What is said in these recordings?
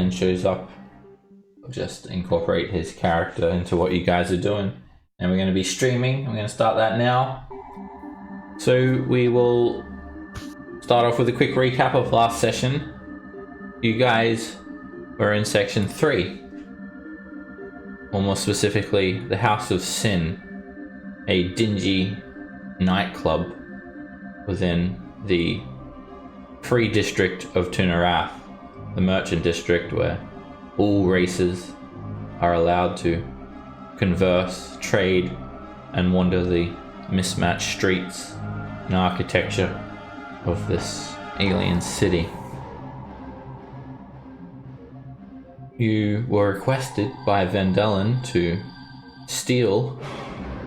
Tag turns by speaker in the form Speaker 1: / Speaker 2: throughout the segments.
Speaker 1: Vendellen shows up. I'll just incorporate his character into what you guys are doing. And we're going to be streaming. I'm going to start that now. So we will start off with a quick recap of last session. You guys were in section 3. Or more specifically, the House of Sin. A dingy nightclub within the free district of Tunarath, the merchant district where all races are allowed to converse, trade, and wander the mismatched streets and architecture of this alien city. You were requested by Vendellen to steal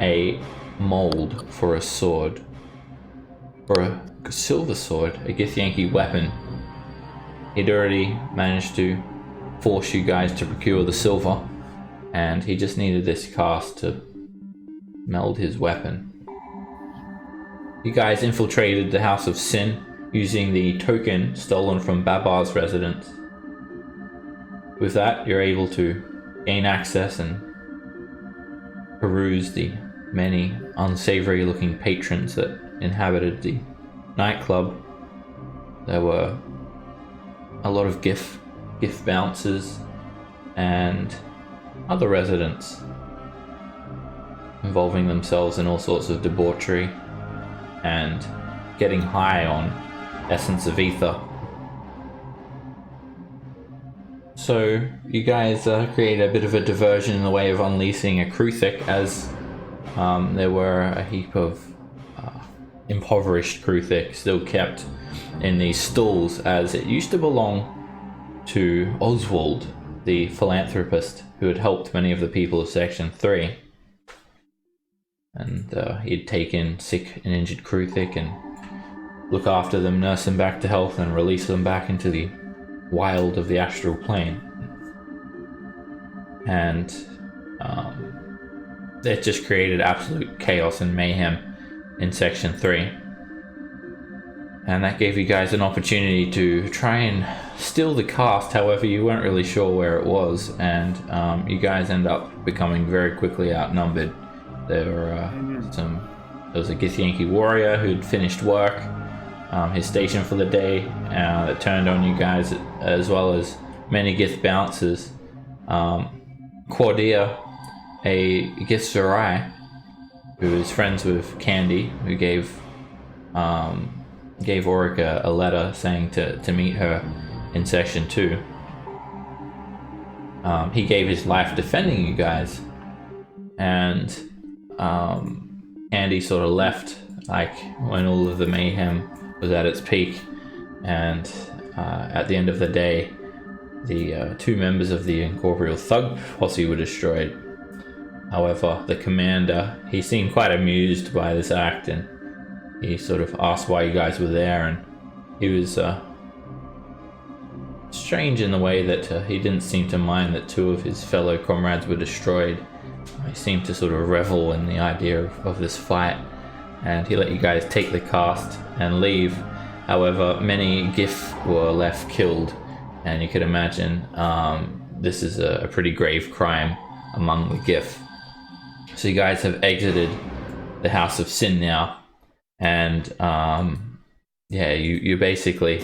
Speaker 1: a mold for a sword, for a silver sword, a Githyanki weapon. He'd already managed to force you guys to procure the silver, and he just needed this cast to meld his weapon. You guys infiltrated the House of Sin using the token stolen from Babar's residence. With that, you're able to gain access and peruse the many unsavory looking patrons that inhabited the nightclub. There were a lot of gift bouncers and other residents involving themselves in all sorts of debauchery and getting high on essence of ether. So you guys created a bit of a diversion in the way of unleashing a Kruthic, as there were a heap of impoverished Kruthic still kept in these stalls, as it used to belong to Oswald, the philanthropist who had helped many of the people of Section 3. And he'd take in sick and injured Kruthic and look after them, nurse them back to health, and release them back into the wild of the astral plane. And it just created absolute chaos and mayhem in Section 3. And that gave you guys an opportunity to try and steal the cast, however you weren't really sure where it was, and you guys end up becoming very quickly outnumbered. There was a Githyanki warrior who'd finished work, his station for the day, that turned on you guys, as well as many Gith bouncers. Cordia, a Gith Sarai, who is friends with Candy, who gave Orica a letter saying to meet her in Section 2. He gave his life defending you guys, and Candy sort of left like when all of the mayhem was at its peak, and at the end of the day, the 2 members of the Incorporeal Thug posse were destroyed. However, the commander, he seemed quite amused by this act, and he sort of asked why you guys were there, and he was strange in the way that he didn't seem to mind that 2 of his fellow comrades were destroyed. He seemed to sort of revel in the idea of this fight, and he let you guys take the cast and leave. However, many Gith were left killed, and you could imagine this is a pretty grave crime among the Gith. So you guys have exited the House of Sin now, and you basically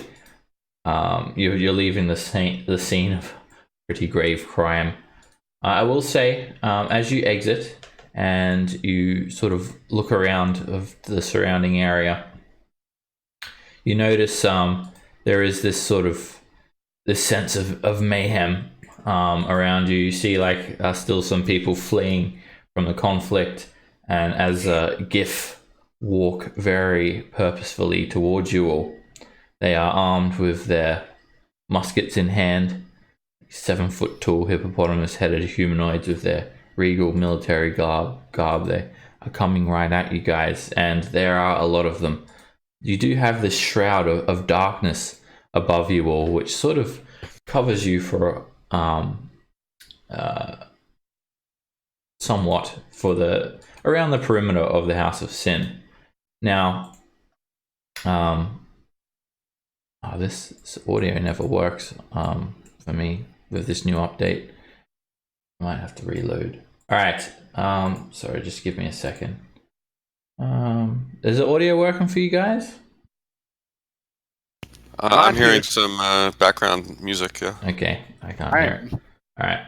Speaker 1: you're leaving the scene of pretty grave crime. I will say, as you exit and you sort of look around of the surrounding area, you notice there is this sense of mayhem around you. You see still some people fleeing from the conflict, and as Gith walk very purposefully towards you all, they are armed with their muskets in hand, 7-foot tall hippopotamus-headed humanoids with their regal military garb. They are coming right at you guys, and there are a lot of them. You do have this shroud of darkness above you all, which sort of covers you for somewhat for around the perimeter of the House of Sin. Now, this audio never works for me. with this new update. I might have to reload. All right. Sorry, just give me a second. Is the audio working for you guys?
Speaker 2: I'm hearing some background music. Yeah.
Speaker 1: Okay, I can't hear it. All right.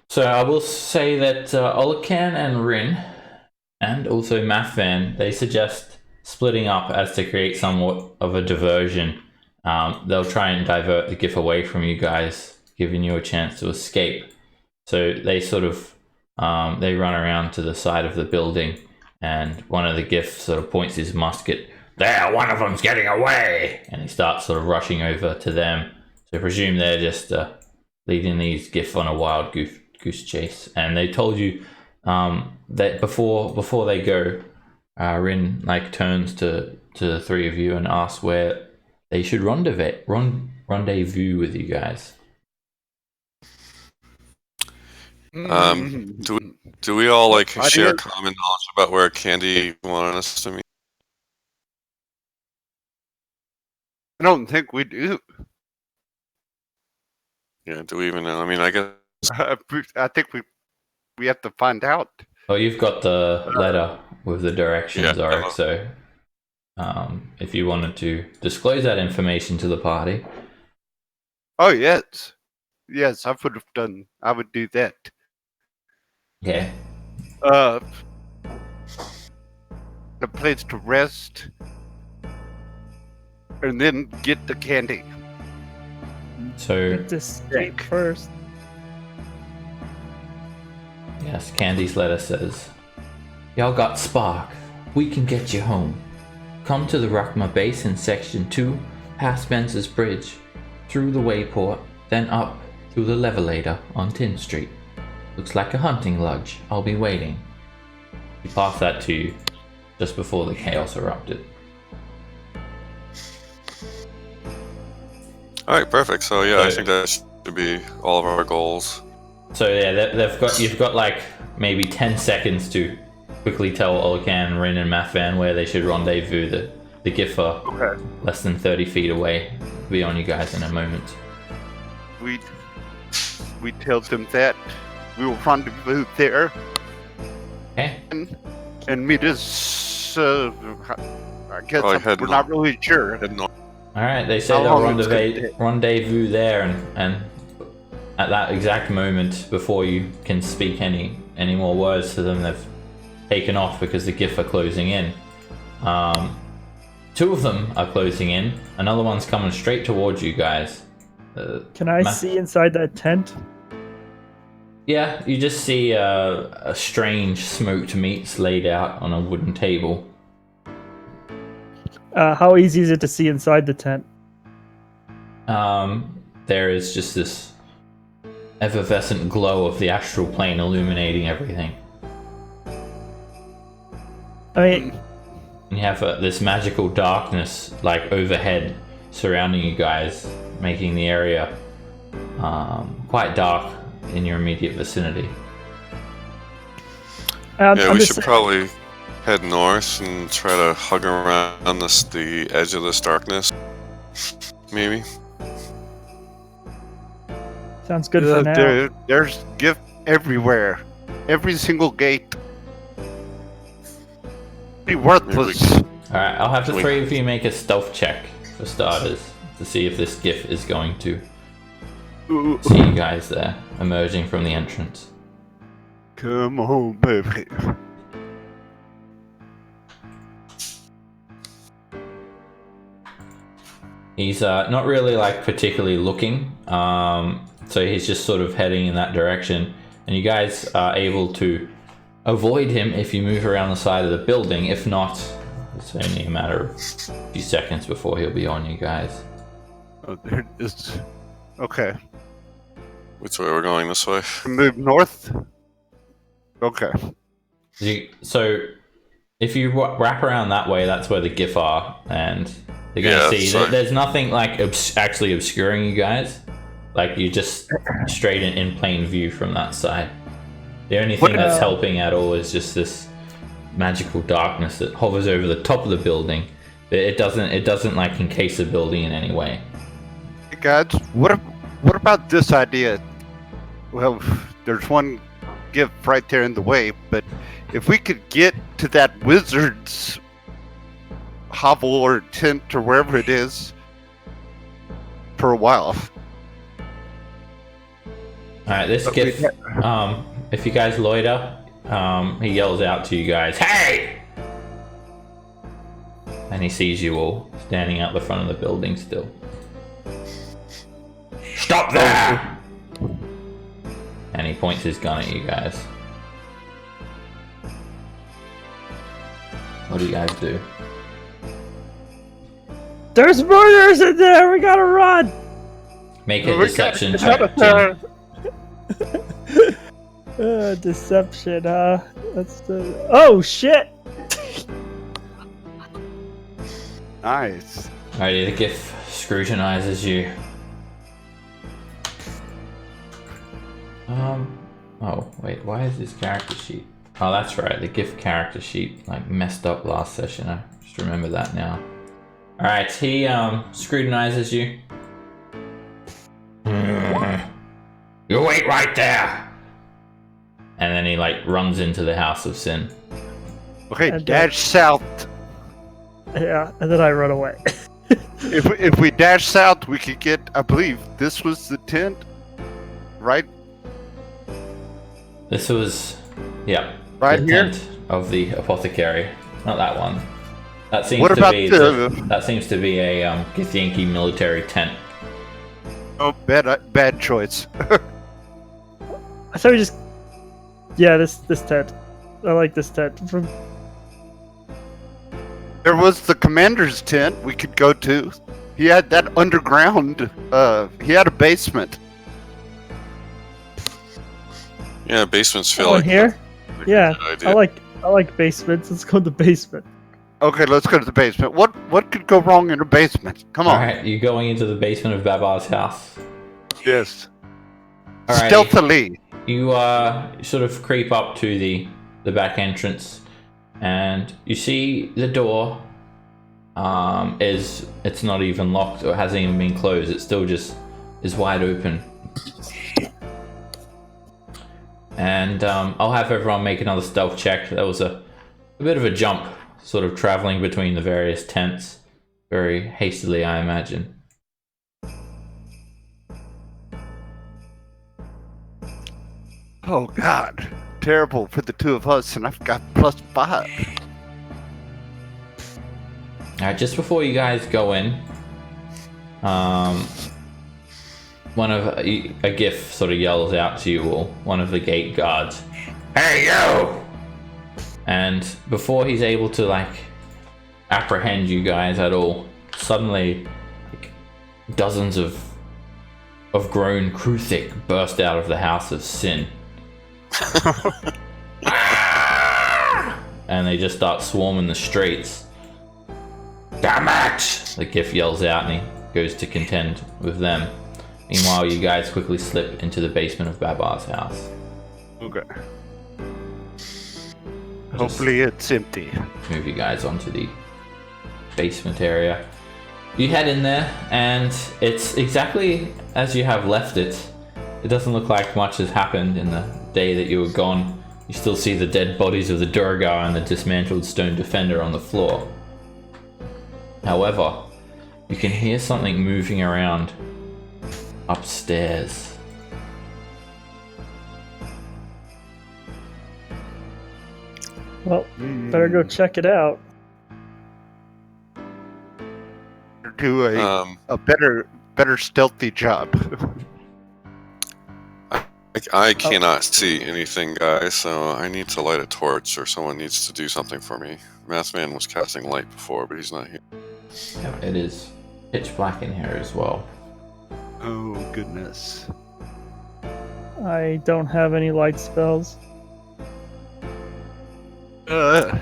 Speaker 1: So I will say that Olacan and Rin, and also Mathvan, they suggest splitting up as to create somewhat of a diversion. They'll try and divert the GIF away from you guys, giving you a chance to escape. So they sort of they run around to the side of the building, and one of the GIFs sort of points his musket. There, one of them's getting away, and he starts sort of rushing over to them. So I presume they're just leading these GIF on a wild goose chase. And they told you that before they go, Rin like turns to the three of you and asks where they should rendezvous with you guys.
Speaker 2: Do we all like share common knowledge about where Candy wanted us to meet?
Speaker 3: I don't think we do.
Speaker 2: Yeah, do we even know? I mean, I guess
Speaker 3: I think we have to find out.
Speaker 1: Oh, you've got the letter with the directions, Arik, so if you wanted to disclose that information to the party.
Speaker 3: Oh, yes. Yes, I would do that.
Speaker 1: Okay.
Speaker 3: The place to rest, and then get the candy.
Speaker 1: So
Speaker 4: Get this steak first.
Speaker 1: yes, Candy's letter says, y'all got spark. We can get you home. Come to the Rockma base in section 2, past Spencer's Bridge, through the wayport, then up through the levelator on 10th Street. Looks like a hunting lodge. I'll be waiting. He passed that to you just before the chaos erupted.
Speaker 2: all right, perfect. So yeah, I think that should be all of our goals.
Speaker 1: So yeah, you've got like maybe 10 seconds to quickly tell Olacan, Rin, and Mathvan where they should rendezvous. The GIF are less than 30 feet away. Be on you guys in a moment.
Speaker 3: We tell them that we will rendezvous there.
Speaker 1: Okay.
Speaker 3: And meet us. I guess we're not really sure.
Speaker 1: All right. They say they'll rendezvous there, and at that exact moment, before you can speak any more words to them, they've taken off because the GIF are closing in. Two of them are closing in. Another one's coming straight towards you guys.
Speaker 4: Can I see inside that tent?
Speaker 1: Yeah, you just see a strange smoked meats laid out on a wooden table.
Speaker 4: How easy is it to see inside the tent?
Speaker 1: There is just this effervescent glow of the astral plane illuminating everything.
Speaker 4: I mean,
Speaker 1: and you have this magical darkness like overhead surrounding you guys, making the area quite dark in your immediate vicinity.
Speaker 2: We should probably head north and try to hug around the edge of this darkness. Maybe.
Speaker 4: Sounds good for now.
Speaker 3: There's gift everywhere. Every single gate. Be worthless.
Speaker 1: Alright, I'll have the three of you make a stealth check for starters to see if this GIF is going to see you guys there emerging from the entrance.
Speaker 3: Come on, baby.
Speaker 1: He's not really like particularly looking, so he's just sort of heading in that direction, and you guys are able to avoid him if you move around the side of the building. If not, it's only a matter of a few seconds before he'll be on you guys.
Speaker 3: Oh, there it is. Okay.
Speaker 2: Which way we're going? This way?
Speaker 3: Move north? Okay.
Speaker 1: So, if you wrap around that way, that's where the GIF are, and they're going to see there's nothing like actually obscuring you guys. Like, you're just straight in plain view from that side. The only thing that's helping at all is just this magical darkness that hovers over the top of the building. But it doesn't like encase the building in any way.
Speaker 3: Hey guys, what What about this idea? Well, there's one gift right there in the way, but if we could get to that wizard's hovel or tent or wherever it is for a while.
Speaker 1: Alright, this gift, if you guys loiter, he yells out to you guys, "Hey!" And he sees you all standing out the front of the building still. "Stop there!" And he points his gun at you guys. What do you guys do?
Speaker 4: There's murders in there! We gotta run!
Speaker 1: Make a deception check, Jim.
Speaker 4: Deception, that's the... Oh, shit!
Speaker 3: Nice.
Speaker 1: Alrighty, the gift scrutinizes you. Oh, wait, why is this character sheet? Oh, that's right, the gift character sheet, like, messed up last session. I just remember that now. Alright, he, scrutinizes you. You wait right there! And then he, like, runs into the House of Sin.
Speaker 3: Okay,
Speaker 4: And,
Speaker 3: dash south.
Speaker 4: Yeah, and then I run away.
Speaker 3: If we dash south, we could get, I believe, this was the tent, right?
Speaker 1: This was, yeah,
Speaker 3: Right
Speaker 1: the
Speaker 3: here?
Speaker 1: tent of the apothecary. Not that one. That seems
Speaker 3: What
Speaker 1: to
Speaker 3: about
Speaker 1: be that seems to be a Githyanki military tent.
Speaker 3: Oh, bad choice.
Speaker 4: I thought we just... Yeah, this tent. I like this tent.
Speaker 3: There was the commander's tent we could go to. He had that underground. He had a basement.
Speaker 2: Yeah, basements feel
Speaker 4: Oh,
Speaker 2: like
Speaker 4: here?
Speaker 2: a
Speaker 4: Yeah,
Speaker 2: good idea.
Speaker 4: I like basements. Let's go to the basement.
Speaker 3: Okay, let's go to the basement. What could go wrong in a basement? Come on.
Speaker 1: Alright, you're going into the basement of Babar's house.
Speaker 3: Yes.
Speaker 1: Alrighty.
Speaker 3: Stealthily.
Speaker 1: You sort of creep up to the back entrance, and you see the door it's not even locked or hasn't even been closed. It still just is wide open. And I'll have everyone make another stealth check. That was a bit of a jump, sort of traveling between the various tents, very hastily, I imagine.
Speaker 3: Oh God, terrible for the two of us, and I've got +5.
Speaker 1: Alright, just before you guys go in, one of a GIF sort of yells out to you all, one of the gate guards, "Hey you!" And before he's able to like apprehend you guys at all, suddenly like, dozens of grown Kruthic burst out of the House of Sin. And they just start swarming the streets. "Damn it!" the GIF yells out, and he goes to contend with them. Meanwhile, you guys quickly slip into the basement of Babar's house.
Speaker 3: Okay. Hopefully it's empty.
Speaker 1: Move you guys onto the basement area. You head in there, and it's exactly as you have left it. It doesn't look like much has happened in the day that you were gone. You still see the dead bodies of the Durgar and the dismantled stone defender on the floor. However, you can hear something moving around upstairs.
Speaker 4: Well, better go check it out.
Speaker 3: Do a better stealthy job.
Speaker 2: I cannot see anything, guys, so I need to light a torch, or someone needs to do something for me. Mathman was casting light before, but he's not here.
Speaker 1: Yeah, it is pitch black in here as well.
Speaker 3: Oh goodness.
Speaker 4: I don't have any light spells.
Speaker 3: What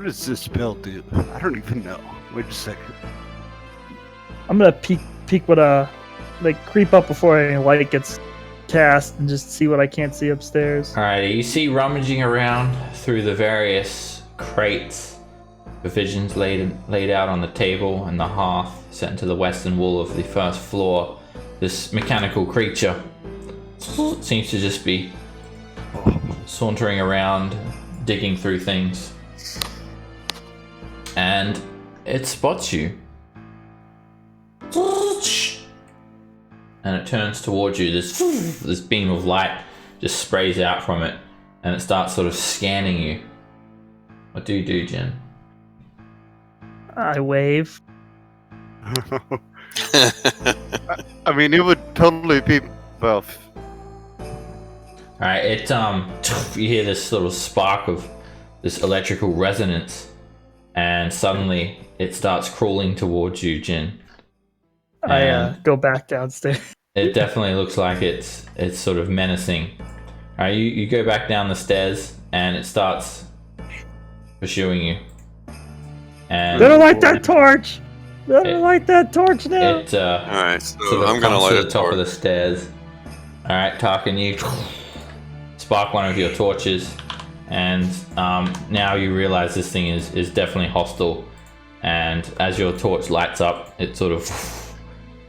Speaker 3: does this spell do? I don't even know. Wait a second.
Speaker 4: I'm gonna peek what like creep up before any light gets cast and just see what I can't see upstairs.
Speaker 1: Alrighty, you see rummaging around through the various crates, provisions laid out on the table and the hearth set into the western wall of the first floor. This mechanical creature seems to just be sauntering around, digging through things, and it spots you. And it turns towards you. This beam of light just sprays out from it, and it starts sort of scanning you. What do you do, Jin?
Speaker 4: I wave.
Speaker 3: I mean, it would totally be well.
Speaker 1: Alright, it you hear this sort of spark of this electrical resonance, and suddenly it starts crawling towards you, Jin.
Speaker 4: I go back downstairs.
Speaker 1: It definitely looks like it's sort of menacing. Alright, you go back down the stairs and it starts pursuing you. And
Speaker 4: Better light that torch! Better light that torch now!
Speaker 1: it
Speaker 2: Alright, so
Speaker 1: sort of
Speaker 2: I'm gonna
Speaker 1: comes
Speaker 2: light
Speaker 1: to
Speaker 2: a
Speaker 1: the top of
Speaker 2: torch.
Speaker 1: the stairs. Alright, Tarkin, you spark one of your torches, and now you realize this thing is definitely hostile. And as your torch lights up, it sort of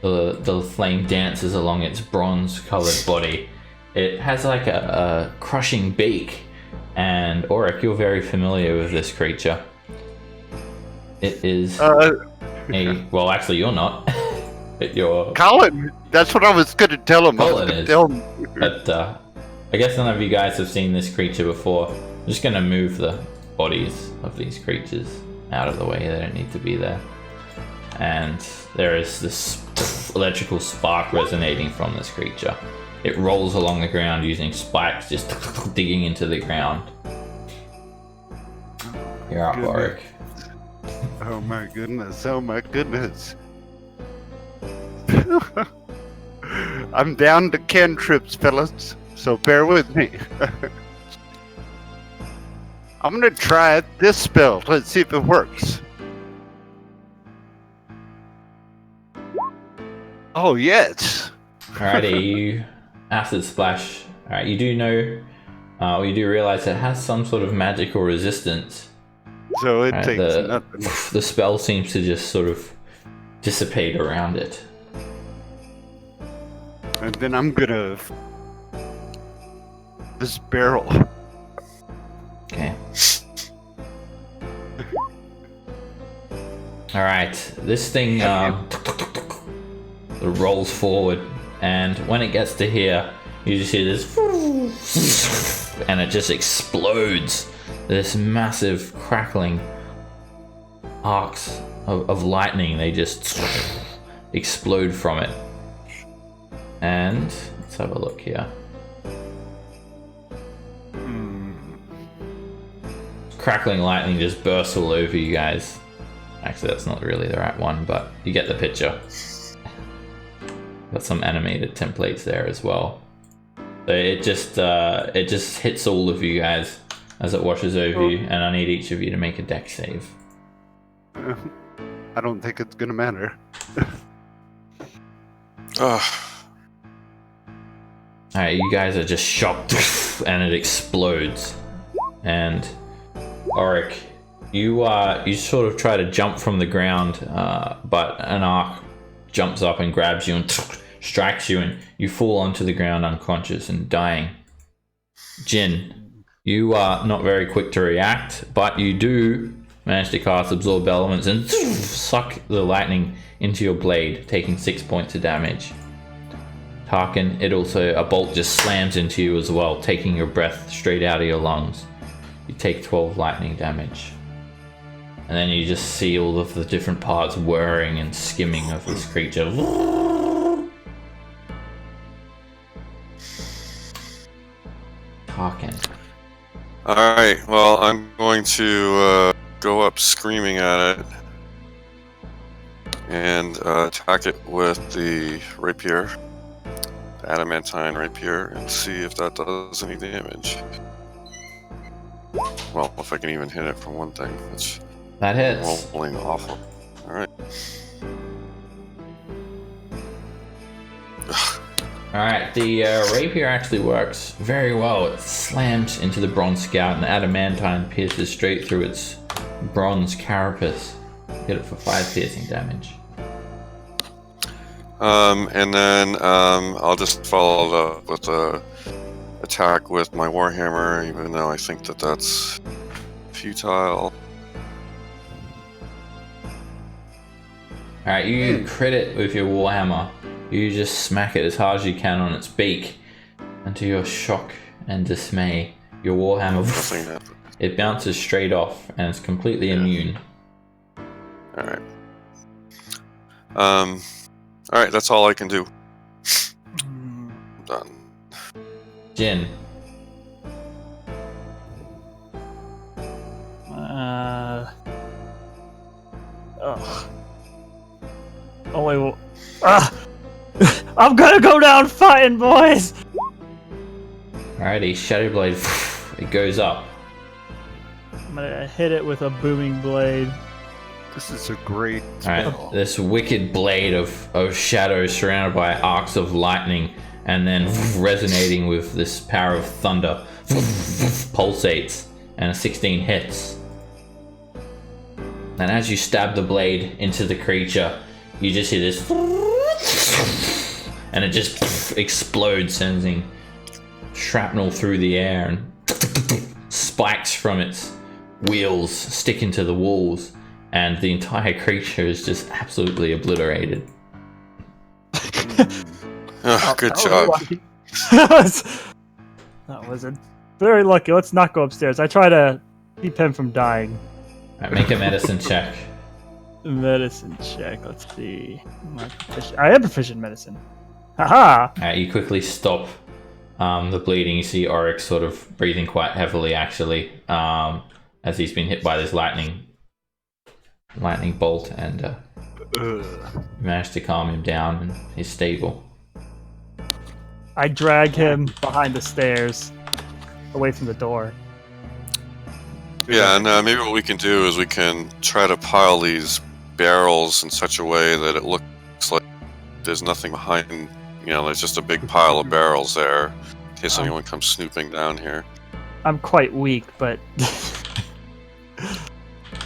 Speaker 1: the flame dances along its bronze-colored body. It has like a crushing beak, and Auric, you're very familiar with this creature. It is well, actually, you're not. You're
Speaker 3: Colin, that's what I was going to tell him.
Speaker 1: Colin
Speaker 3: I was
Speaker 1: is.
Speaker 3: gonna tell him.
Speaker 1: But I guess none of you guys have seen this creature before. I'm just going to move the bodies of these creatures out of the way. They don't need to be there. And there is this electrical spark resonating from this creature. It rolls along the ground using spikes, just digging into the ground. You're up,
Speaker 3: Goodness.
Speaker 1: Auric.
Speaker 3: Oh my goodness, oh my goodness. I'm down to cantrips, fellas, so bear with me. I'm gonna try this spell. Let's see if it works. Oh, yes.
Speaker 1: Alrighty, you acid splash. Alright, you do know, or you do realize it has some sort of magical resistance.
Speaker 3: So it
Speaker 1: Right,
Speaker 3: takes
Speaker 1: the-
Speaker 3: nothing.
Speaker 1: The spell seems to just sort of dissipate around it.
Speaker 3: And then I'm gonna... This barrel.
Speaker 1: Okay. Alright, this thing rolls forward, and when it gets to here, you just hear this, and it just explodes. This massive crackling arcs of lightning, they just explode from it. And let's have a look here. Crackling lightning just bursts all over you guys. Actually, that's not really the right one, but you get the picture. Got some animated templates there as well. So it just hits all of you guys as it washes over you, and I need each of you to make a dex save.
Speaker 3: I don't think it's gonna matter.
Speaker 1: Alright, you guys are just shocked, and it explodes. And Auric, you sort of try to jump from the ground, but an arc jumps up and grabs you and strikes you, and you fall onto the ground unconscious and dying. Jin, you are not very quick to react, but you do manage to cast Absorb Elements and suck the lightning into your blade, taking 6 points of damage. Tarkin, a bolt just slams into you as well, taking your breath straight out of your lungs. You take 12 lightning damage. And then you just see all of the different parts whirring and skimming of this creature. Tarkin.
Speaker 2: Alright, well, I'm going to go up screaming at it and attack it with the rapier, the adamantine rapier, and see if that does any damage. Well, if I can even hit it for one thing, which
Speaker 1: That hits.
Speaker 2: rolling awful. Alright.
Speaker 1: Alright, the rapier actually works very well. It slams into the bronze scout, and the adamantine pierces straight through its bronze carapace. Hit it for 5 piercing damage.
Speaker 2: And then I'll just follow it up with a attack with my warhammer, even though I think that that's futile.
Speaker 1: Alright, you crit it with your warhammer. You just smack it as hard as you can on its beak. And to your shock and dismay, your warhammer,
Speaker 2: Nothing happened.
Speaker 1: it bounces straight off and it's completely immune.
Speaker 2: Alright. Alright, that's all I can do. I'm done.
Speaker 1: Jin.
Speaker 4: I'm gonna go down fighting, boys!
Speaker 1: Alrighty, Shadow Blade, it goes up.
Speaker 4: I'm gonna hit it with a booming blade.
Speaker 3: This is a great spell.
Speaker 1: Alright, this wicked blade of shadow surrounded by arcs of lightning and then resonating with this power of thunder pulsates and 16 hits. And as you stab the blade into the creature, you just hear this and it just explodes, sending shrapnel through the air, and spikes from its wheels stick into the walls, and the entire creature is just absolutely obliterated.
Speaker 2: Good job.
Speaker 4: That was a very lucky. Let's not go upstairs. I try to keep him from dying.
Speaker 1: Alright, make a medicine check.
Speaker 4: Medicine check. Let's see. I am proficient in medicine. Haha!
Speaker 1: Alright, you quickly stop the bleeding. You see Oryx sort of breathing quite heavily, actually, as he's been hit by this lightning bolt, and you managed to calm him down, and he's stable.
Speaker 4: I drag him behind the stairs, away from the door.
Speaker 2: Yeah, and maybe what we can do is we can try to pile these barrels in such a way that it looks like there's nothing behind. You know, there's just a big pile of barrels there, in case anyone comes snooping down here.
Speaker 4: I'm quite weak, but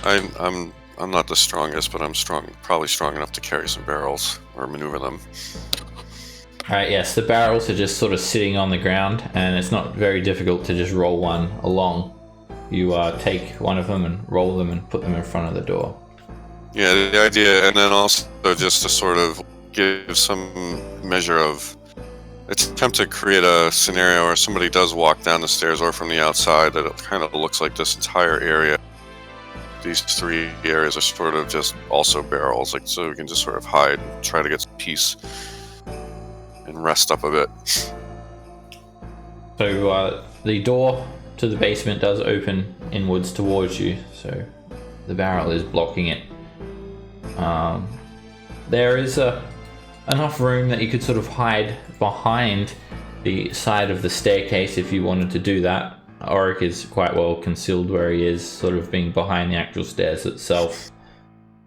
Speaker 2: I'm not the strongest, but I'm strong, probably strong enough to carry some barrels or maneuver them.
Speaker 1: Alright, yes, the barrels are just sort of sitting on the ground, and it's not very difficult to just roll one along. You take one of them and roll them and put them in front of the door.
Speaker 2: Yeah, the idea, and then also just to sort of give some measure of attempt to create a scenario where somebody does walk down the stairs or from the outside, that it kind of looks like this entire area, these 3 areas are sort of just also barrels, like, so we can just sort of hide and try to get some peace and rest up a bit.
Speaker 1: So the door to the basement does open inwards towards you, so the barrel is blocking it. There is enough room that you could sort of hide behind the side of the staircase if you wanted to do that. Auric is quite well concealed where he is, sort of being behind the actual stairs itself.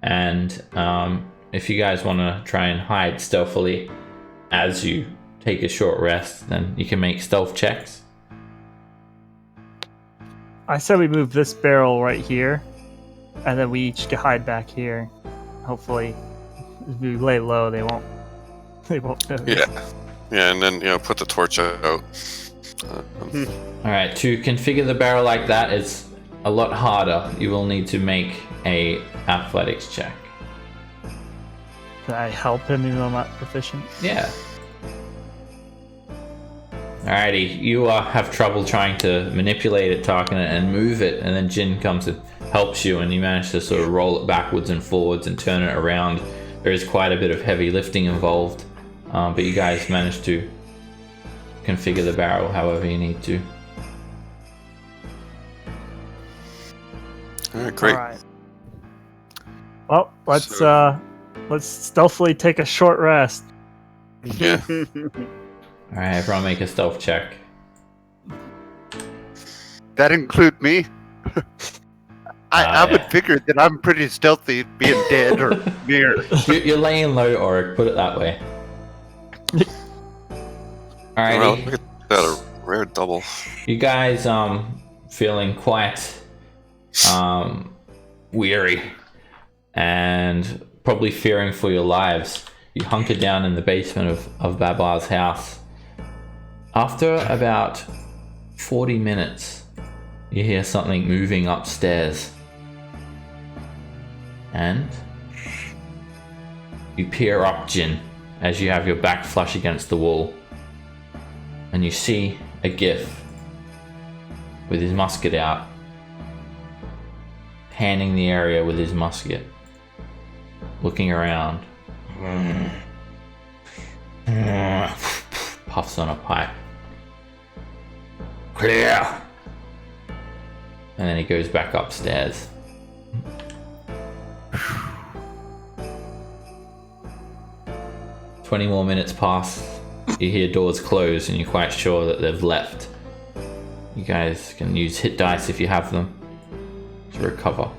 Speaker 1: And if you guys want to try and hide stealthily as you take a short rest, then you can make stealth checks.
Speaker 4: I said we move this barrel right here, and then we each can hide back here. Hopefully, if we lay low, they won't. They won't.
Speaker 2: Yeah, and then put the torch out.
Speaker 1: Alright, to configure the barrel like that is a lot harder. You will need to make a athletics check.
Speaker 4: Can I help him even though I'm not proficient?
Speaker 1: Yeah. Alrighty, you have trouble trying to manipulate it, talking it, and move it, and then Jin comes and helps you, and you manage to sort of roll it backwards and forwards and turn it around. There is quite a bit of heavy lifting involved, but you guys manage to configure the barrel however you need to.
Speaker 2: Alright, great.
Speaker 4: All right. Well, let's stealthily take a short rest.
Speaker 2: Yeah.
Speaker 1: Alright, everyone make a stealth check.
Speaker 3: That include me? I would
Speaker 1: Yeah.
Speaker 3: figure that I'm pretty stealthy being dead or near.
Speaker 1: You're laying low, Auric, put it that way. Alrighty.
Speaker 2: Well, look at that, a rare double.
Speaker 1: You guys feeling quite weary and probably fearing for your lives, you hunker down in the basement of Babar's house. After about 40 minutes, you hear something moving upstairs. And you peer up, Jin, as you have your back flush against the wall. And you see a Gif with his musket out, panning the area with his musket, looking around. Puffs on a pipe. Clear! And then he goes back upstairs. "20 more minutes pass. You hear doors close and you're quite sure that they've left. You guys can use hit dice if you have them to recover.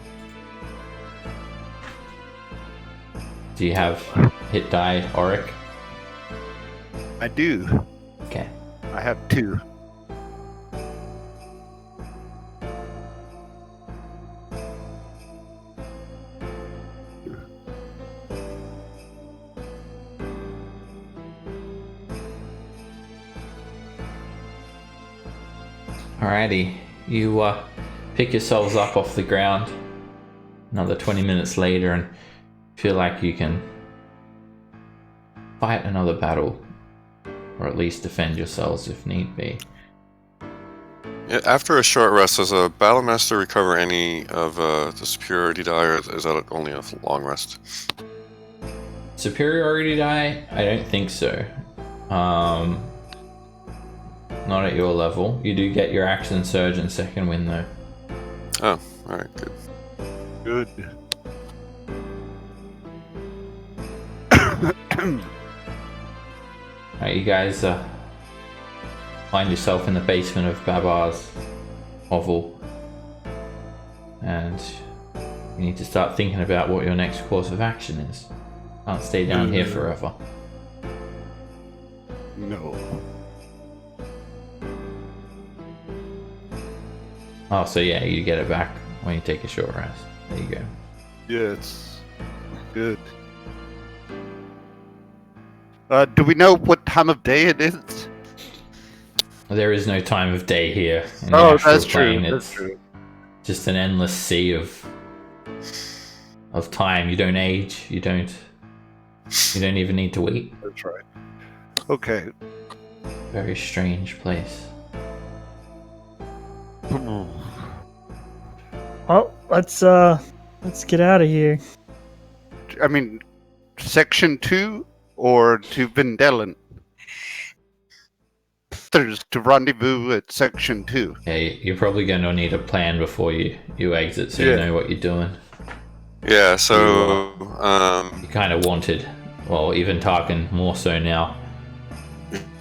Speaker 1: Do you have hit die, Auric?
Speaker 3: I do.
Speaker 1: Okay.
Speaker 3: I have 2.
Speaker 1: Alrighty, you pick yourselves up off the ground another 20 minutes later and feel like you can fight another battle, or at least defend yourselves if need be.
Speaker 2: Yeah, after a short rest, does a Battlemaster recover any of the superiority die, or is that only a long rest?
Speaker 1: Superiority die? I don't think so. Not at your level. You do get your action surge and second wind though.
Speaker 2: Oh, alright, good.
Speaker 3: Good.
Speaker 1: Alright, you guys find yourself in the basement of Babar's hovel, and you need to start thinking about what your next course of action is. Can't stay down here forever.
Speaker 3: No.
Speaker 1: Oh, so yeah, you get it back when you take a short rest. There you go.
Speaker 3: Yeah, it's good. Do we know what time of day it is?
Speaker 1: There is no time of day here in the
Speaker 3: Oh,
Speaker 1: astral
Speaker 3: that's true.
Speaker 1: plane.
Speaker 3: That's
Speaker 1: It's
Speaker 3: true.
Speaker 1: just an endless sea of time. You don't age. You don't even need to eat.
Speaker 3: That's right. Okay.
Speaker 1: Very strange place.
Speaker 4: Well, let's get out of here.
Speaker 3: I mean, section 2 or to Vindelen? There's to rendezvous at section 2.
Speaker 1: Yeah, you're probably going to need a plan before you exit, so you
Speaker 3: Yeah.
Speaker 1: know what you're doing.
Speaker 2: Yeah, so,
Speaker 1: You kind of wanted, well, even Tarkin more so now.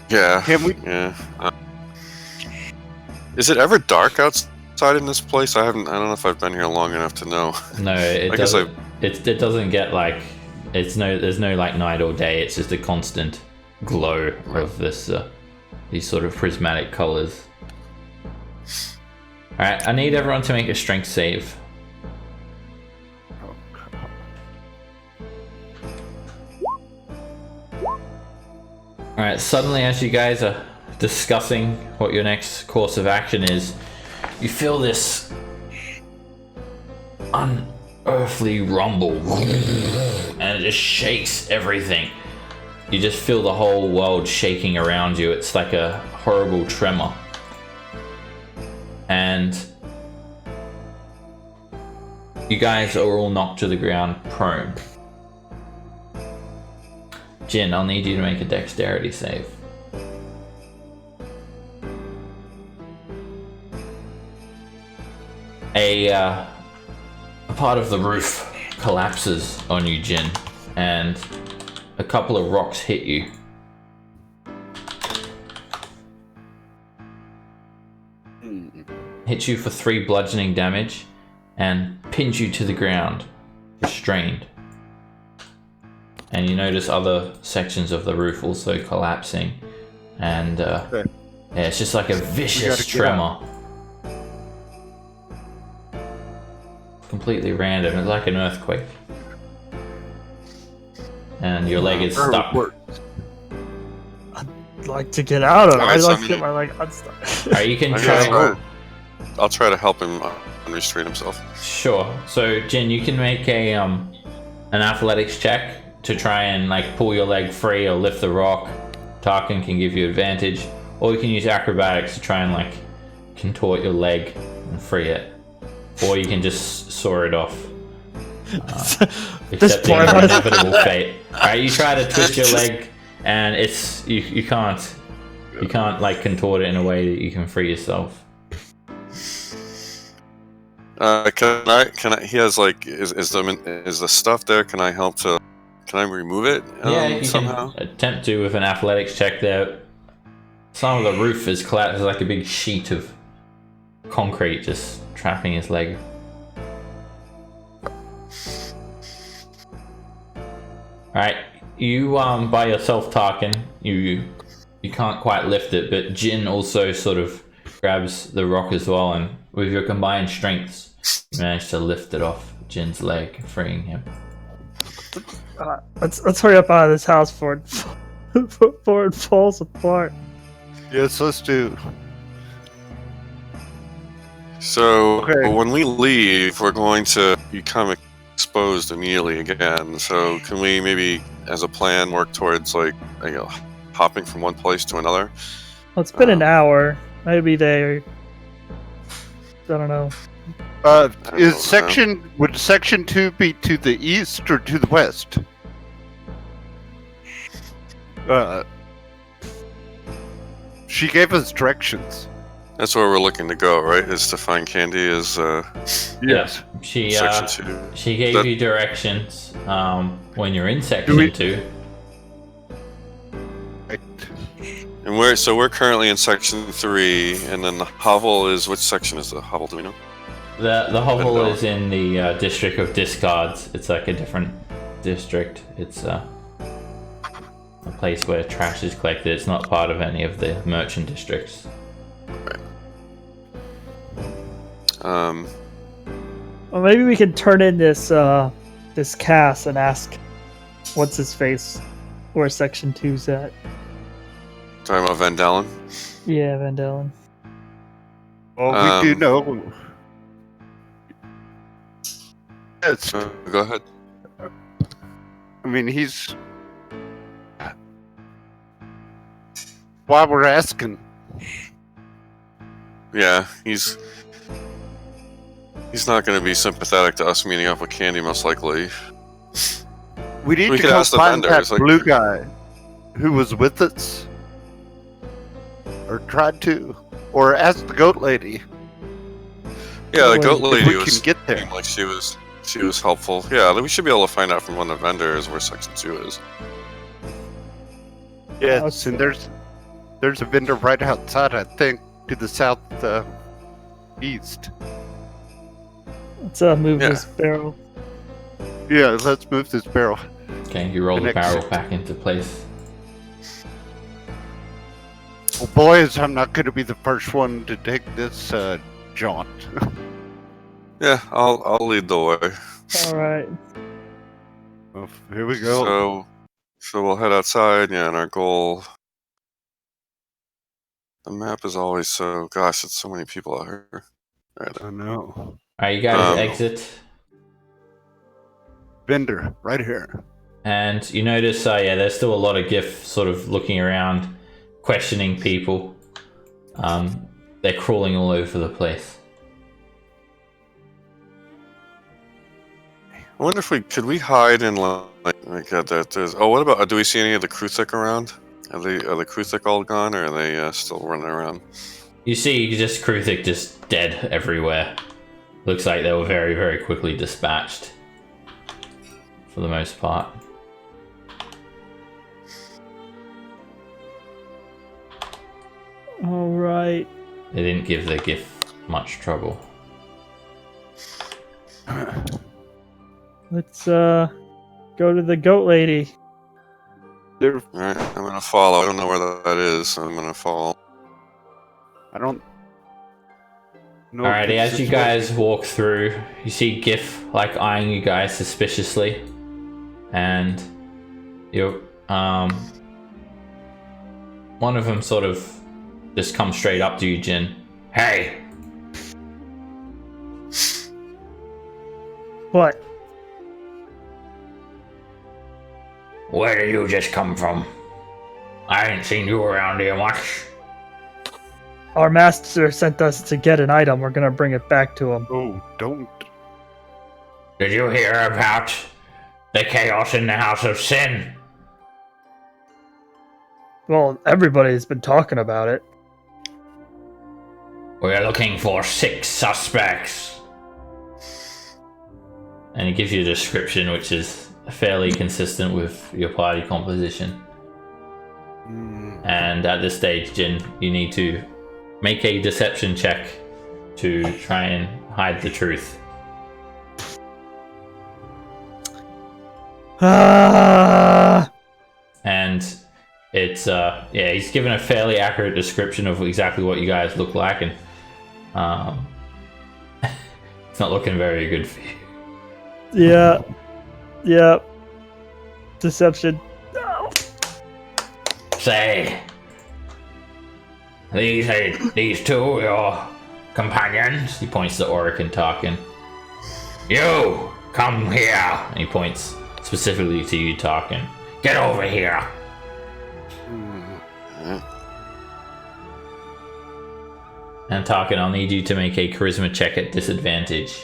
Speaker 2: yeah.
Speaker 3: Can we?
Speaker 2: Yeah. Is it ever dark outside in this place? I don't know if I've been here long enough to know.
Speaker 1: No, it
Speaker 2: I guess
Speaker 1: doesn't. It doesn't get like there's no like night or day. It's just a constant glow of this these sort of prismatic colors. All right, I need everyone to make a strength save. All right, suddenly as you guys are discussing what your next course of action is, you feel this unearthly rumble and it just shakes everything. You just feel the whole world shaking around you. It's like a horrible tremor. And you guys are all knocked to the ground prone. Jin, I'll need you to make a dexterity save. A part of the roof collapses on you, Jin, and a couple of rocks hit you. Hit you for 3 bludgeoning damage and pins you to the ground, restrained. And you notice other sections of the roof also collapsing, and
Speaker 3: Okay.
Speaker 1: yeah, it's just like a vicious
Speaker 3: gotta get
Speaker 1: tremor. completely random. It's like an earthquake. And your leg is stuck.
Speaker 4: I'd like to get out of it.
Speaker 2: Alright,
Speaker 4: I'd
Speaker 2: so
Speaker 4: like
Speaker 2: I'm
Speaker 4: to get
Speaker 2: gonna-
Speaker 4: my leg unstuck.
Speaker 1: Alright, you can
Speaker 2: I'm
Speaker 1: try.
Speaker 2: gonna I'll try to help him unrestrain himself.
Speaker 1: Sure. So, Jin, you can make a an athletics check to try and like pull your leg free or lift the rock. Tarkin can give you advantage, or you can use acrobatics to try and like contort your leg and free it, or you can just saw it off. Accepting
Speaker 4: part
Speaker 1: your
Speaker 4: was-
Speaker 1: inevitable fate. Alright, you try to twist your leg, and it's you can't like contort it in a way that you can free yourself.
Speaker 2: Can I? He has like, is the stuff there? Can I help to? Can I remove it?
Speaker 1: Yeah, you
Speaker 2: somehow.
Speaker 1: can attempt to with an athletics check there. Some of the roof is collapsed. There's like a big sheet of concrete just trapping his leg. Alright, you by yourself, Tarkin, you can't quite lift it, but Jin also sort of grabs the rock as well, and with your combined strengths, you manage to lift it off Jin's leg, freeing him.
Speaker 4: Let's hurry up out of this house before it falls apart.
Speaker 3: Yes, let's do.
Speaker 2: So
Speaker 3: Okay.
Speaker 2: when we leave, we're going to become exposed immediately again. So can we maybe, as a plan, work towards like hopping from one place to another?
Speaker 4: Well, it's been an hour. Maybe they. I don't know.
Speaker 3: Would section 2 be to the east or to the west? She gave us directions.
Speaker 2: That's where we're looking to go, right? Is to find Candy? Is
Speaker 3: Yes.
Speaker 1: She
Speaker 2: section 2?
Speaker 1: she gave
Speaker 2: That-
Speaker 1: you directions when you're in section
Speaker 3: we-
Speaker 1: 2.
Speaker 3: Right.
Speaker 2: And we're currently in section 3, and then the hovel is, which section is the hovel? Do we know?
Speaker 1: The hovel
Speaker 2: Vendor.
Speaker 1: is in the district of discards. It's like a different district. It's a place where trash is collected. It's not part of any of the merchant districts.
Speaker 4: Well, maybe we can turn in this this Cass and ask what's his face where section 2's at.
Speaker 2: Talking about Van Dalen.
Speaker 4: Yeah, Van Dalen.
Speaker 3: Well, we do know. Yes.
Speaker 2: Go ahead.
Speaker 3: I mean, he's. Why we're asking.
Speaker 2: Yeah, he's not going to be sympathetic to us meeting up with Candy, most likely.
Speaker 3: We need
Speaker 2: We
Speaker 3: to
Speaker 2: could
Speaker 3: go
Speaker 2: ask the
Speaker 3: find
Speaker 2: vendors,
Speaker 3: that
Speaker 2: like-
Speaker 3: blue guy who was with us, or tried to, or ask the goat lady
Speaker 2: Yeah, the
Speaker 4: Well,
Speaker 2: goat
Speaker 3: if
Speaker 2: lady
Speaker 3: we
Speaker 2: was
Speaker 3: can get there.
Speaker 2: seemed like she was helpful. Yeah, we should be able to find out from one of the vendors where section 2 is.
Speaker 3: Yes, and there's a vendor right outside, I think, to the south east.
Speaker 4: Let's move
Speaker 2: Yeah.
Speaker 4: this barrel.
Speaker 3: Yeah, let's move this barrel.
Speaker 1: Okay, you roll the
Speaker 3: The next-
Speaker 1: barrel back into place.
Speaker 3: Well, boys, I'm not going to be the first one to take this jaunt.
Speaker 2: Yeah, I'll lead the way.
Speaker 4: All right.
Speaker 3: Well, here we go.
Speaker 2: So we'll head outside. Yeah, and our goal. The map is always so. Gosh, it's so many people out here. Right.
Speaker 3: I know.
Speaker 1: Alright, you guys
Speaker 2: Um,
Speaker 1: exit,
Speaker 3: Vendor, right here.
Speaker 1: and you notice, there's still a lot of GIF sort of looking around, questioning people. They're crawling all over the place.
Speaker 2: I wonder if could we hide in like that. There's. Oh, what about? Do we see any of the Kruthik around? Are the Kruthik all gone, or are they still running around?
Speaker 1: You see just Kruthik just dead everywhere. Looks like they were very, very quickly dispatched. For the most part.
Speaker 4: All right.
Speaker 1: They didn't give the GIF much trouble.
Speaker 4: Let's go to the goat lady.
Speaker 3: There,
Speaker 2: All right, I'm gonna follow. I don't know where that is, so I'm gonna follow.
Speaker 3: I don't. No
Speaker 1: Alrighty, as you
Speaker 3: pieces
Speaker 1: guys walk through, you see Gif like eyeing you guys suspiciously, and you one of them sort of just comes straight up to you, Jin. Hey,
Speaker 4: What?
Speaker 1: where did you just come from? I ain't seen you around here much.
Speaker 4: Our master sent us to get an item. We're gonna bring it back to him.
Speaker 3: Oh, don't.
Speaker 1: Did you hear about the chaos in the House of Sin?
Speaker 4: Well, everybody's been talking about it.
Speaker 1: We're looking for 6 suspects. And he gives you a description which is fairly consistent with your party composition. And at this stage, Jin, you need to make a deception check to try and hide the truth. And it's he's given a fairly accurate description of exactly what you guys look like, and it's not looking very good for you.
Speaker 4: Yeah. Deception.
Speaker 1: Say, these two your companions? He points to Oric and Tarkin. You come here. And he points specifically to you, Tarkin. Get over here. And Tarkin, I'll need you to make a charisma check at disadvantage.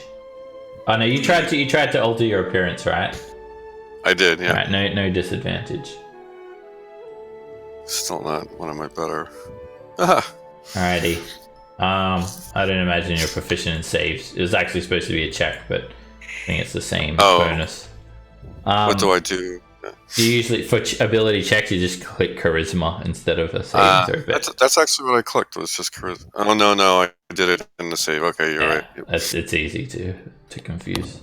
Speaker 1: Oh no, you tried to alter your appearance, right?
Speaker 2: I did, yeah.
Speaker 1: Alright, no disadvantage.
Speaker 2: Still not one of my better. Ah,
Speaker 1: Alrighty. I don't imagine you're proficient in saves. It was actually supposed to be a check, but I think it's the same bonus.
Speaker 2: what do I do?
Speaker 1: You usually, for ability checks, you just click charisma instead of a saving throw. But
Speaker 2: That's actually what I clicked. Was just charisma. Oh no, I did it in the save. Okay, you're right. Yep.
Speaker 1: it's easy to confuse.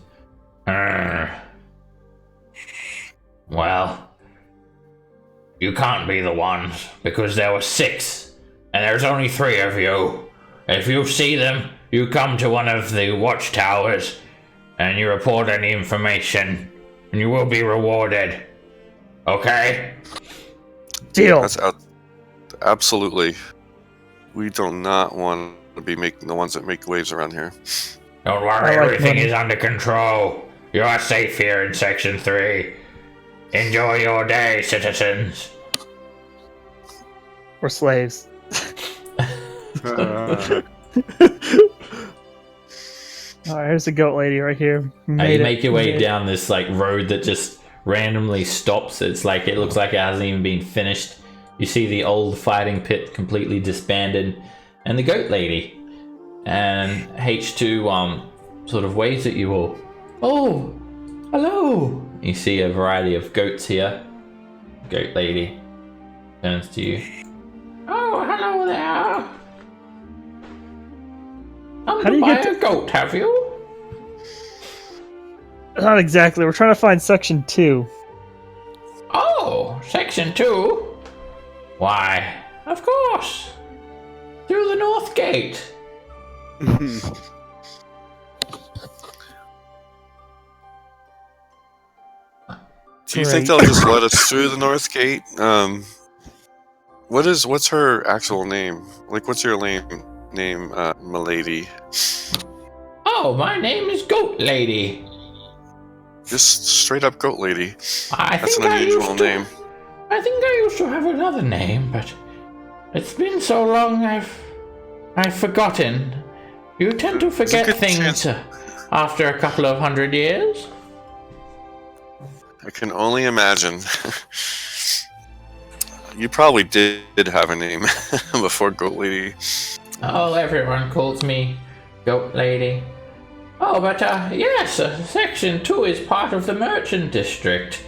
Speaker 1: Well, you can't be the ones because there were 6, and there's only 3 of you. If you see them, you come to one of the watchtowers, and you report any information, and you will be rewarded. Okay?
Speaker 4: Deal.
Speaker 2: That's absolutely. We do not want to be making the ones that make waves around here.
Speaker 1: Don't worry, everything is under control. You are safe here in Section 3. Enjoy your day, citizens.
Speaker 4: We're slaves.
Speaker 3: Uh,
Speaker 4: Alright, here's the goat lady right here.
Speaker 1: You make your way down this like road that just randomly stops. It's like it looks like it hasn't even been finished. You see the old fighting pit completely disbanded, and the goat lady. And H2 sort of waves at you all. Oh, hello. You see a variety of goats here. Goat lady turns to you. Oh, hello there.
Speaker 4: How do you
Speaker 1: buy
Speaker 4: get
Speaker 1: a goat, have you?
Speaker 4: Not exactly. We're trying to find section 2.
Speaker 1: Oh, Section 2? Why, of course. Through the North Gate.
Speaker 2: Do you think they'll just let us through the North Gate? What's her actual name? Like, what's your name, milady?
Speaker 1: Oh, my name is Goat Lady.
Speaker 2: Just straight up goat lady.
Speaker 1: That's
Speaker 2: an unusual name.
Speaker 1: I think I used to have another name, but it's been so long I've forgotten. You tend to forget things after a couple of 100 years.
Speaker 2: I can only imagine. You probably did have a name before Goat Lady.
Speaker 1: Oh, everyone calls me Goat Lady. Oh, but yes, Section 2 is part of the Merchant District.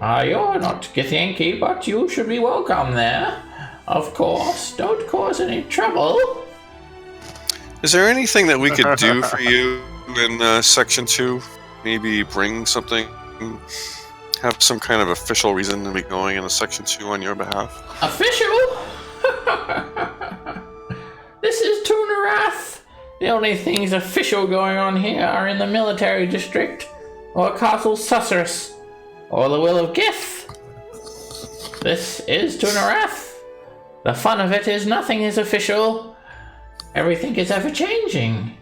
Speaker 1: You're not Githyanki, but you should be welcome there. Of course, don't cause any trouble.
Speaker 2: Is there anything that we could do for you in Section 2? Maybe bring something? Have some kind of official reason to be going into Section 2 on your behalf?
Speaker 1: Official? This is Tunarath. The only things official going on here are in the military district, or Castle Susurrus, or the Will of Gith. This is Tunarath. The fun of it is nothing is official. Everything is ever-changing.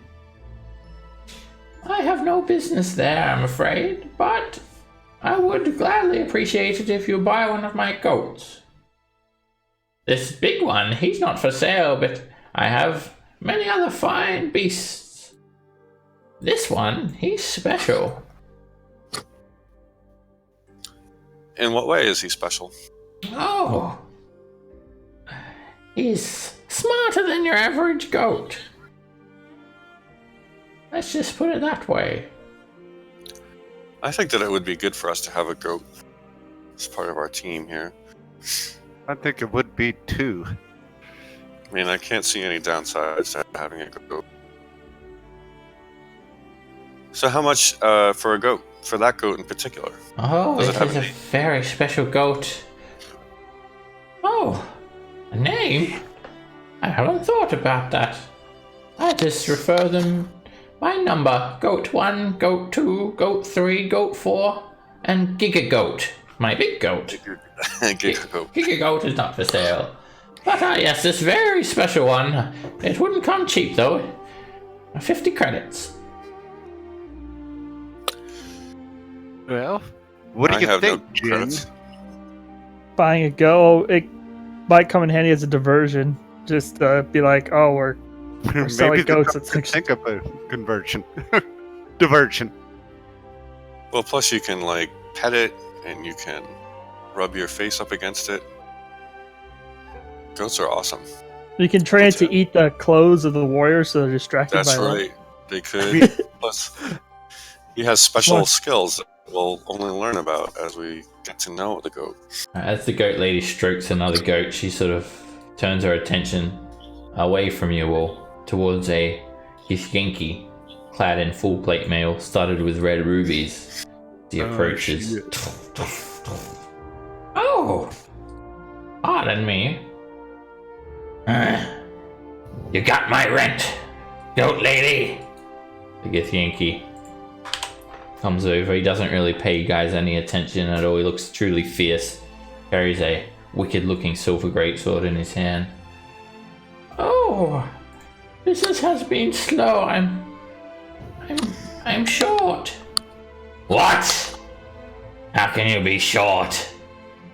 Speaker 1: I have no business there, I'm afraid, but I would gladly appreciate it if you buy one of my goats. This big one, he's not for sale, but I have many other fine beasts. This one, he's special.
Speaker 2: In what way is he special?
Speaker 1: Oh, he's smarter than your average goat. Let's just put it that way.
Speaker 2: I think that it would be good for us to have a goat as part of our team here.
Speaker 3: I think it would be too.
Speaker 2: I mean, I can't see any downsides to having a goat. So how much for a goat? For that goat in particular?
Speaker 1: Oh,
Speaker 2: Does
Speaker 1: it
Speaker 2: it have
Speaker 1: is
Speaker 2: a
Speaker 1: a
Speaker 2: name?
Speaker 1: very special goat. Oh, a name? I haven't thought about that. I just refer them by number. Goat 1, Goat 2, Goat 3, Goat 4, and Giga Goat. My big goat.
Speaker 2: Giga goat.
Speaker 1: Giga Goat is not for sale. But yes, this very special one. It wouldn't come cheap though. 50 credits.
Speaker 3: Well, what do
Speaker 2: I
Speaker 3: you
Speaker 2: have
Speaker 3: think,
Speaker 2: no
Speaker 3: Jin?
Speaker 2: credits.
Speaker 4: Buying a go, it might come in handy as a diversion. Just be like, oh, we're selling
Speaker 3: Maybe the
Speaker 4: goats,
Speaker 3: goat
Speaker 4: it's
Speaker 3: could
Speaker 4: like-
Speaker 3: think of a conversion. Diversion.
Speaker 2: Well, plus you can like pet it and you can rub your face up against it. Goats are awesome.
Speaker 4: you can train it to eat the clothes of the warriors, so they're distracted
Speaker 2: That's
Speaker 4: by
Speaker 2: right. They could. Plus, he has special
Speaker 4: What?
Speaker 2: skills that we'll only learn about as we get to know the goat.
Speaker 1: As the goat lady strokes another goat, she sort of turns her attention away from you all towards a Githyanki clad in full plate mail studded with red rubies. He approaches. Oh, pardon me. You got my rent, goat lady. The Githyanki comes over. He doesn't really pay you guys any attention at all. He looks truly fierce. Carries a wicked-looking silver greatsword in his hand. Oh, business has been slow. I'm short. What? How can you be short?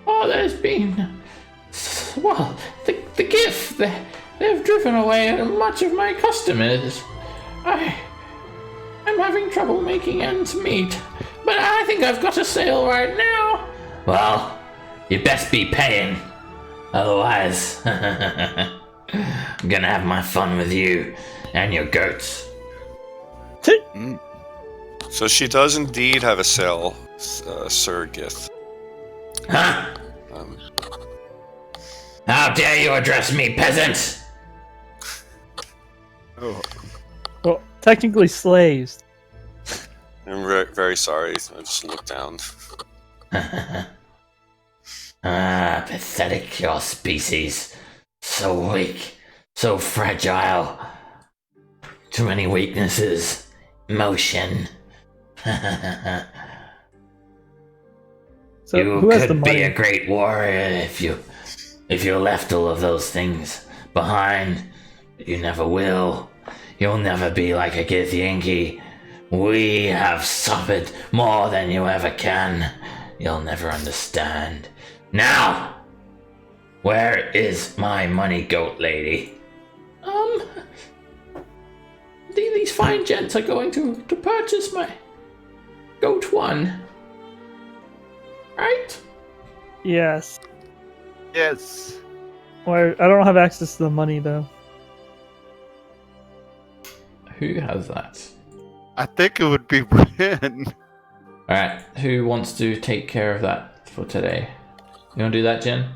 Speaker 1: Oh, there's been, well, the gift. They've driven away much of my customers. I'm having trouble making ends meet, but I think I've got a sale right now. Well, you best be paying, otherwise I'm gonna have my fun with you and your goats.
Speaker 2: So she does indeed have a sale, Sir Gith.
Speaker 1: Huh?
Speaker 2: Um,
Speaker 1: How dare you address me, peasant?
Speaker 3: Oh,
Speaker 4: Well, technically slaves.
Speaker 2: I'm very sorry. I just looked down.
Speaker 1: Pathetic, your species. So weak, so fragile. Too many weaknesses. Motion.
Speaker 4: So
Speaker 1: You
Speaker 4: who has the
Speaker 1: could be
Speaker 4: money?
Speaker 1: a great warrior if you left all of those things behind. You never will. You'll never be like a Githyanki. We have suffered more than you ever can. You'll never understand. Now, where is my money, goat lady? These fine gents are going to purchase my goat one. Right?
Speaker 4: Yes.
Speaker 3: yes.
Speaker 4: Well, I don't have access to the money though.
Speaker 1: Who has that?
Speaker 3: I think it would be Ren.
Speaker 1: Alright, who wants to take care of that for today? You want to do that, Jen?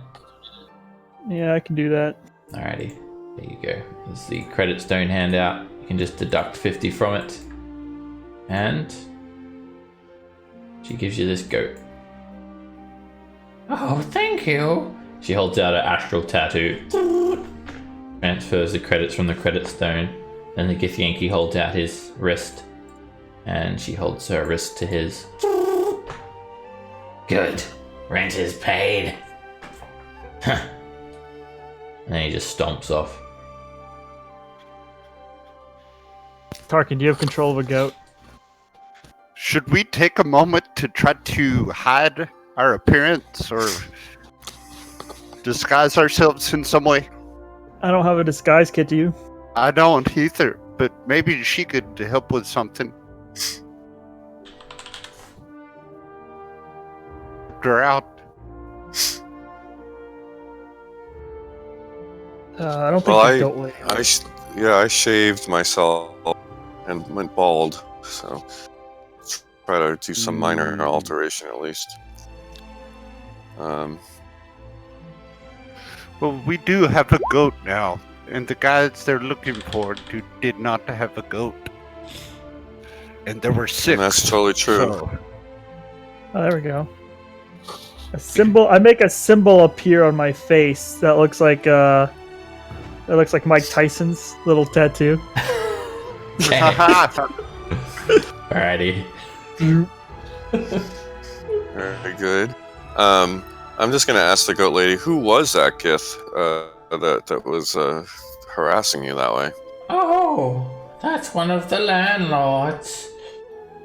Speaker 4: Yeah, I can do that.
Speaker 1: Alrighty, there you go. There's the credit stone handout. You can just deduct 50 from it. And she gives you this goat. Oh, thank you. She holds out an astral tattoo. Transfers the credits from the credit stone. Then the Githyanki holds out his wrist, and she holds her wrist to his. Good. Rent is paid. Huh. And then he just stomps off.
Speaker 4: Tarkin, do you have control of a goat?
Speaker 3: Should we take a moment to try to hide our appearance or disguise ourselves in some way?
Speaker 4: I don't have a disguise kit, do you?
Speaker 3: I don't either, but maybe she could help with something. Her out.
Speaker 4: I don't think
Speaker 2: Well,
Speaker 4: the goat lady.
Speaker 2: I shaved myself and went bald, so try to do some minor alteration at least.
Speaker 3: Well, we do have a goat now, and the guys they're looking for did not have a goat. And there were 6.
Speaker 2: And that's totally true.
Speaker 3: So,
Speaker 4: Oh, there we go. A symbol. I make a symbol appear on my face that looks like Mike Tyson's little tattoo.
Speaker 1: Alrighty.
Speaker 2: Very good. I'm just gonna ask the goat lady, who was that Gith that was harassing you that way?
Speaker 1: Oh, that's one of the landlords.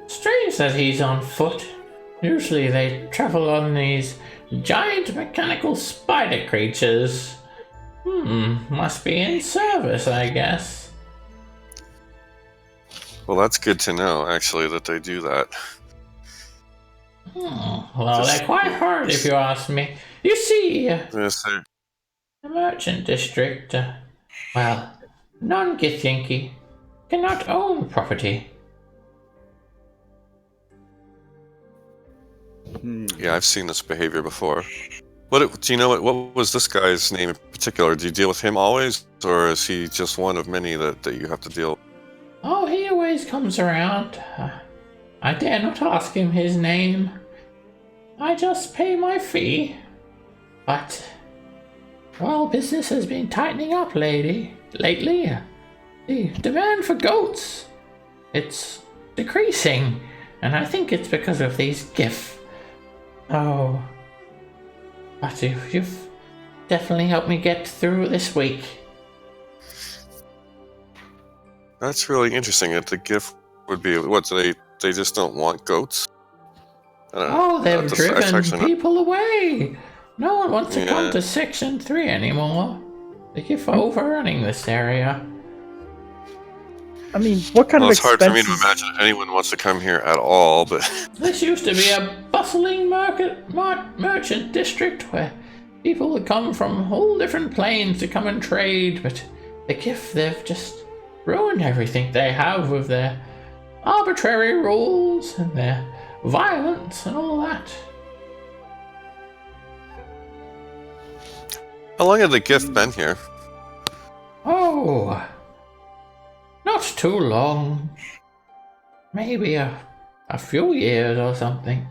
Speaker 1: Strange that he's on foot. Usually they travel on these giant mechanical spider creatures. Must be in service, I guess.
Speaker 2: Well, that's good to know, actually, that they do that.
Speaker 1: Well, they're quite hard if you ask me. You see,
Speaker 2: Yes, sir.
Speaker 1: the merchant district, non-Githyanki cannot own property.
Speaker 2: Yeah, I've seen this behavior before. Do you know what was this guy's name in particular? Do you deal with him always, or is he just one of many that you have to deal with?
Speaker 1: Oh, he always comes around. I dare not ask him his name. I just pay my fee. But, well, business has been tightening up lately. The demand for goats, it's decreasing, and I think it's because of these gifts. Oh, but you've definitely helped me get through this week.
Speaker 2: That's really interesting. That the gift would be what? They just don't want goats. I don't know.
Speaker 1: Oh, they've
Speaker 2: That's
Speaker 1: driven
Speaker 2: actually not-
Speaker 1: people away. No one wants to come to Section 3 anymore. The GIF are overrunning this area.
Speaker 4: I mean, what kind
Speaker 2: Well,
Speaker 4: of
Speaker 2: it's hard for me to
Speaker 4: expenses?
Speaker 2: imagine if anyone wants to come here at all, but
Speaker 1: This used to be a bustling merchant district where people would come from all different planes to come and trade, but the GIF, they've just ruined everything they have with their arbitrary rules and their violence and all that.
Speaker 2: how long had the gift been here?
Speaker 1: Oh, not too long. Maybe a few years or something.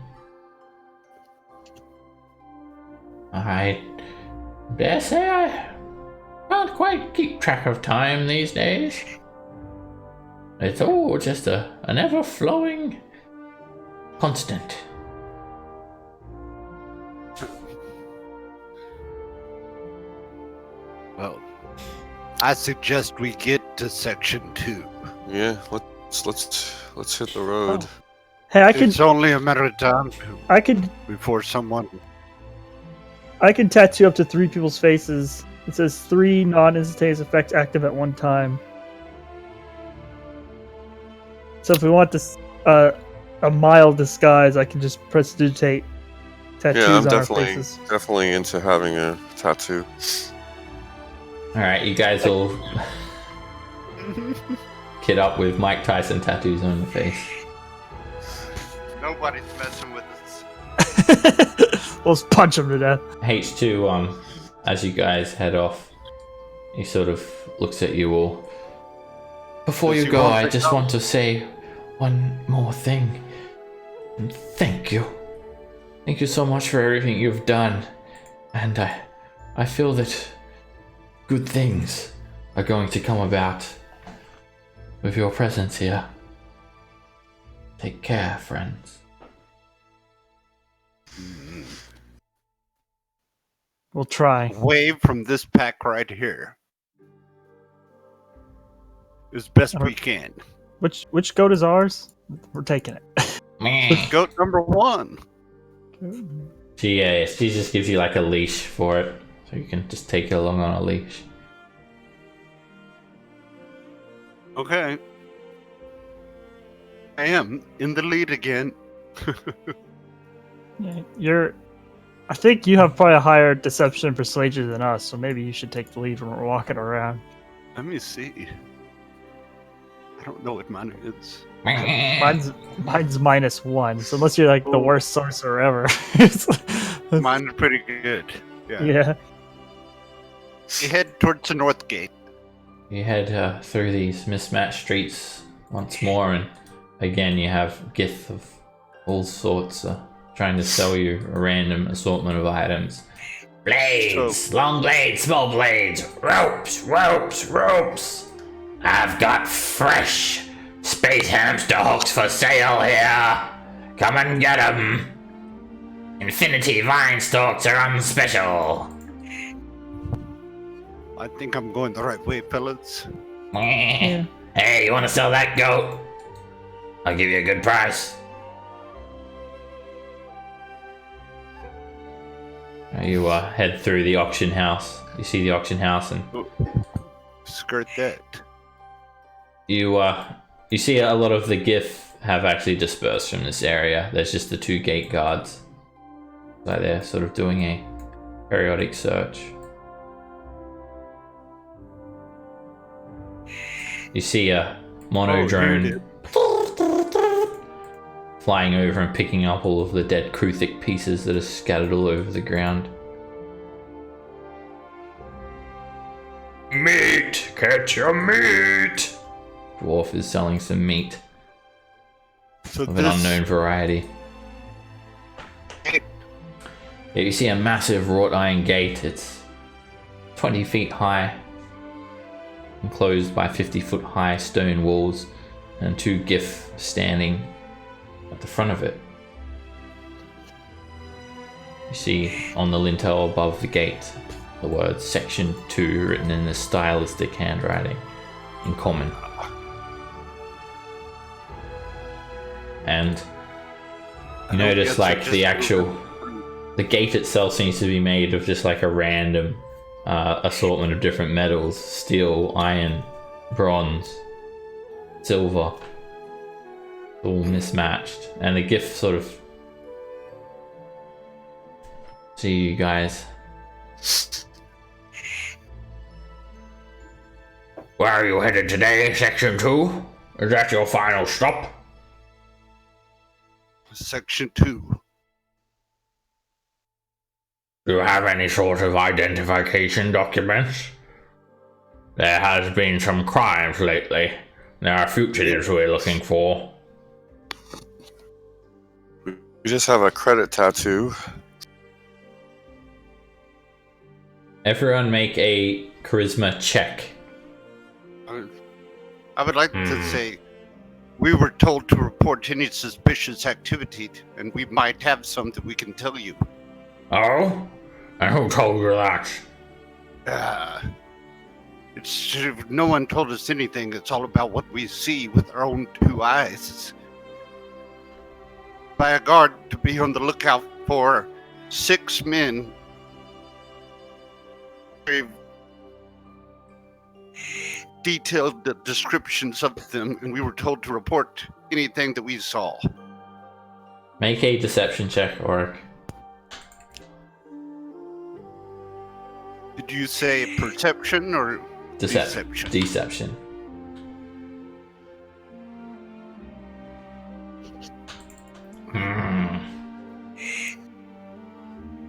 Speaker 1: I dare say I can't quite keep track of time these days. It's all just an ever-flowing constant.
Speaker 3: well, I suggest we get to Section 2.
Speaker 2: Yeah, let's hit the road.
Speaker 4: Hey,
Speaker 3: It's only a matter of time
Speaker 4: I could
Speaker 3: before someone...
Speaker 4: tattoo up to 3 people's faces. It says 3 non-instantaneous effects active at one time. So if we want this a mild disguise, I can just prestidigitate tattoos
Speaker 2: Yeah, I'm
Speaker 4: on our faces.
Speaker 2: definitely into having a tattoo.
Speaker 1: Alright, you guys will kit up with Mike Tyson tattoos on the face.
Speaker 3: Nobody's messing with us.
Speaker 4: We'll just punch him to death.
Speaker 1: H2, as you guys head off, he sort of looks at you all. Before
Speaker 3: Does
Speaker 1: you
Speaker 3: he
Speaker 1: go,
Speaker 3: want
Speaker 1: I
Speaker 3: to
Speaker 1: just
Speaker 3: go?
Speaker 1: want to say one more thing. And thank you. Thank you so much for everything you've done. And I feel that good things are going to come about. with your presence here. Take care, friends.
Speaker 4: We'll try.
Speaker 3: Away from this pack right here. As best we can.
Speaker 4: Which goat is ours? We're taking it.
Speaker 1: Meh.
Speaker 3: Goat number 1.
Speaker 1: She just gives you like a leash for it, so you can just take it along on a leash.
Speaker 3: Okay. I am in the lead again.
Speaker 4: Yeah, I think you have probably a higher deception and persuasion than us, so maybe you should take the lead when we're walking around.
Speaker 3: Let me see. I don't know what mine is.
Speaker 4: Mine's -1, so unless you're like the worst sorcerer ever.
Speaker 3: Mine's pretty good. Yeah.
Speaker 4: Yeah.
Speaker 3: You head towards the north gate.
Speaker 1: You head through these mismatched streets once more, and again you have Gith of all sorts trying to sell you a random assortment of items. Blades! Long blades, small blades, ropes, ropes, ropes! I've got fresh space hamster hooks for sale here! Come and get 'em! Infinity vine stalks are on special!
Speaker 3: I think I'm going the right way, fellas.
Speaker 1: Hey, you want to sell that goat? I'll give you a good price. You head through the auction house. You see the auction house, and
Speaker 3: Skirt that.
Speaker 1: you see a lot of the GIF have actually dispersed from this area. There's just the 2 gate guards. So they're sort of doing a periodic search. You see a mono drone flying over and picking up all of the dead Kruthic pieces that are scattered all over the ground. Meat! Catch your meat! Dwarf is selling some meat
Speaker 3: So
Speaker 1: of an unknown variety. Yeah, you see a massive wrought iron gate. It's 20 feet high, enclosed by 50-foot high stone walls, and 2 GIF standing at the front of it. You see on the lintel above the gate the words Section 2 written in a stylistic handwriting in common. And you notice like the gate itself seems to be made of just like a random assortment of different metals: steel, iron, bronze, silver, all mismatched. And the GIF sort of see you guys. Where are you headed today, Section 2? Is that your final stop?
Speaker 3: Section 2.
Speaker 1: Do you have any sort of identification documents? There has been some crimes lately. There are fugitives we're looking for.
Speaker 2: We just have a credit tattoo.
Speaker 1: Everyone make a charisma check.
Speaker 3: I would like to say we were told to report any suspicious activity, and we might have some that we can tell you.
Speaker 1: Oh? And who told you that?
Speaker 3: No one told us anything. It's all about what we see with our own 2 eyes. By a guard to be on the lookout for 6 men. Very detailed descriptions of them, and we were told to report anything that we saw.
Speaker 1: Make a deception check, Oric.
Speaker 3: Did you say perception or deception?
Speaker 1: Deception.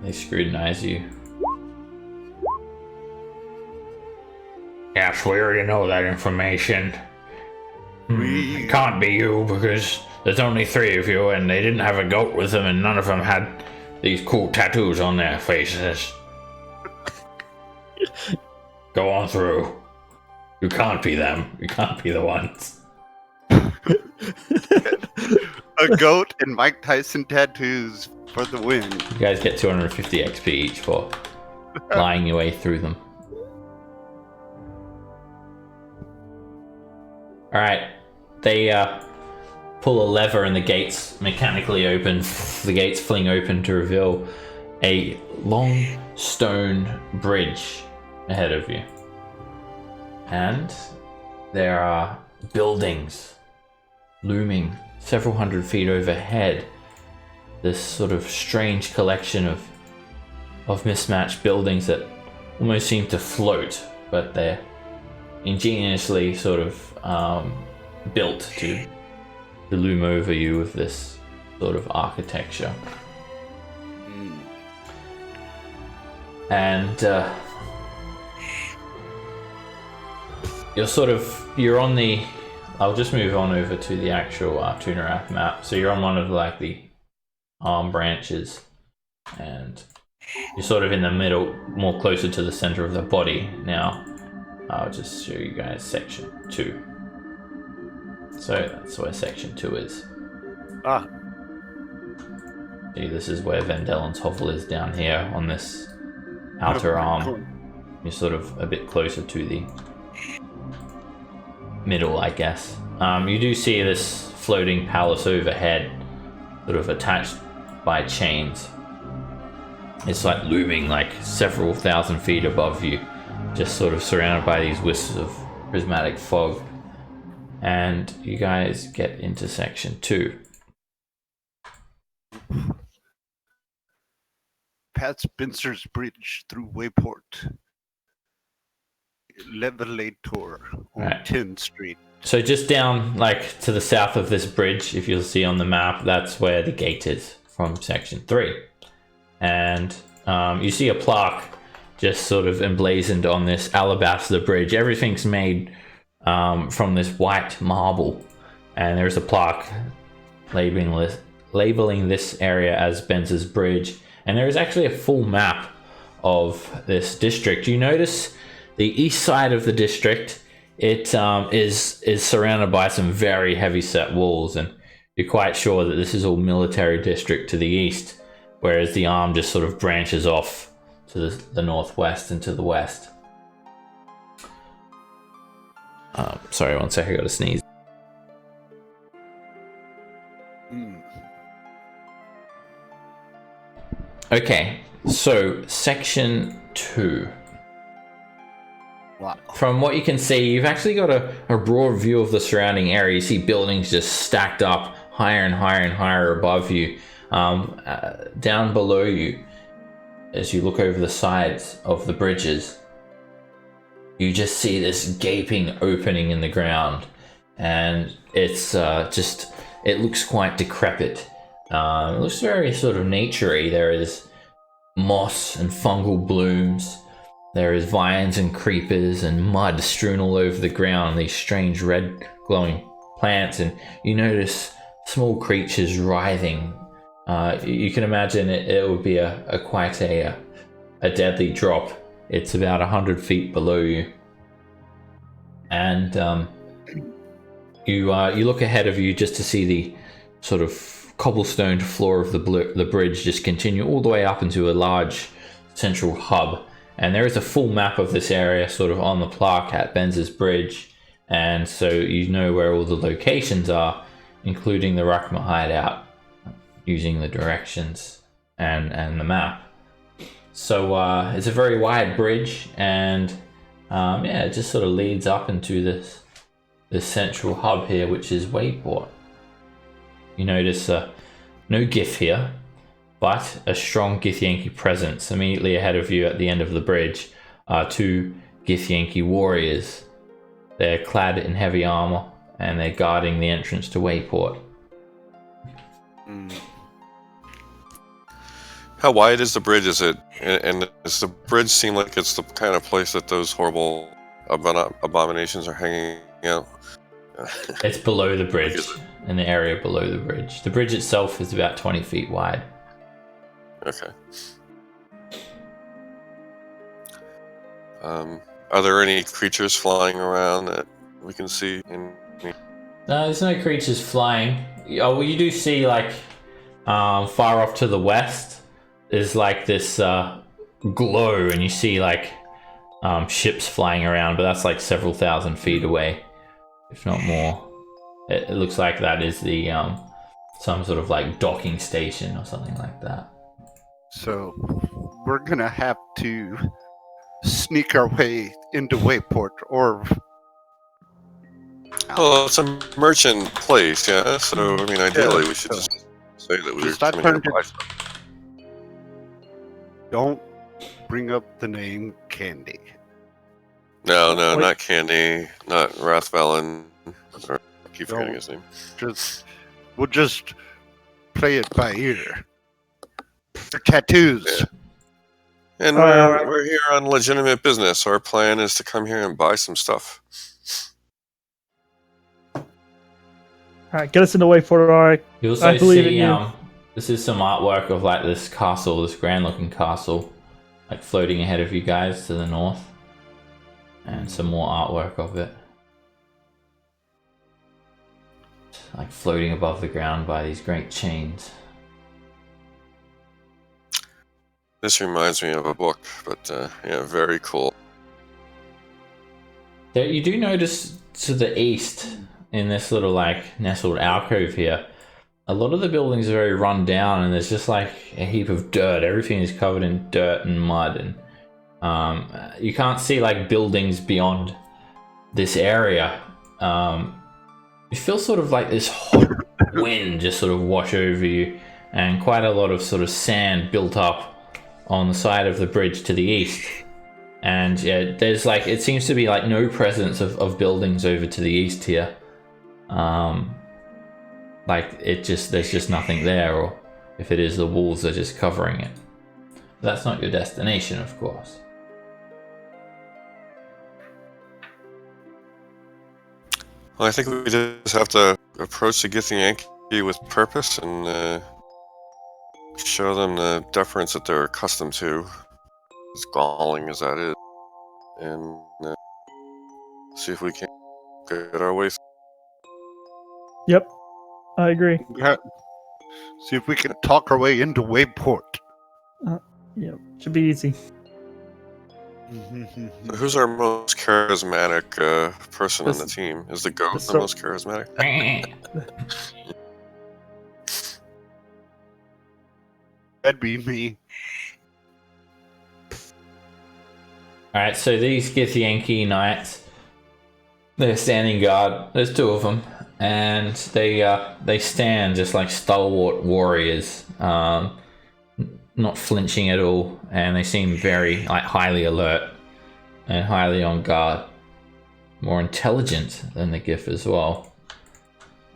Speaker 1: They scrutinize you. Yes, we already know that information. It can't be you because there's only 3 of you and they didn't have a goat with them and none of them had these cool tattoos on their faces. Go on through. You can't be them. You can't be the ones.
Speaker 3: A goat and Mike Tyson tattoos for the win.
Speaker 1: You guys get 250 XP each for lying your way through them. Alright, they pull a lever and the gates mechanically open. The gates fling open to reveal a long stone bridge ahead of you. And there are buildings looming several hundred feet overhead. This sort of strange collection of mismatched buildings that almost seem to float, but they're ingeniously sort of built to loom over you with this sort of architecture. And you're on the, I'll just move on over to the actual Tunarath map. So you're on one of like the arm branches, and you're sort of in the middle, more closer to the center of the body now. I'll just show you guys section 2. So that's where section 2 is. See, this is where Vendelon's hovel is, down here on this outer arm. You're sort of a bit closer to the middle, I guess. You do see this floating palace overhead, sort of attached by chains. It's like looming like several thousand feet above you, just sort of surrounded by these wisps of prismatic fog. And you guys get into section 2.
Speaker 3: Pat Spencer's Bridge through Wayport. Levelator on
Speaker 1: Right.
Speaker 3: 10th Street.
Speaker 1: So just down like to the south of this bridge, if you'll see on the map, that's where the gate is from section 3. And you see a plaque just sort of emblazoned on this alabaster bridge. Everything's made from this white marble, and there's a plaque labeling this area as Benz's Bridge. And there is actually a full map of this district. You notice the east side of the district, it is surrounded by some very heavy set walls, and you're quite sure that this is all military district to the east, whereas the arm just sort of branches off to the northwest and to the west. Sorry, one sec, I gotta sneeze. Okay, so section 2.
Speaker 3: Wow.
Speaker 1: From what you can see, you've actually got a broad view of the surrounding area. You see buildings just stacked up higher and higher and higher above you. Down below you, as you look over the sides of the bridges, you just see this gaping opening in the ground, and it's it looks quite decrepit. It looks very sort of naturey. There is moss and fungal blooms. There is vines and creepers and mud strewn all over the ground, these strange red glowing plants, and you notice small creatures writhing. You can imagine it would be quite a deadly drop. It's about 100 feet below you, and you look ahead of you just to see the sort of cobblestone floor of the bridge just continue all the way up into a large central hub. And there is a full map of this area sort of on the plaque at Benz's Bridge, and so you know where all the locations are, including the Rakma hideout, using the directions and the map. So it's a very wide bridge, and it just sort of leads up into this central hub here, which is Wayport. You notice no GIF here, but a strong Githyanki presence. Immediately ahead of you at the end of the bridge are 2 Githyanki warriors. They're clad in heavy armor, and they're guarding the entrance to Wayport.
Speaker 2: How wide is the bridge? Is it, and does the bridge seem like it's the kind of place that those horrible abominations are hanging out?
Speaker 1: It's below the bridge, in the area below the bridge. The bridge itself is about 20 feet wide.
Speaker 2: Okay. Are there any creatures flying around that we can see?
Speaker 1: No, there's no creatures flying. Oh, well, you do see like far off to the west is like this glow, and you see like ships flying around, but that's like several thousand feet away, if not more. It looks like that is the some sort of like docking station or something like that.
Speaker 3: So we're gonna have to sneak our way into Wayport, or
Speaker 2: Well, it's a merchant place, yeah. So I mean, ideally, we should just say that we're
Speaker 3: Just not
Speaker 2: coming here to
Speaker 3: turn
Speaker 2: buy
Speaker 3: it-
Speaker 2: stuff.
Speaker 3: don't bring up the name Candy.
Speaker 2: No,
Speaker 4: Wait.
Speaker 2: not Candy, not Rathvalen. Or I keep forgetting
Speaker 3: No.
Speaker 2: his name.
Speaker 3: We'll just play it by ear. The tattoos.
Speaker 2: Yeah. And
Speaker 4: Alright.
Speaker 2: we're here on legitimate business. Our plan is to come here and buy some stuff.
Speaker 4: All right, get us into Wayport, Arik.
Speaker 1: You also
Speaker 4: I believe in
Speaker 1: see
Speaker 4: you.
Speaker 1: this is some artwork of like this castle, this grand looking castle, like floating ahead of you guys to the north, and some more artwork of it, like floating above the ground by these great chains.
Speaker 2: This reminds me of a book, but yeah, very cool.
Speaker 1: There, you do notice to the east, in this little like nestled alcove here, a lot of the buildings are very run down, and there's just like a heap of dirt. Everything is covered in dirt and mud, and you can't see like buildings beyond this area. You feel sort of like this hot wind just sort of wash over you, and quite a lot of sort of sand built up on the side of the bridge to the east. And yeah, there's like, it seems to be like no presence of buildings over to the east here. Like there's just nothing there, or if it is, the walls are just covering it. That's not your destination, of course.
Speaker 2: Well, I think we just have to approach the Githyanki with purpose and show them the deference that they're accustomed to, as galling as that is, and see if we can get our way.
Speaker 4: Yep, I agree.
Speaker 3: See if we can talk our way into Wayport.
Speaker 4: Yep, should be easy.
Speaker 2: Who's our most charismatic person on the
Speaker 4: This-
Speaker 2: team? Is the goat the
Speaker 4: so-
Speaker 2: most charismatic?
Speaker 3: That'd be me.
Speaker 1: Alright, so these Githyanki knights, they're standing guard. There's two of them, and they stand just like stalwart warriors, not flinching at all, and they seem very like highly alert and highly on guard. More intelligent than the Gith as well,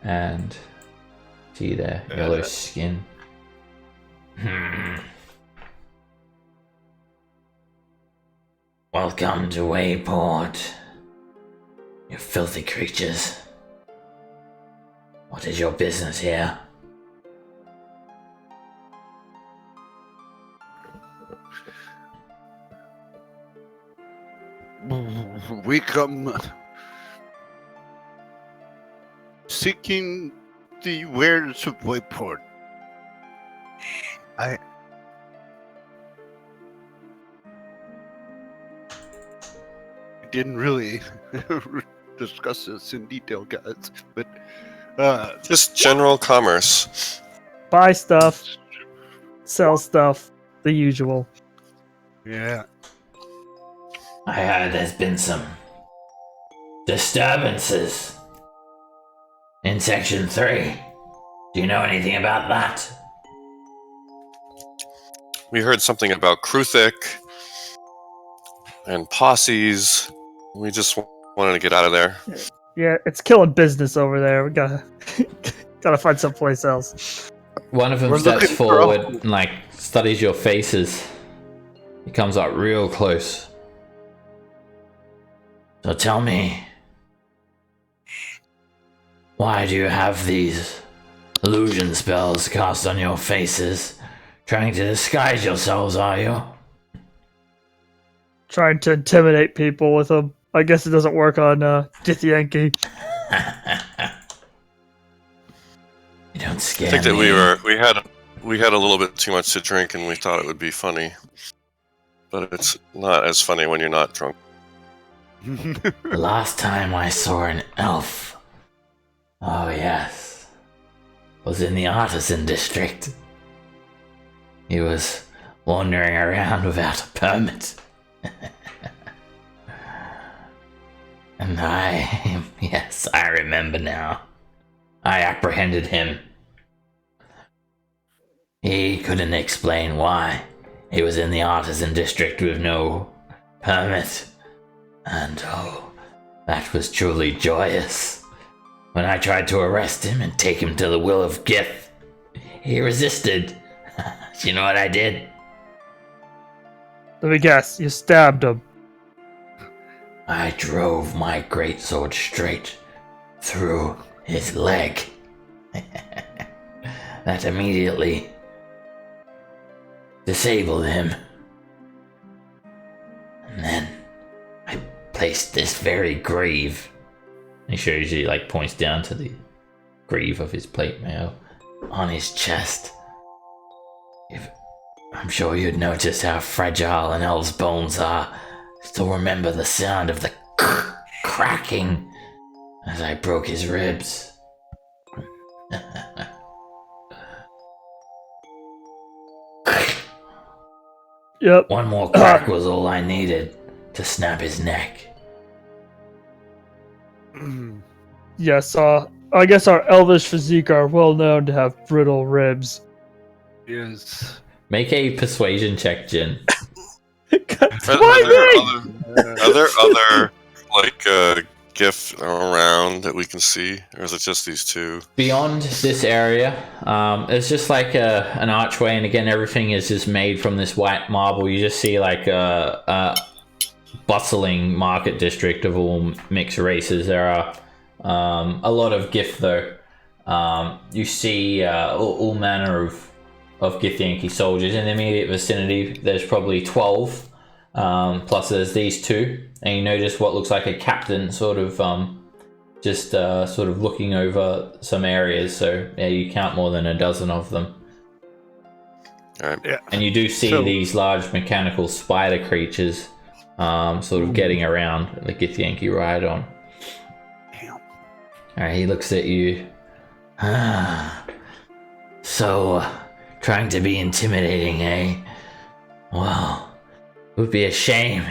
Speaker 1: and see their yellow skin. Welcome to Wayport, you filthy creatures. What is your business here?
Speaker 3: We come seeking the wares of Wayport. I didn't really discuss this in detail, guys, but
Speaker 2: Just general commerce.
Speaker 4: Buy stuff, sell stuff, the usual.
Speaker 3: yeah.
Speaker 1: I heard there's been some disturbances in Section 3. Do you know anything about that?
Speaker 2: We heard something about Kruthic and posses. We just wanted to get out of there.
Speaker 4: Yeah, it's killing business over there. We gotta gotta find someplace else.
Speaker 1: One of them
Speaker 3: We're
Speaker 1: steps
Speaker 3: looking for
Speaker 1: forward
Speaker 3: a-
Speaker 1: and like studies your faces. He comes up real close. So tell me, why do you have these illusion spells cast on your faces? Trying to disguise yourselves, are you?
Speaker 4: Trying to intimidate people with them. I guess it doesn't work on Githyanki.
Speaker 1: Don't scare
Speaker 2: I think that
Speaker 1: me.
Speaker 2: we had a little bit too much to drink, and we thought it would be funny, but it's not as funny when you're not drunk.
Speaker 1: The last time I saw an elf, oh yes, was in the artisan district. He was wandering around without a permit. And yes, I remember now. I apprehended him. He couldn't explain why. He was in the artisan district with no permit. And oh, that was truly joyous. When I tried to arrest him and take him to the Will of Gith, he resisted. Do you know what I did?
Speaker 4: Let me guess, you stabbed him.
Speaker 1: I drove my greatsword straight through his leg. That immediately disabled him. And then I placed this very greave. He shows you, like, points down to the greave of his plate mail on his chest. I'm sure you'd notice how fragile an elf's bones are. Still remember the sound of the cracking as I broke his ribs.
Speaker 4: Yep.
Speaker 1: One more crack was all I needed to snap his neck.
Speaker 4: Yes, I guess our elvish physique are well known to have brittle ribs.
Speaker 3: Yes.
Speaker 1: Make a persuasion check, Jin.
Speaker 2: Are there other like gifts around that we can see, or is it just these two?
Speaker 1: Beyond this area, it's just like an archway, and again, everything is just made from this white marble. You just see like a bustling market district of all mixed races. There are a lot of Gith, though. You see all manner of Githyanki soldiers in the immediate vicinity. There's probably 12. Plus there's these two, and you notice what looks like a captain sort of sort of looking over some areas. So yeah, you count more than a dozen of them.
Speaker 2: All right.
Speaker 3: Yeah.
Speaker 1: And you do see these large mechanical spider creatures sort of getting around the Githyanki ride on.
Speaker 3: Damn.
Speaker 1: Alright, he looks at you. So, trying to be intimidating, eh? Well, it would be a shame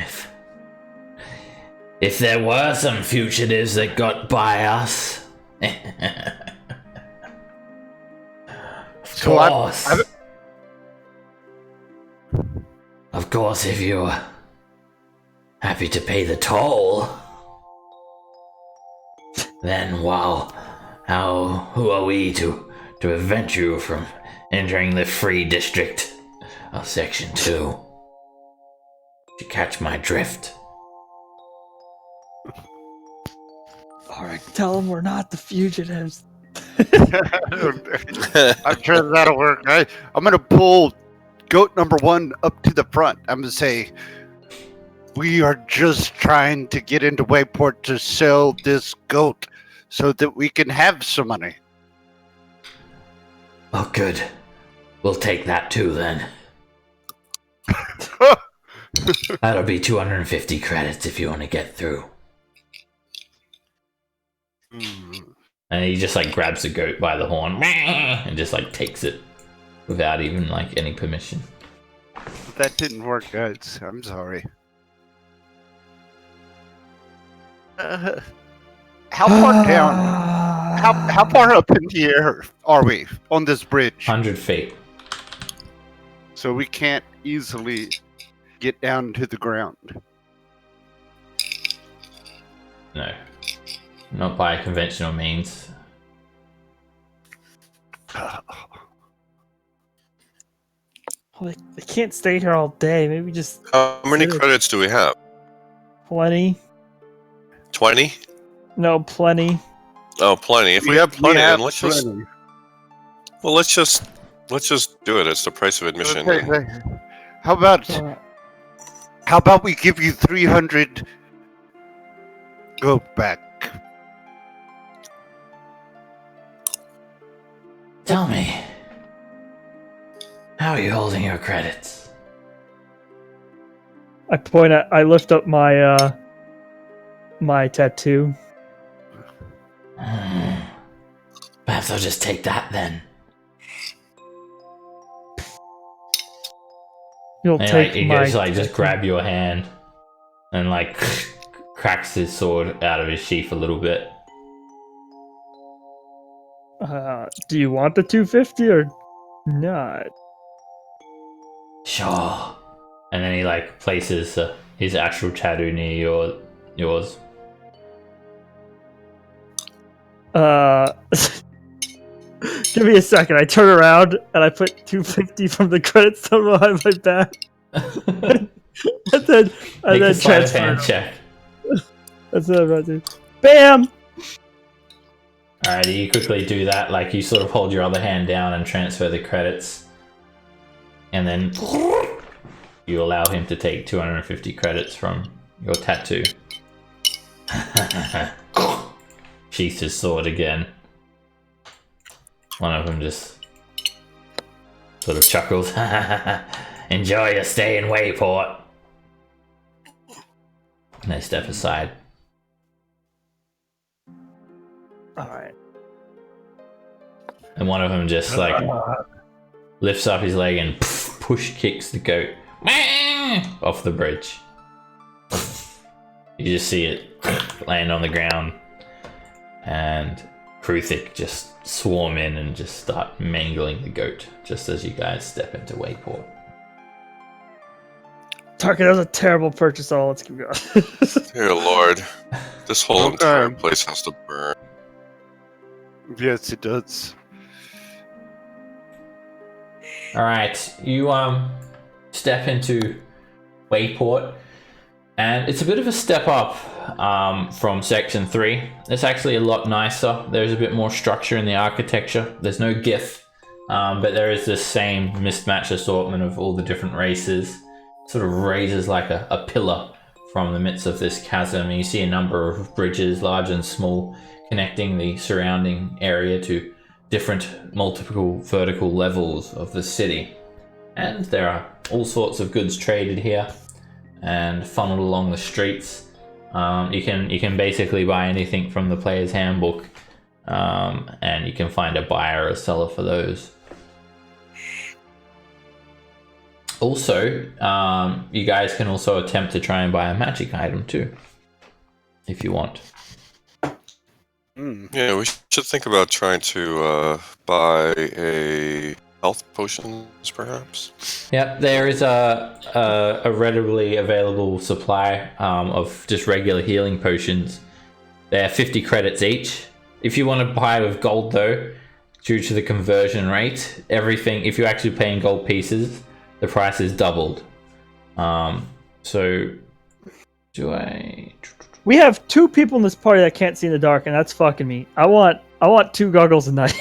Speaker 1: if there were some fugitives that got by us.
Speaker 3: So
Speaker 1: Of course, if you're happy to pay the toll, then well, who are we to prevent you from entering the free district of Section 2? To catch my drift.
Speaker 4: Alright, tell them we're not the fugitives.
Speaker 3: I'm sure that'll work. I'm gonna pull goat number 1 up to the front. I'm gonna say, we are just trying to get into Wayport to sell this goat so that we can have some money.
Speaker 1: Oh, good. We'll take that too, then. That'll be 250 credits if you want to get through. And he just like grabs the goat by the horn and just like takes it without even like any permission.
Speaker 3: That didn't work, guys. I'm sorry. How far down? How far up in the air are we on this bridge?
Speaker 1: 100 feet.
Speaker 3: So we can't easily get down to the ground.
Speaker 1: No. Not by conventional means.
Speaker 4: Well, they can't stay here all day. Maybe just
Speaker 2: How many credits do we have?
Speaker 4: plenty.
Speaker 2: 20?
Speaker 4: No, plenty.
Speaker 2: Oh, plenty. If we have plenty, then let's just
Speaker 3: plenty.
Speaker 2: let's just do it. It's the price of admission.
Speaker 3: Okay. How about we give you 300 go back?
Speaker 1: Tell me, how are you holding your credits?
Speaker 4: I lift up my my tattoo.
Speaker 1: Perhaps I'll just take that then.
Speaker 4: You'll
Speaker 1: And
Speaker 4: take
Speaker 1: he
Speaker 4: my
Speaker 1: goes just grab your hand and cracks his sword out of his sheath a little bit.
Speaker 4: Do you want the 250 or not?
Speaker 1: Sure. And then he places his actual tattoo near yours.
Speaker 4: Give me a second. I turn around and I put 250 from the credits down behind my back. and then
Speaker 1: Make a sleight of
Speaker 4: transfer.
Speaker 1: hand check.
Speaker 4: That's what I'm about to do. Bam!
Speaker 1: Alright, you quickly do that. You sort of hold your other hand down and transfer the credits. And then you allow him to take 250 credits from your tattoo. Sheaths his sword again. One of them just sort of chuckles. Enjoy your stay in Wayport. And they step aside.
Speaker 4: Alright.
Speaker 1: And one of them just lifts up his leg and push kicks the goat off the bridge. You just see it land on the ground, and Kruthic just swarm in and just start mangling the goat just as you guys step into Wayport.
Speaker 4: Tarkin, that was a terrible purchase. Oh, let's keep going.
Speaker 2: Dear Lord, this whole
Speaker 3: Okay.
Speaker 2: entire place has to burn.
Speaker 3: Yes, it does.
Speaker 1: Alright, you step into Wayport, and it's a bit of a step up from Section 3. It's actually a lot nicer. There's a bit more structure in the architecture. There's no GIF, but there is this same mismatched assortment of all the different races. It sort of raises like a pillar from the midst of this chasm, and you see a number of bridges, large and small, connecting the surrounding area to different multiple vertical levels of the city. And there are all sorts of goods traded here and funneled along the streets. You can basically buy anything from the player's handbook, and you can find a buyer or a seller for those. Also, you guys can also attempt to try and buy a magic item too, if you want.
Speaker 2: Yeah, we should think about trying to buy a health potions, perhaps.
Speaker 1: Yep, there is a readily available supply of just regular healing potions. They're 50 credits each. If you want to buy with gold though, due to the conversion rate, everything, if you're actually paying gold pieces, the price is doubled. So, do I...
Speaker 4: We have 2 people in this party that can't see in the dark, and that's fucking me. I want 2 goggles a night.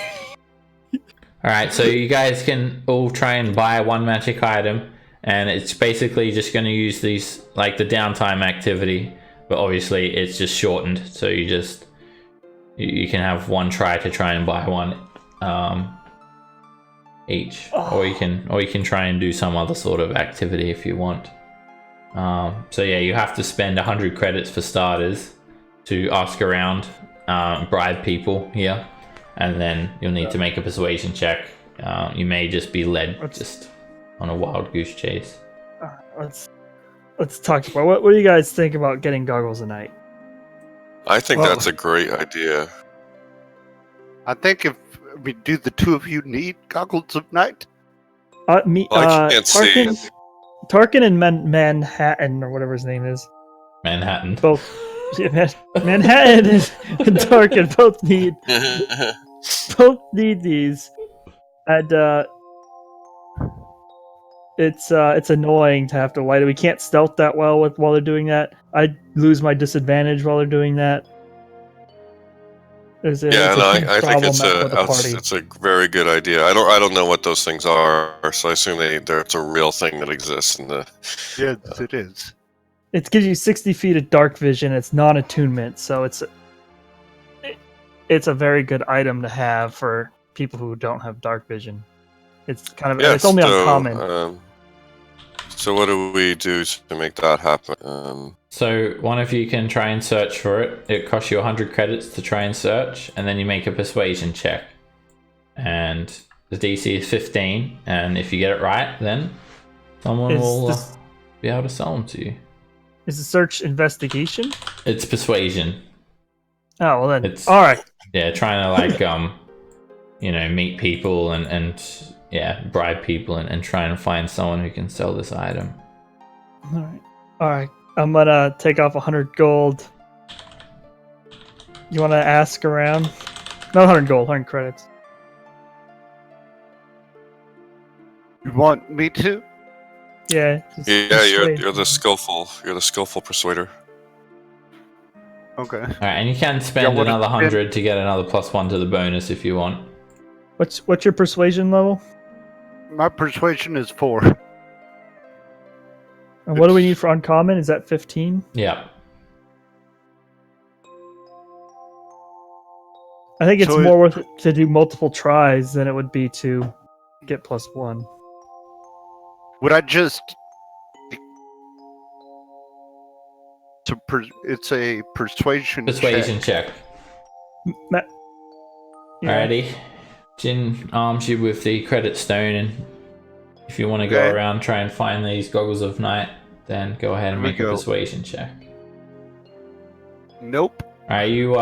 Speaker 1: Alright, so you guys can all try and buy one magic item, and it's basically just going to use these, like the downtime activity, but obviously it's just shortened, so you can have one try to try and buy one each, or you can try and do some other sort of activity if you want. So yeah, you have to spend 100 credits for starters to ask around, bribe people here, and then you'll need to make a persuasion check. You may just be led just on a wild goose chase.
Speaker 4: Let's talk about what do you guys think about getting goggles a night?
Speaker 2: I think that's a great idea.
Speaker 3: I think if we do the 2 of you need goggles of night.
Speaker 2: I can't see.
Speaker 4: Tarkin and Manhattan, or whatever his name is.
Speaker 1: Manhattan.
Speaker 4: Both. Yeah, Manhattan and Tarkin both need these. And it's annoying to have to light it. We can't stealth that well while they're doing that. I lose my disadvantage while they're doing that. I think
Speaker 2: it's a very good idea. I don't know what those things are, so I assume it's a real thing that exists in the.
Speaker 3: Yes, it is.
Speaker 4: It gives you 60 feet of dark vision. It's non-attunement, so it's a very good item to have for people who don't have dark vision. It's kind of
Speaker 2: Yeah,
Speaker 4: it's only
Speaker 2: so,
Speaker 4: uncommon.
Speaker 2: So what do we do to make that happen?
Speaker 1: So one of you can try and search for it. It costs you 100 credits to try and search, and then you make a persuasion check. And the DC is 15, and if you get it right, then someone will be able to sell them to you.
Speaker 4: Is the search investigation?
Speaker 1: It's persuasion.
Speaker 4: Oh well then.
Speaker 1: It's
Speaker 4: all right.
Speaker 1: Yeah, trying to meet people and bribe people and try and find someone who can sell this item.
Speaker 4: All right. I'm gonna take off 100 gold. You want to ask around? Not 100 gold, 100 credits.
Speaker 3: You want me to?
Speaker 4: Yeah.
Speaker 2: Yeah, you're the skillful persuader.
Speaker 3: Okay.
Speaker 1: All right, and you can spend another 100 to get another +1 to the bonus if you want.
Speaker 4: What's your persuasion level?
Speaker 3: My persuasion is 4.
Speaker 4: And what do we need for uncommon? Is that 15?
Speaker 1: Yeah.
Speaker 4: I think it's more worth it to do multiple tries than it would be to get +1.
Speaker 3: Would I just... It's a persuasion
Speaker 1: check. Alrighty. Jin arms you with the credit stone, and if you want to go around try and find these goggles of night, then go ahead and make a persuasion check.
Speaker 3: Nope.
Speaker 1: Alright, you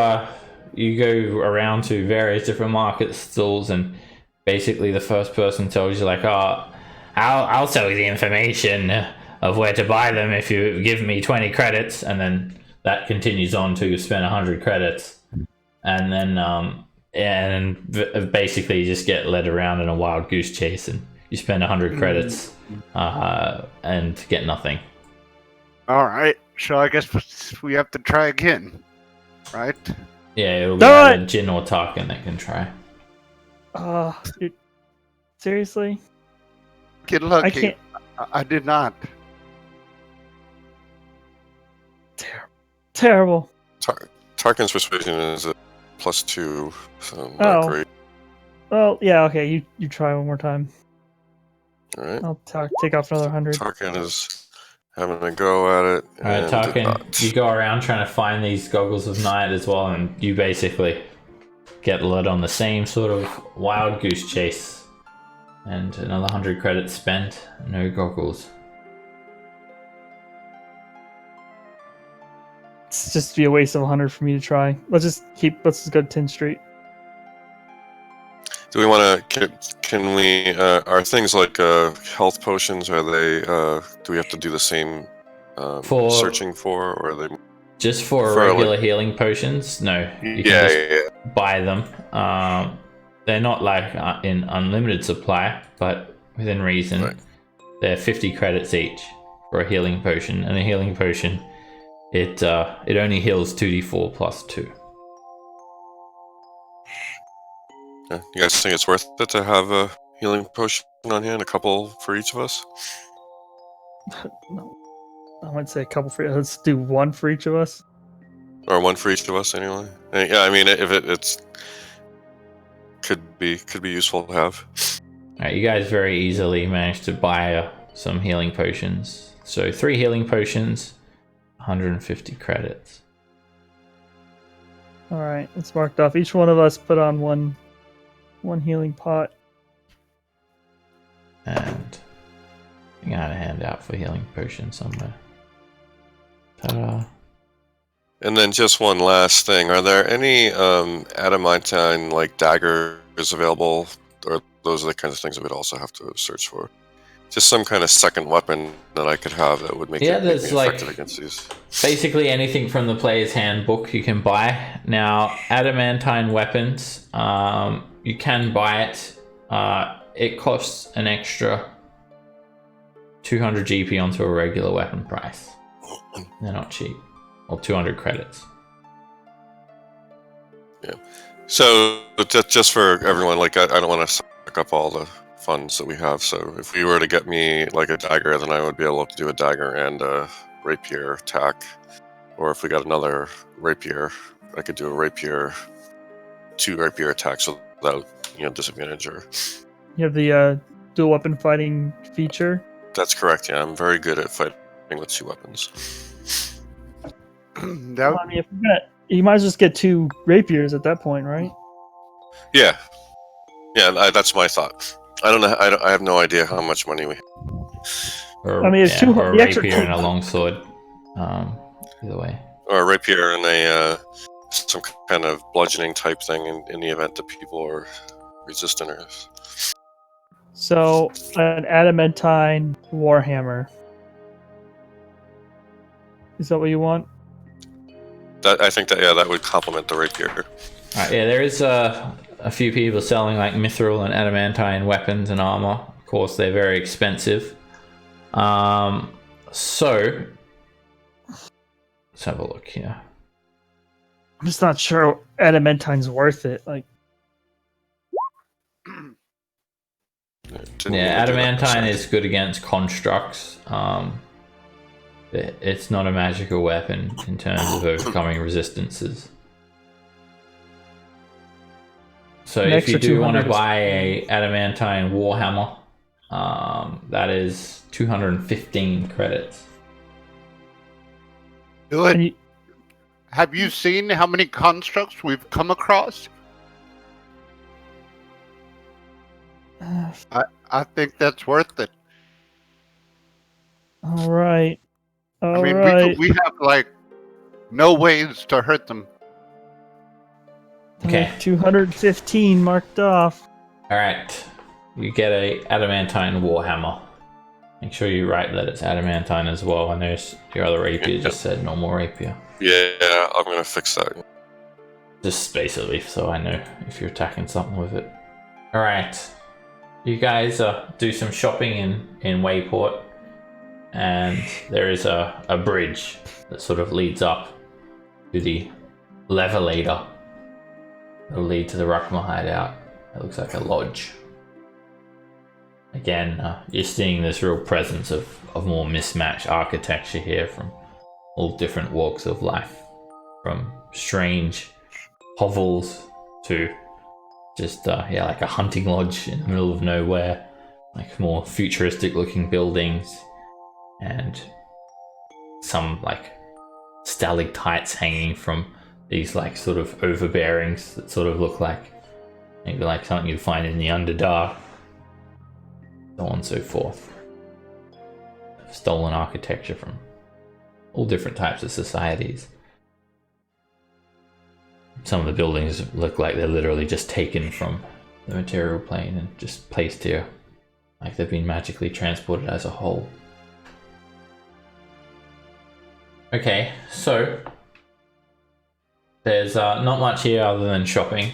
Speaker 1: go around to various different market stalls, and basically the first person tells you like, oh, I'll sell you the information of where to buy them if you give me 20 credits, and then that continues on till you spend 100 credits, and then basically you just get led around in a wild goose chase, and you spend 100 credits and get nothing.
Speaker 3: All right, so I guess we have to try again, right?
Speaker 1: Yeah, it'll be either Jin or Tarkin that can try.
Speaker 4: Seriously?
Speaker 3: Get lucky.
Speaker 4: I can't.
Speaker 3: I did not.
Speaker 4: Terrible.
Speaker 2: Tarkin's persuasion is a +2, so not great.
Speaker 4: Well, yeah, okay. You try one more time.
Speaker 2: All right.
Speaker 4: I'll take off another 100.
Speaker 2: Tarkin is having a go at it.
Speaker 1: All right, Tarkin, you go around trying to find these goggles of night as well, and you basically get led on the same sort of wild goose chase. And another 100 credits spent, no goggles.
Speaker 4: It's just be a waste of 100 for me to try. Let's just go to 10th Street.
Speaker 2: Do we want to? Can we? Are things like health potions? Are they? Do we have to do the same
Speaker 1: for
Speaker 2: searching for, or are they
Speaker 1: just for regular healing potions? No, you can just buy them. They're not like in unlimited supply, but within reason. Right. They're 50 credits each for a healing potion, and a healing potion, it only heals 2d4 plus 2.
Speaker 2: Yeah. You guys think it's worth it to have a healing potion on hand, a couple for each of us?
Speaker 4: No, I wouldn't say a couple for. Let's do one for each of us.
Speaker 2: Or one for each of us, anyway. Yeah, I mean, if it's could be useful to have.
Speaker 1: Alright, you guys very easily managed to buy some healing potions. So 3 healing potions, 150 credits.
Speaker 4: Alright, it's marked off. Each one of us put on one healing pot.
Speaker 1: And I got a handout for healing potion somewhere. Ta-da.
Speaker 2: And then just one last thing. Are there any adamantine like daggers available? Or those are the kinds of things that we'd also have to search for? Just some kind of second weapon that I could have that would make it me effective against these.
Speaker 1: Basically anything from the player's handbook you can buy. Now, adamantine weapons, you can buy it. It costs an extra 200 GP onto a regular weapon price. They're not cheap. Or 200 credits.
Speaker 2: Yeah. So just for everyone, like I don't want to suck up all the funds that we have. So if we were to get me like a dagger, then I would be able to do a dagger and a rapier attack. Or if we got another rapier, I could do a rapier, 2 rapier attacks. So that disadvantage or.
Speaker 4: You have the dual weapon fighting feature.
Speaker 2: That's correct. Yeah, I'm very good at fighting with 2 weapons.
Speaker 3: That,
Speaker 4: Well, I mean, if you're gonna, you might as well just get 2 rapiers at that point, right?
Speaker 2: Yeah, that's my thought. I don't know. I have no idea how much money we have.
Speaker 1: Or,
Speaker 4: I mean, it's two-
Speaker 1: or a
Speaker 4: the extra
Speaker 1: rapier
Speaker 4: two-
Speaker 1: and a longsword. Either way.
Speaker 2: Or a rapier and a some kind of bludgeoning type thing in the event that people are resistant or.
Speaker 4: So an adamantine warhammer. Is that what you want?
Speaker 2: I think that would complement the rapier.
Speaker 1: Alright, yeah, there is a few people selling like mithril and adamantine weapons and armor. Of course, they're very expensive. So let's have a look here.
Speaker 4: I'm just not sure adamantine's worth it. Like,
Speaker 2: Didn't
Speaker 1: Yeah,
Speaker 2: even do that
Speaker 1: adamantine
Speaker 2: percent.
Speaker 1: is good against constructs. It's not a magical weapon in terms of overcoming resistances. So
Speaker 4: An
Speaker 1: if you
Speaker 4: extra
Speaker 1: do want to
Speaker 4: 200 is
Speaker 1: buy a adamantine warhammer, that is 215 credits.
Speaker 3: do it.
Speaker 4: and you,
Speaker 3: Have you seen how many constructs we've come across? I think that's worth it.
Speaker 4: all right,
Speaker 3: I
Speaker 4: all
Speaker 3: mean,
Speaker 4: right.
Speaker 3: we have like no ways to hurt them.
Speaker 1: Okay.
Speaker 4: 215 marked off.
Speaker 1: All right, you get a adamantine warhammer. Make sure you write that it's adamantine as well. And there's your other rapier just said normal rapier.
Speaker 2: Yeah, I'm gonna fix that.
Speaker 1: Just basically so I know if you're attacking something with it. All right, you guys do some shopping in Wayport, and there is a bridge that sort of leads up to the levelator. It'll lead to the Ruckma hideout. It looks like a lodge. Again, you're seeing this real presence of more mismatched architecture here from all different walks of life. From strange hovels to just, like a hunting lodge in the middle of nowhere. Like more futuristic looking buildings. And some like stalactites hanging from these like sort of overbearings that sort of look like maybe like something you'd find in the Underdark. So on and so forth. Stolen architecture from all different types of societies. Some of the buildings look like they're literally just taken from the material plane and just placed here. Like they've been magically transported as a whole. Okay, so there's not much here other than shopping.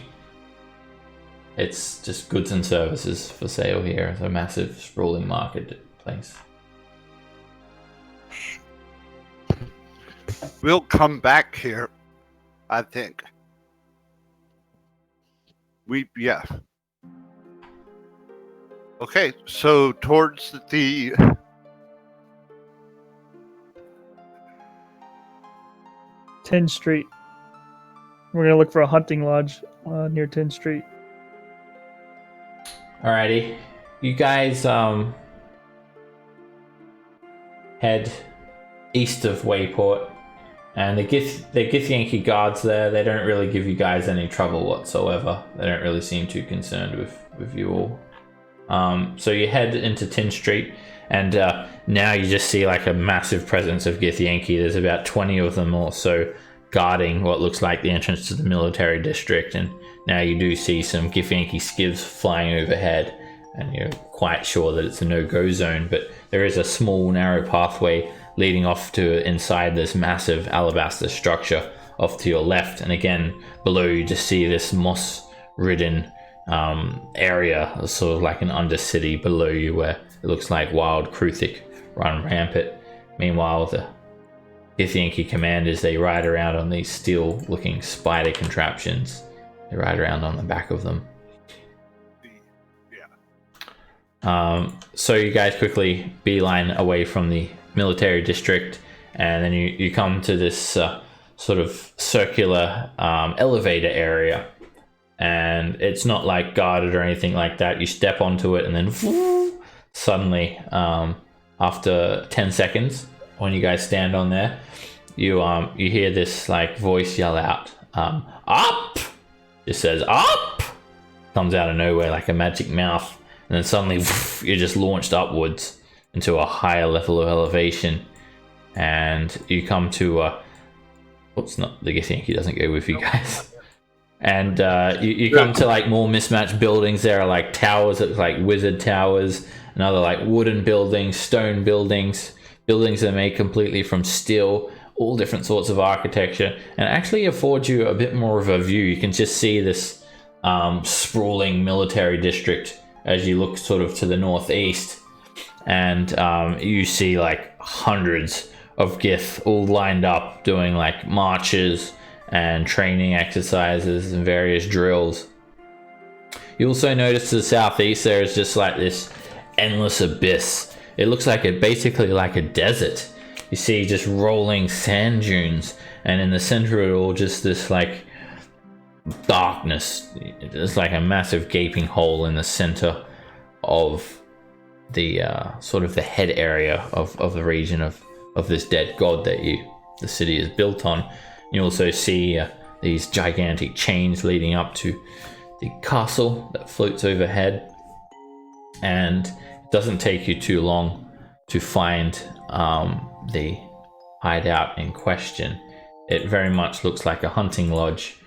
Speaker 1: It's just goods and services for sale here. It's a massive sprawling marketplace.
Speaker 3: We'll come back here, I think. Yeah. Okay, so towards the
Speaker 4: 10th Street. We're gonna look for a hunting lodge near 10th Street.
Speaker 1: Alrighty, you guys head east of Wayport, and the Githyanki guards there. They don't really give you guys any trouble whatsoever. They don't really seem too concerned with you all. So you head into 10th Street, and now you just see like a massive presence of Githyanki. There's about 20 of them or so guarding what looks like the entrance to the military district, and now you do see some Githyanki skivs flying overhead, and you're quite sure that it's a no-go zone, but there is a small narrow pathway leading off to inside this massive alabaster structure off to your left, and again below you just see this moss-ridden area, sort of like an undercity below you where it looks like wild Kruthik run rampant. Meanwhile, the Githyanki commanders, they ride around on these steel-looking spider contraptions. They ride around on the back of them. So you guys quickly beeline away from the military district, and then you come to this sort of circular elevator area. and it's not like guarded or anything like that. You step onto it, and then suddenly, after 10 seconds, when you guys stand on there, you hear this like voice yell out, "Up!" It says "Up!" Comes out of nowhere like a magic mouth, and then suddenly you're just launched upwards into a higher level of elevation, and you come to oops, not the Githyanki doesn't go with you guys. And you come to like more mismatched buildings. There are like towers that look like wizard towers, and other like wooden buildings, stone buildings that are made completely from steel, all different sorts of architecture, and actually afford you a bit more of a view. You can just see this sprawling military district as you look sort of to the northeast, and you see like hundreds of Gith all lined up doing like marches and training exercises and various drills. You also notice to the southeast there is just like this endless abyss. It looks like basically like a desert. You see just rolling sand dunes, and in the center of it all just this like darkness. It's like a massive gaping hole in the center of the sort of the head area of the region of this dead god that the city is built on. You also see these gigantic chains leading up to the castle that floats overhead, and it doesn't take you too long to find the hideout in question. It very much looks like a hunting lodge.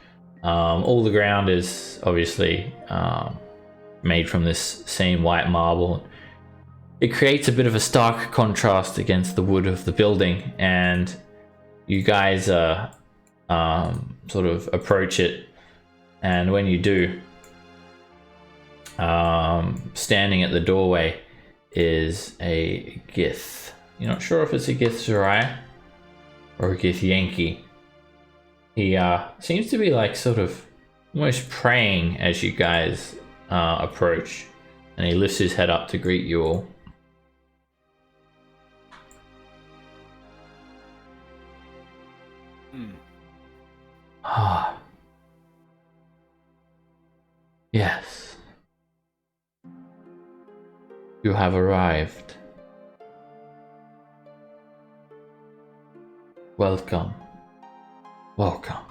Speaker 1: All the ground is obviously made from this same white marble. It creates a bit of a stark contrast against the wood of the building, and you guys sort of approach it, and when you do, standing at the doorway is a Gith. You're not sure if it's a Gith Zerai or a Githyanki. He seems to be like sort of almost praying as you guys approach, and he lifts his head up to greet you all. Ah. Yes. You have arrived. Welcome. Welcome.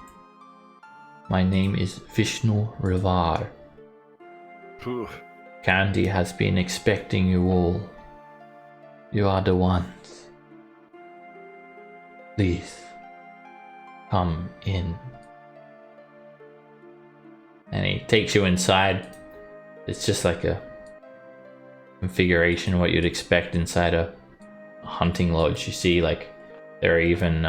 Speaker 1: My name is Vishnu Rivar. Candy has been expecting you all. You are the ones. Please, come in. And he takes you inside. It's just like a configuration of what you'd expect inside a hunting lodge. You see, like, there are even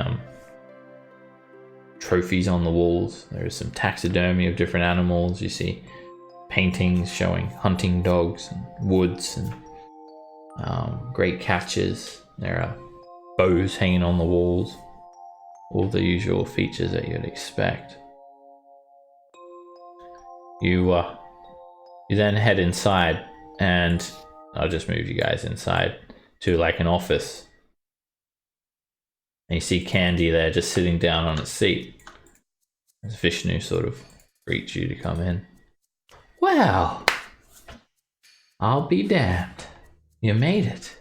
Speaker 1: trophies on the walls. There's some taxidermy of different animals. You see paintings showing hunting dogs and woods and great catches. There are bows hanging on the walls. All the usual features that you'd expect. You then head inside, and I'll just move you guys inside to like an office. And you see Candy there just sitting down on a seat as Vishnu sort of greets you to come in. Well, I'll be damned. You made it.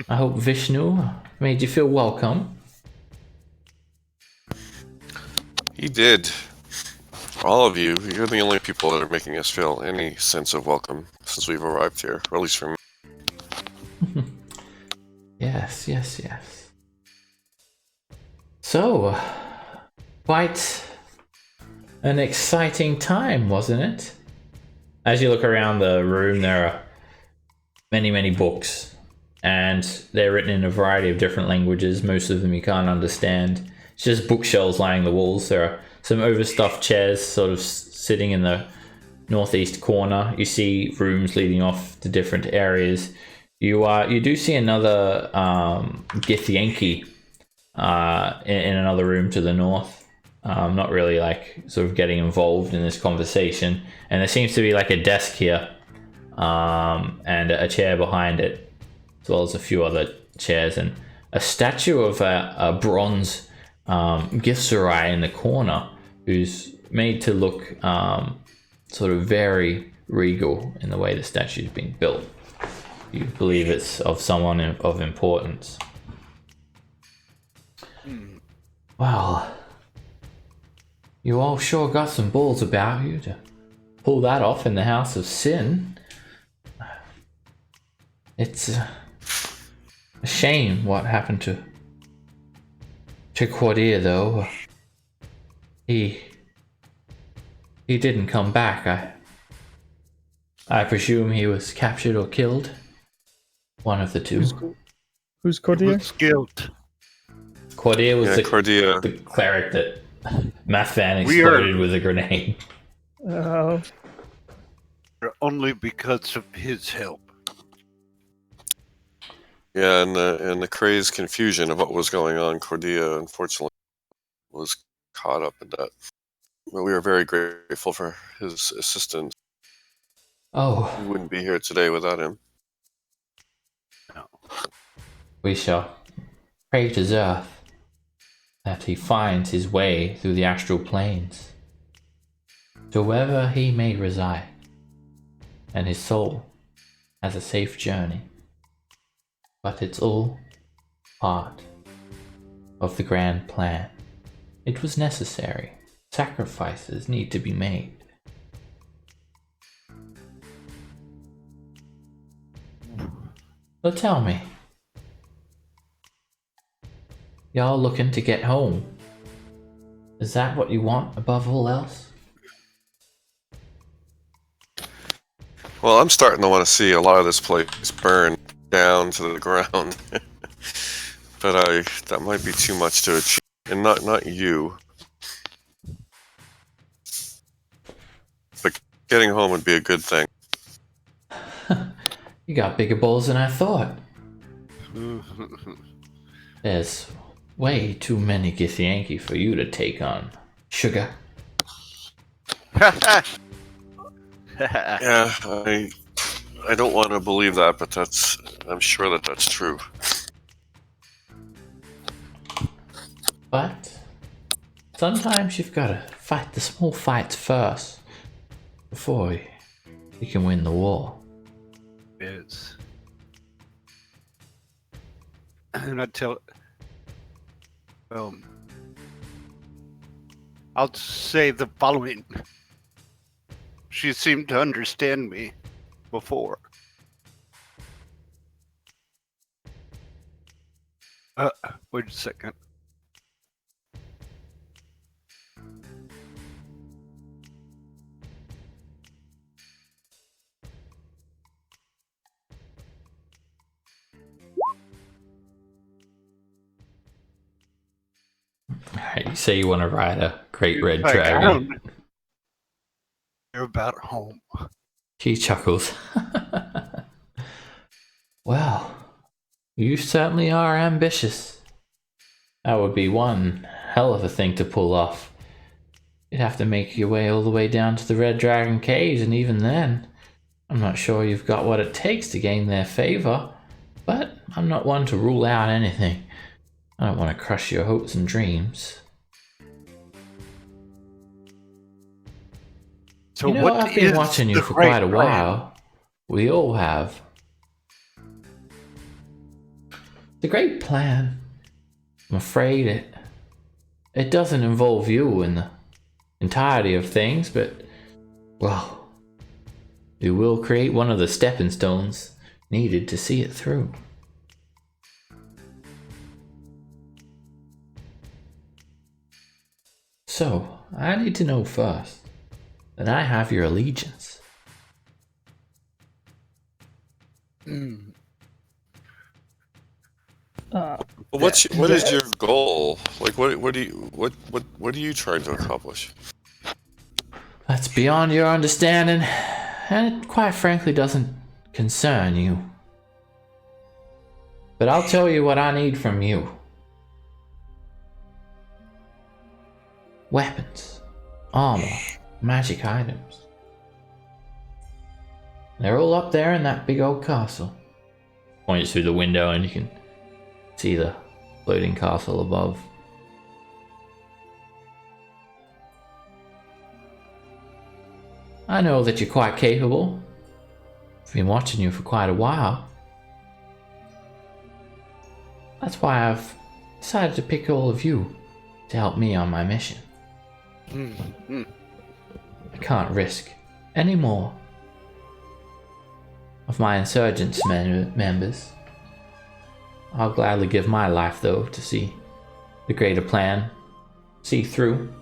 Speaker 1: I hope Vishnu made you feel welcome.
Speaker 2: He did. All of you, you're the only people that are making us feel any sense of welcome since we've arrived here, or at least for me.
Speaker 1: Yes. So, quite an exciting time, wasn't it? As you look around the room, there are many books, and they're written in a variety of different languages. Most of them you can't understand. It's just bookshelves lining the walls. There are some overstuffed chairs sort of sitting in the northeast corner. You see rooms leading off to different areas. You do see another Githyanki in another room to the north. Not really like sort of getting involved in this conversation. And there seems to be like a desk here and a chair behind it, as well as a few other chairs and a statue of a bronze Githzerai in the corner, who's made to look sort of very regal in the way the statue's been built. You believe it's of someone of importance. Well, you all sure got some balls about you to pull that off in the House of Sin. It's a shame what happened to Cordier, though. He didn't come back. I presume he was captured or killed. One of the two.
Speaker 4: Who's Cordier?
Speaker 3: Skilled.
Speaker 1: Cordier was
Speaker 2: Cordier.
Speaker 1: the cleric that Math Van exploded with a grenade.
Speaker 4: Oh.
Speaker 3: Only because of his help.
Speaker 2: Yeah, and the crazed confusion of what was going on, Cordia unfortunately was caught up in that. But we are very grateful for his assistance.
Speaker 1: Oh.
Speaker 2: We wouldn't be here today without him.
Speaker 3: No.
Speaker 1: We shall pray to Zerth that he finds his way through the astral planes to wherever he may reside, and his soul has a safe journey. But it's all part of the grand plan. It was necessary. Sacrifices need to be made. So tell me, y'all looking to get home? Is that what you want above all else?
Speaker 2: Well, I'm starting to want to see a lot of this place burn down to the ground. But that might be too much to achieve. And not you. But getting home would be a good thing.
Speaker 1: You got bigger balls than I thought. There's way too many Githyanki for you to take on, sugar.
Speaker 2: Yeah, I don't want to believe that, but I'm sure that's true.
Speaker 1: But sometimes you've got to fight the small fights first before you can win the war.
Speaker 3: Yes. And I'll say the following. She seemed to understand me before. Wait a second.
Speaker 1: You say you want to ride a great red dragon.
Speaker 3: You're about home.
Speaker 1: He chuckles. Well, you certainly are ambitious. That would be one hell of a thing to pull off. You'd have to make your way all the way down to the Red Dragon Caves, and even then, I'm not sure you've got what it takes to gain their favor. But I'm not one to rule out anything. I don't want to crush your hopes and dreams.
Speaker 3: So
Speaker 1: You know,
Speaker 3: what
Speaker 1: I've been
Speaker 3: is
Speaker 1: watching you
Speaker 3: the
Speaker 1: for
Speaker 3: great
Speaker 1: quite a
Speaker 3: plan?
Speaker 1: while. We all have. The great plan, I'm afraid it doesn't involve you in the entirety of things, but, well, we will create one of the stepping stones needed to see it through. So, I need to know first that I have your allegiance.
Speaker 2: What is your goal? Like, what are you trying to accomplish?
Speaker 1: That's beyond your understanding, and it quite frankly doesn't concern you. But I'll tell you what I need from you. Weapons, armor, magic items. They're all up there in that big old castle. Points through the window and you can see the floating castle above. I know that you're quite capable. I've been watching you for quite a while. That's why I've decided to pick all of you to help me on my mission. I can't risk any more of my Insurgence members. I'll gladly give my life, though, to see the greater plan see through.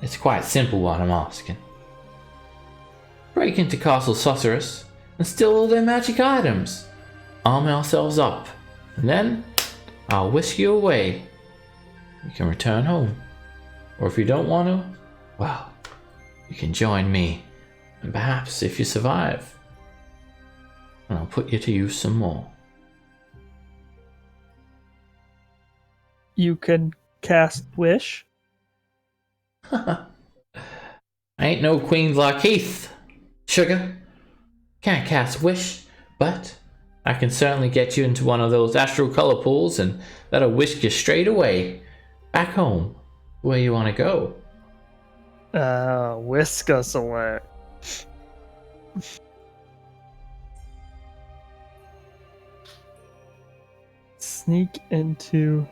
Speaker 1: It's quite simple what I'm asking. Break into Castle Sorceress and steal all their magic items. Arm ourselves up, and then I'll whisk you away. You can return home. Or if you don't want to, well, you can join me. And perhaps if you survive, and I'll put you to use some more.
Speaker 4: You can cast Wish.
Speaker 1: I ain't no Queen Larkeith, sugar. Can't cast Wish, but I can certainly get you into one of those astral color pools and that'll whisk you straight away, back home, where you want to go.
Speaker 4: Whisk us away. Sneak into...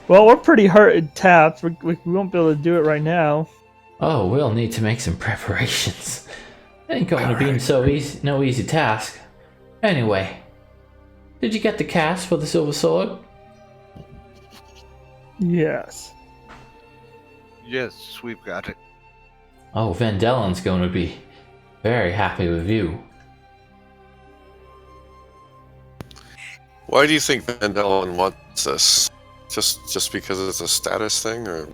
Speaker 4: Well, we're pretty hurt and tapped. We won't be able to do it right now.
Speaker 1: Oh, we'll need to make some preparations. Ain't going to be no easy task. Anyway, did you get the cast for the silver sword?
Speaker 4: Yes.
Speaker 3: Yes, we've got it.
Speaker 1: Oh, Vandellen's going to be very happy with you.
Speaker 2: Why do you think Vandalen wants this? Just because it's a status thing, or?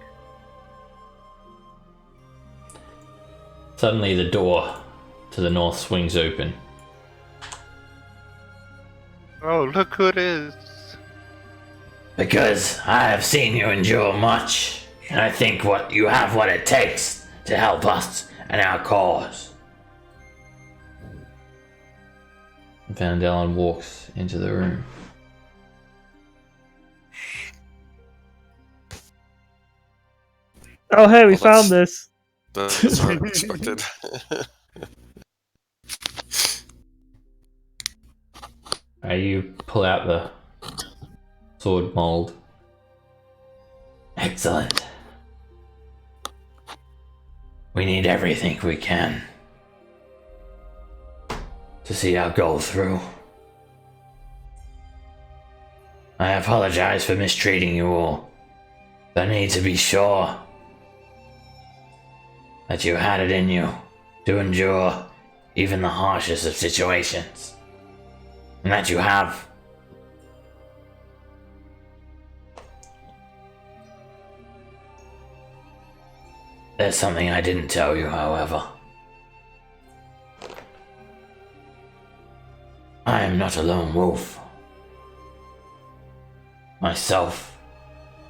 Speaker 1: Suddenly the door to the north swings open.
Speaker 3: Oh, look who it is.
Speaker 1: Because I have seen you endure much, and I think you have what it takes to help us and our cause. Vandalen walks into the room.
Speaker 4: Oh, hey, we
Speaker 2: Well,
Speaker 4: found this.
Speaker 2: That's unexpected.
Speaker 1: You pull out the sword mold. Excellent. We need everything we can to see our goal through. I apologize for mistreating you all. I need to be sure that you had it in you to endure even the harshest of situations. And that you have. There's something I didn't tell you, however. I am not a lone wolf. Myself,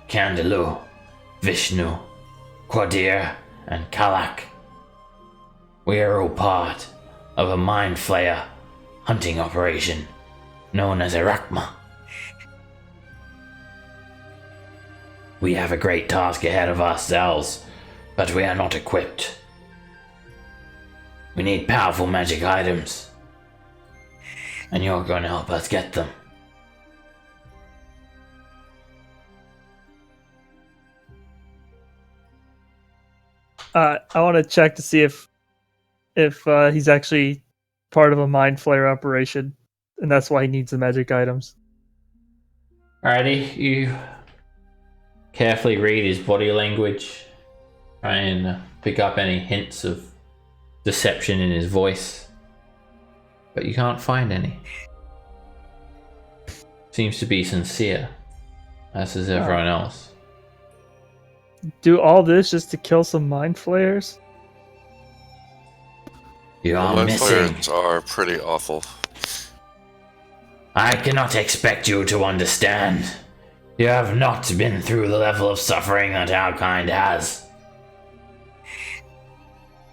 Speaker 1: Candalu, Vishnu, Quadir, and Kalak. We are all part of a mind flayer hunting operation known as Irakma. We have a great task ahead of ourselves, but we are not equipped. We need powerful magic items, and you're going to help us get them.
Speaker 4: I want to check to see if he's actually part of a mind flare operation, and that's why he needs the magic items.
Speaker 1: Alrighty, you carefully read his body language, try and pick up any hints of deception in his voice, but you can't find any. Seems to be sincere, as is everyone else.
Speaker 4: Do all this just to kill some mind flayers?
Speaker 1: You are
Speaker 2: Mind
Speaker 1: missing.
Speaker 2: flayers are pretty awful.
Speaker 1: I cannot expect you to understand. You have not been through the level of suffering that our kind has.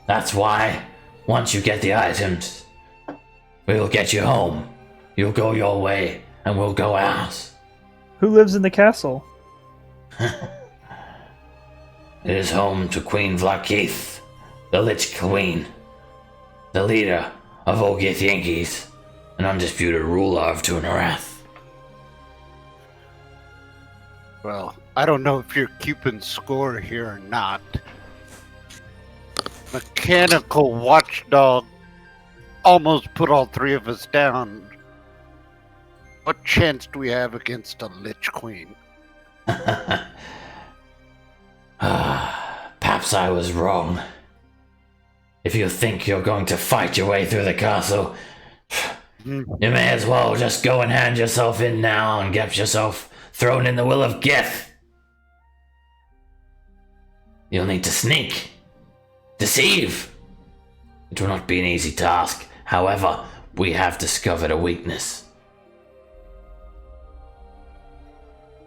Speaker 1: That's why, once you get the items, we'll get you home. You'll go your way, and we'll go ours.
Speaker 4: Who lives in the castle?
Speaker 1: It is home to Queen Vlakeith, the Lich Queen, the leader of all Githyanki's, an undisputed ruler of Tunarath.
Speaker 3: Well, I don't know if you're keeping score here or not. Mechanical watchdog almost put all three of us down. What chance do we have against a Lich Queen?
Speaker 1: Perhaps I was wrong. If you think you're going to fight your way through the castle, you may as well just go and hand yourself in now and get yourself thrown in the will of Gith. You'll need to sneak, deceive. It will not be an easy task. However, we have discovered a weakness.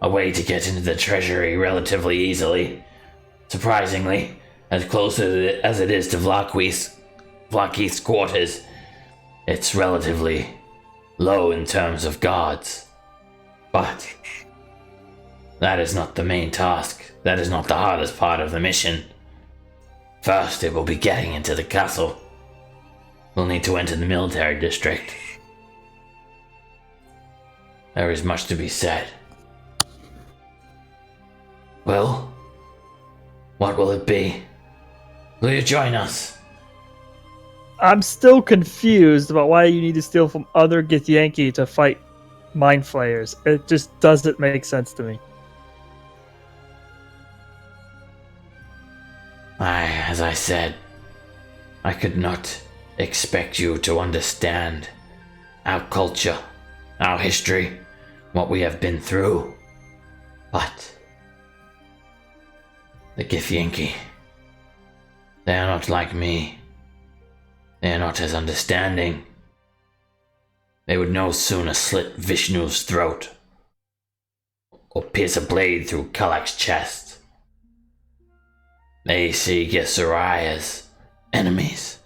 Speaker 1: A way to get into the treasury relatively easily. Surprisingly, as close as it is to Vlakith's quarters, it's relatively low in terms of guards. But that is not the main task. That is not the hardest part of the mission. First, it will be getting into the castle. We'll need to enter the military district. There is much to be said. Well, what will it be? Will you join us?
Speaker 4: I'm still confused about why you need to steal from other Githyanki to fight Mind Flayers. It just doesn't make sense to me.
Speaker 1: As I said, I could not expect you to understand our culture, our history, what we have been through. But the Githyanki, they are not like me. They are not as understanding. They would no sooner slit Vishnu's throat or pierce a blade through Kalak's chest. They see Githzerai as enemies.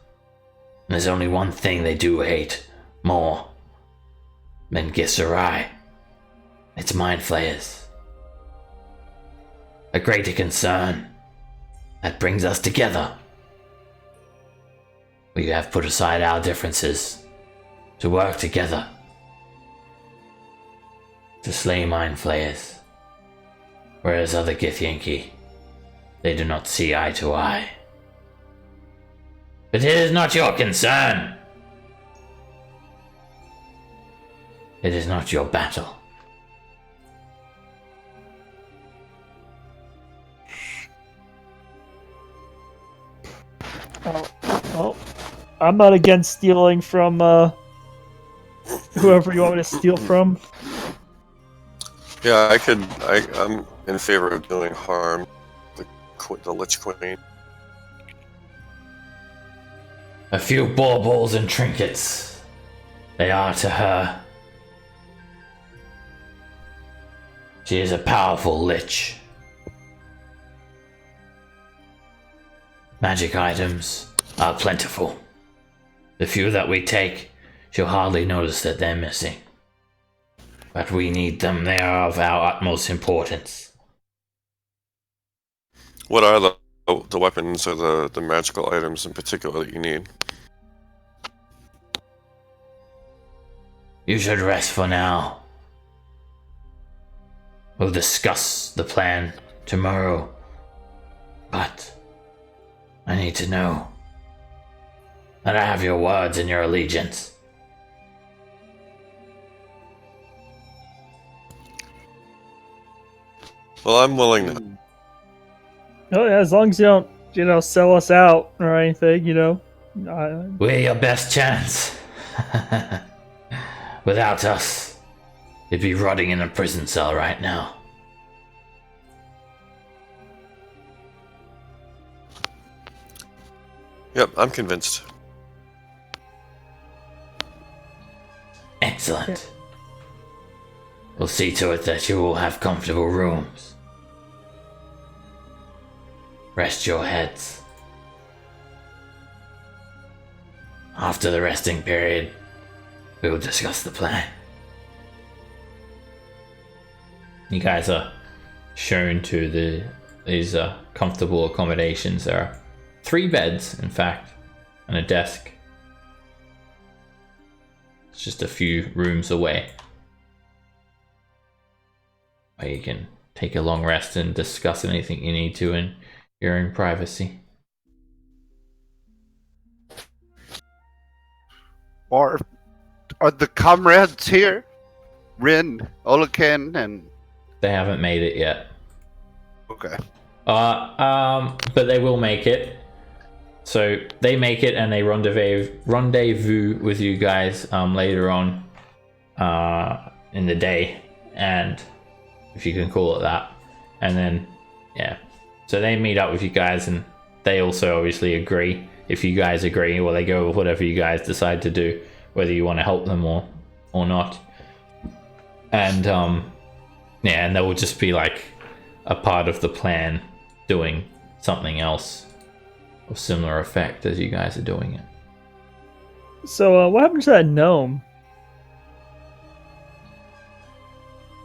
Speaker 1: And there's only one thing they do hate more than Githzerai. It's Mind Flayers. A greater concern that brings us together. We have put aside our differences to work together to slay Mind Flayers, whereas other Githyanki, they do not see eye to eye. But it is not your concern. It is not your battle.
Speaker 4: Oh, I'm not against stealing from whoever you want me to steal from.
Speaker 2: Yeah, I'm in favor of doing harm. The Lich Queen.
Speaker 1: A few baubles and trinkets. They are to her. She is a powerful lich. Magic items are plentiful. The few that we take, she'll hardly notice that they're missing. But we need them. They are of our utmost importance.
Speaker 2: What are the weapons or the magical items in particular that you need?
Speaker 1: You should rest for now. We'll discuss the plan tomorrow. But I need to know that I have your words and your allegiance.
Speaker 2: Well, I'm willing to.
Speaker 4: Oh yeah, as long as you don't, sell us out or anything,
Speaker 1: We're your best chance. Without us, you'd be rotting in a prison cell right now.
Speaker 2: Yep, I'm convinced.
Speaker 1: Excellent. We'll see to it that you will have comfortable rooms. Rest your heads. After the resting period, we will discuss the plan. You guys are shown to these comfortable accommodations. There are 3 beds, in fact, and a desk. It's just a few rooms away, where you can take a long rest and discuss anything you need to in your own privacy.
Speaker 3: Are the comrades here? Rin, Olakan, and
Speaker 1: They haven't made it yet.
Speaker 3: okay.
Speaker 1: But they will make it. So they make it and they rendezvous with you guys later on in the day, and if you can call it that. And then yeah, so they meet up with you guys, and they also obviously agree. If you guys agree, well, they go with whatever you guys decide to do, whether you want to help them or not. And yeah, and they will just be like a part of the plan, doing something else of similar effect as you guys are doing it.
Speaker 4: So, what happened to that gnome?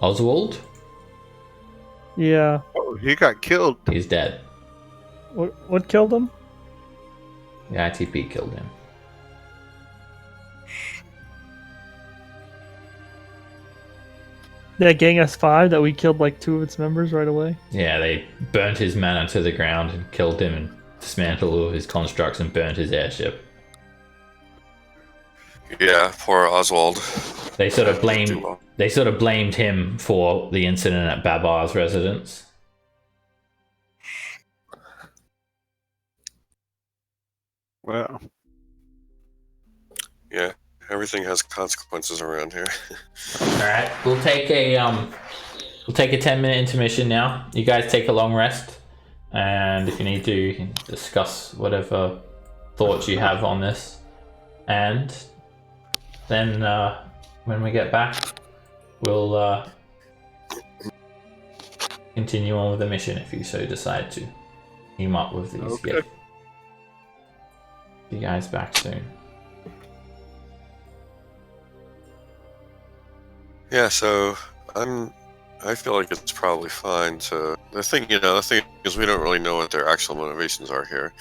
Speaker 1: Oswald,
Speaker 4: Yeah.
Speaker 3: Oh, he got killed.
Speaker 1: he's dead.
Speaker 4: What killed him?
Speaker 1: The ITP killed him.
Speaker 4: That gang S5 that we killed like 2 of its members right away.
Speaker 1: Yeah, they burnt his mana to the ground and killed him, and dismantled all of his constructs and burnt his airship.
Speaker 2: Yeah, poor Oswald.
Speaker 1: They sort of
Speaker 2: Too
Speaker 1: blamed
Speaker 2: long.
Speaker 1: him for the incident at Babar's residence.
Speaker 3: Well,
Speaker 2: Yeah, everything has consequences around here.
Speaker 1: All right, we'll take a 10-minute intermission now. You guys take a long rest, and if you need to, you can discuss whatever thoughts you have on this. And then when we get back, we'll continue on with the mission if you so decide to team up with these.
Speaker 3: Okay.
Speaker 1: Yeah. See you guys back soon.
Speaker 2: Yeah, so I feel like it's probably fine to. The thing is, we don't really know what their actual motivations are here.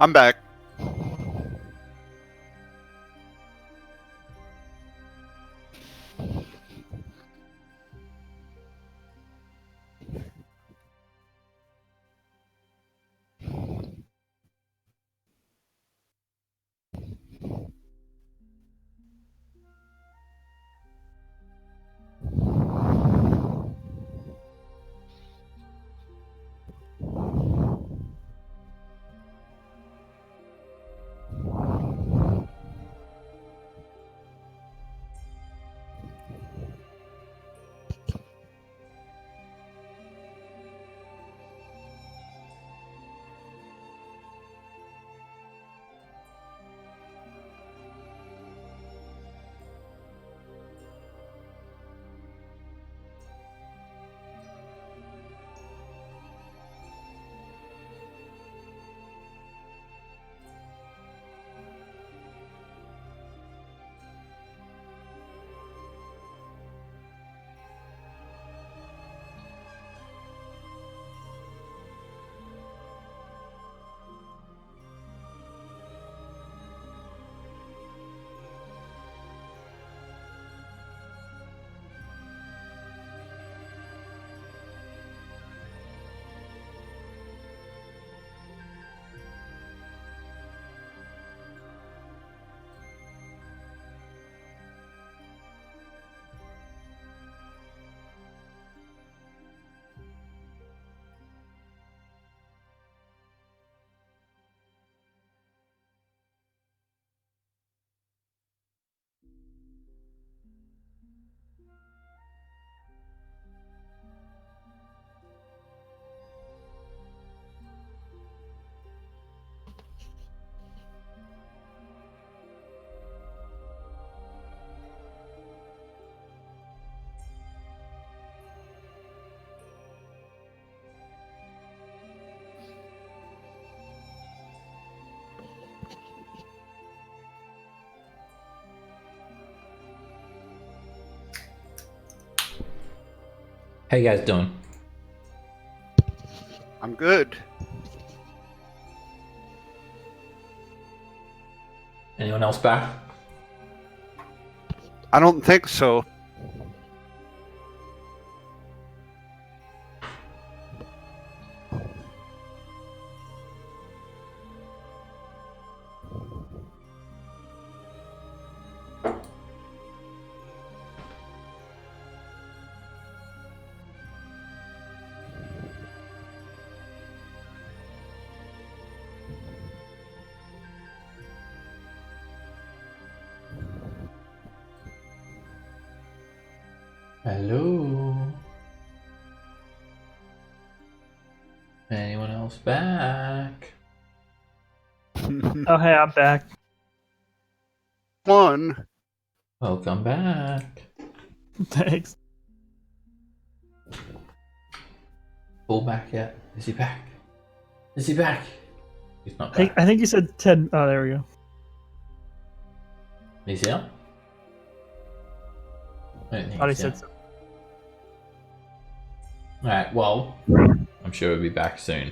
Speaker 3: I'm back.
Speaker 1: How you guys doing?
Speaker 3: I'm good.
Speaker 1: Anyone else back?
Speaker 3: I don't think so.
Speaker 1: Hello? Anyone else back?
Speaker 4: Oh, hey, I'm back.
Speaker 3: One.
Speaker 1: Welcome back.
Speaker 4: Thanks.
Speaker 1: Full back yet? Is he back? Is he back? He's not
Speaker 4: I
Speaker 1: back.
Speaker 4: think you said 10. Oh, there we go.
Speaker 1: He's here? I don't think
Speaker 4: Thought he
Speaker 1: he's here.
Speaker 4: said so.
Speaker 1: Alright, well, I'm sure we'll be back soon.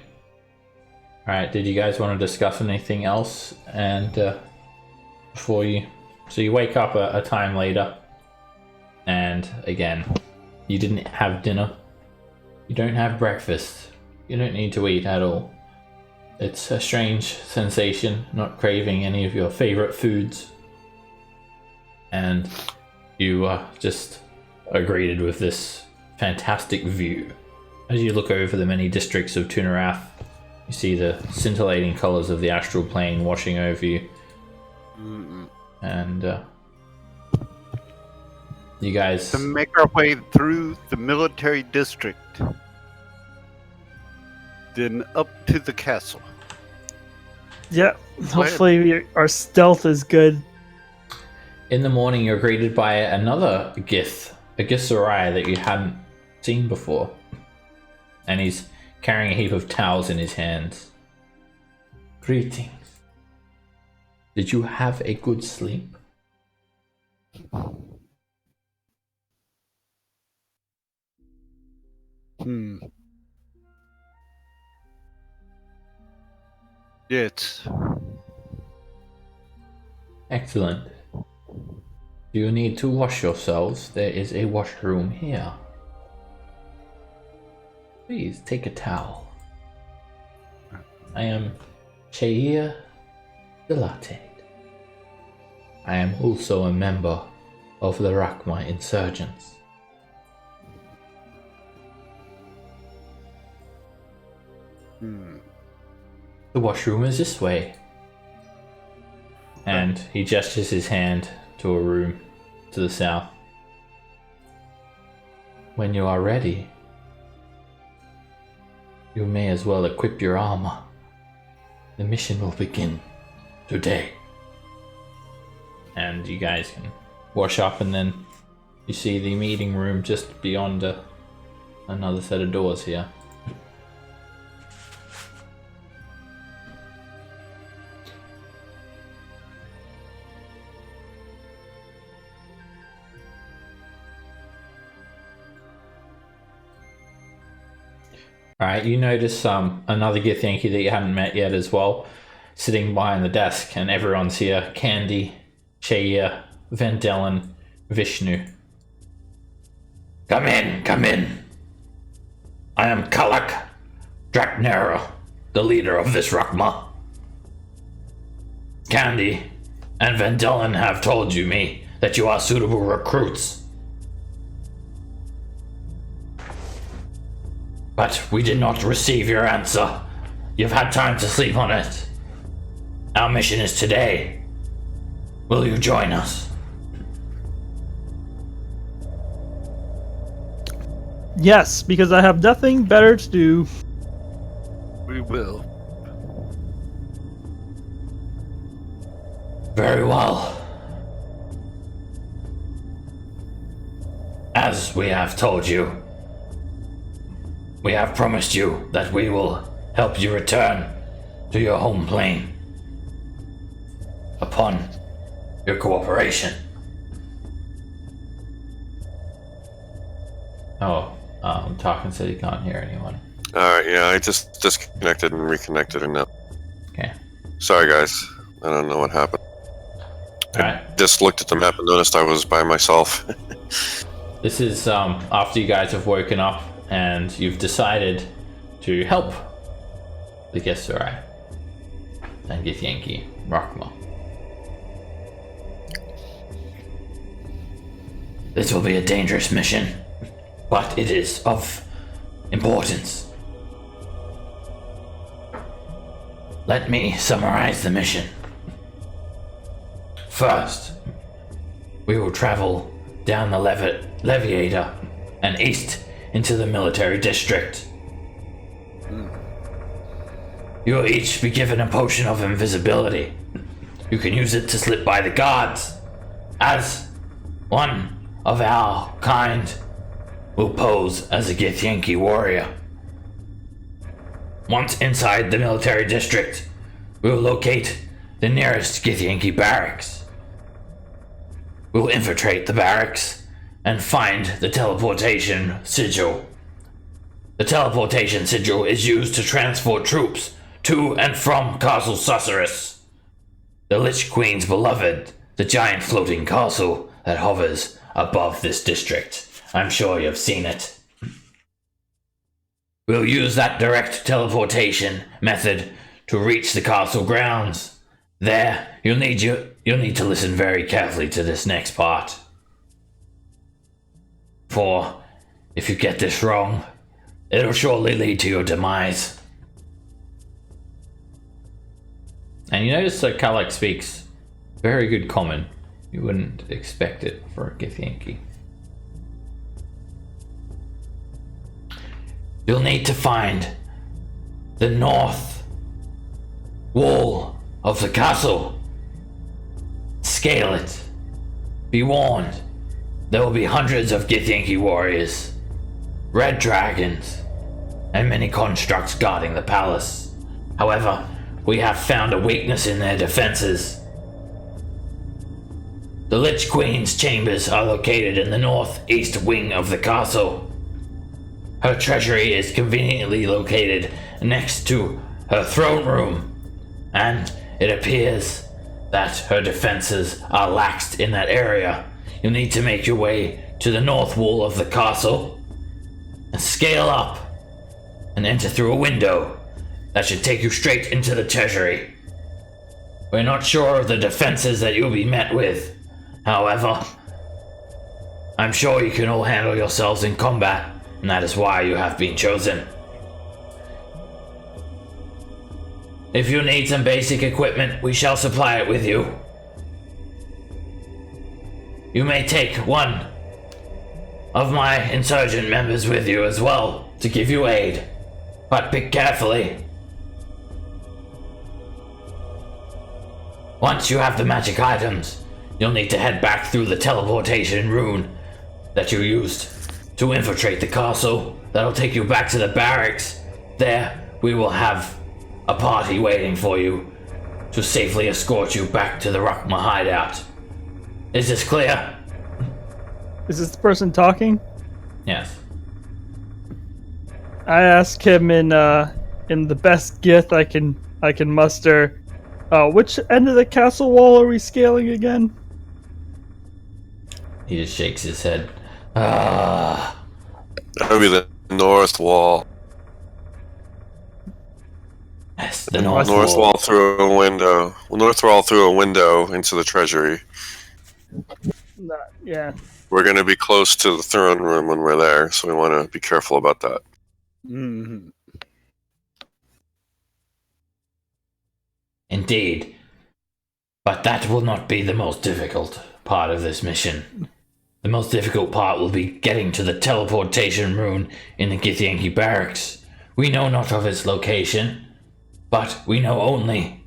Speaker 1: Alright, did you guys want to discuss anything else? And before you... So you wake up a time later, and again, you didn't have dinner. You don't have breakfast. You don't need to eat at all. It's a strange sensation, not craving any of your favorite foods. And you just are greeted with this fantastic view. As you look over the many districts of Tunarath, you see the scintillating colors of the astral plane washing over you. And you guys...
Speaker 3: To make our way through the military district. Then up to the castle.
Speaker 4: Yeah, hopefully our stealth is good.
Speaker 1: In the morning, you're greeted by another Gith, a Githzerai that you hadn't seen before. And he's carrying a heap of towels in his hands. Greetings. Did you have a good sleep?
Speaker 3: It's
Speaker 1: Excellent. Do you need to wash yourselves? There is a washroom here. Please take a towel. I am Cheia Dilatate. I am also a member of the Rakma Insurgence. The washroom is this way. And he gestures his hand to a room to the south. When you are ready, you may as well equip your armor. The mission will begin today. And you guys can wash up, and then you see the meeting room just beyond another set of doors here. Alright, you notice another Githyanki that you haven't met yet as well, sitting behind the desk, and everyone's here. Candy, Cheia, Vandelin, Vishnu. Come in, come in. I am Kalak Draknera, the leader of this Rakma. Candy and Vandelin have told me that you are suitable recruits. But we did not receive your answer. You've had time to sleep on it. Our mission is today. Will you join us?
Speaker 4: Yes, because I have nothing better to do.
Speaker 3: we will.
Speaker 1: Very well. As we have told you, we have promised you that we will help you return to your home plane upon your cooperation. Oh, Talkin said he can't hear anyone.
Speaker 2: Alright, yeah, I just disconnected and reconnected and now.
Speaker 1: Okay.
Speaker 2: Sorry, guys. I don't know what happened.
Speaker 1: Alright.
Speaker 2: Just looked at the map and noticed I was by myself.
Speaker 1: This is after you guys have woken up and you've decided to help the Gesserai and Githyanki Rakma. This will be a dangerous mission, but it is of importance. Let me summarize the mission. First, we will travel down the Leviator and east into the military district. You will each be given a potion of invisibility. You can use it to slip by the guards, as one of our kind will pose as a Githyanki warrior. Once inside the military district, we will locate the nearest Githyanki barracks. We will infiltrate the barracks and find the teleportation sigil. The teleportation sigil is used to transport troops to and from Castle Susurrus, the Lich Queen's beloved, the giant floating castle that hovers above this district. I'm sure you've seen it. We'll use that direct teleportation method to reach the castle grounds. There, you'll need to listen very carefully to this next part. For if you get this wrong, it'll surely lead to your demise. And you notice that Kalak speaks very good common. You wouldn't expect it for a Githyanki. You'll need to find the north wall of the castle. Scale it. Be warned, there will be hundreds of Githyanki warriors, red dragons, and many constructs guarding the palace. However, we have found a weakness in their defenses. The Lich Queen's chambers are located in the northeast wing of the castle. Her treasury is conveniently located next to her throne room, and it appears that her defenses are laxed in that area. You'll need to make your way to the north wall of the castle and scale up and enter through a window that should take you straight into the treasury. We're not sure of the defenses that you'll be met with. However, I'm sure you can all handle yourselves in combat, and that is why you have been chosen. If you need some basic equipment, we shall supply it with you. You may take one of my insurgent members with you as well to give you aid, but pick carefully. Once you have the magic items, you'll need to head back through the teleportation rune that you used to infiltrate the castle. That'll take you back to the barracks. There, we will have a party waiting for you to safely escort you back to the Ruckma hideout. Is this clear?
Speaker 4: Is this the person talking?
Speaker 1: Yes.
Speaker 4: I ask him in the best gift I can muster. Which end of the castle wall are we scaling again?
Speaker 1: He just shakes his head. Ah.
Speaker 2: That would be the north wall.
Speaker 1: Yes, the north
Speaker 2: North wall through a window. North wall through a window into the treasury.
Speaker 4: Yeah.
Speaker 2: We're going to be close to the throne room when we're there, so we want to be careful about that.
Speaker 3: Mm-hmm.
Speaker 1: Indeed. But that will not be the most difficult part of this mission. The most difficult part will be getting to the teleportation rune in the Githyanki barracks. We know not of its location, but we know only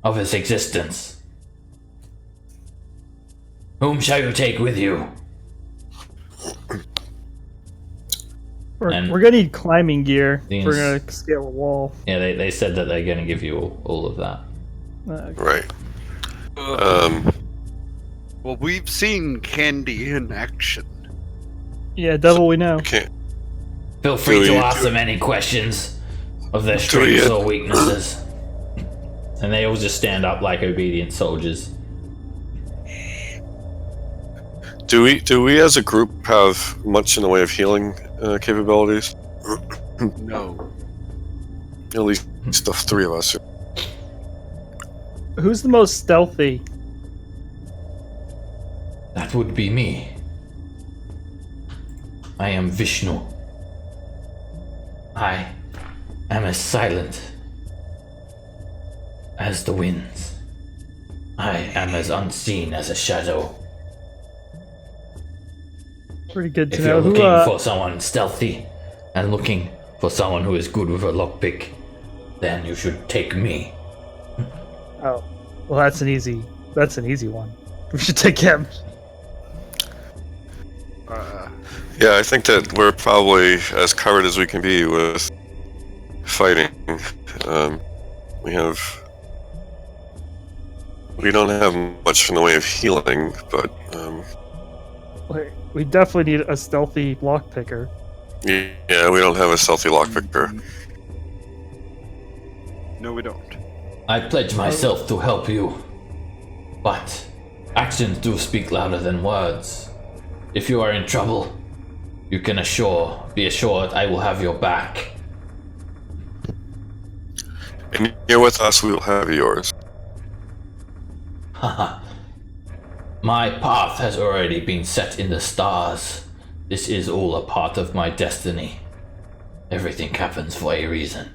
Speaker 1: of its existence. Whom shall you take with you?
Speaker 4: We're gonna need climbing gear if we're
Speaker 1: These-
Speaker 4: gonna scale a wall.
Speaker 1: Yeah, they said that they're going to give you all of that.
Speaker 2: Right.
Speaker 3: Well, we've seen Candy in action.
Speaker 4: Yeah, devil we know.
Speaker 2: Okay.
Speaker 1: Feel free
Speaker 2: Do
Speaker 1: to
Speaker 2: we-
Speaker 1: ask
Speaker 2: do-
Speaker 1: them any questions of their
Speaker 2: Do
Speaker 1: strengths
Speaker 2: we-
Speaker 1: or weaknesses. And they all just stand up like obedient soldiers.
Speaker 2: Do we as a group have much in the way of healing capabilities?
Speaker 3: No.
Speaker 2: At least the three of us.
Speaker 4: Who's the most stealthy?
Speaker 1: That would be me. I am Vishnu. I am as silent as the winds. I am as unseen as a shadow.
Speaker 4: Pretty good to
Speaker 1: If
Speaker 4: know.
Speaker 1: you're
Speaker 4: Who,
Speaker 1: looking for someone stealthy and looking for someone who is good with a lockpick, then you should take me.
Speaker 4: Oh, well, that's an easy one. We should take him.
Speaker 2: Yeah, I think that we're probably as covered as we can be with fighting. We don't have much in the way of healing, but
Speaker 4: We definitely need a stealthy lockpicker.
Speaker 2: yeah, we don't have a stealthy lockpicker.
Speaker 3: No, we don't.
Speaker 1: I pledge myself to help you, but actions do speak louder than words. If you are in trouble, you can be assured I will have your back.
Speaker 2: And you're with us, we will have yours.
Speaker 1: Haha. My path has already been set in the stars. This is all a part of my destiny. Everything happens for a reason.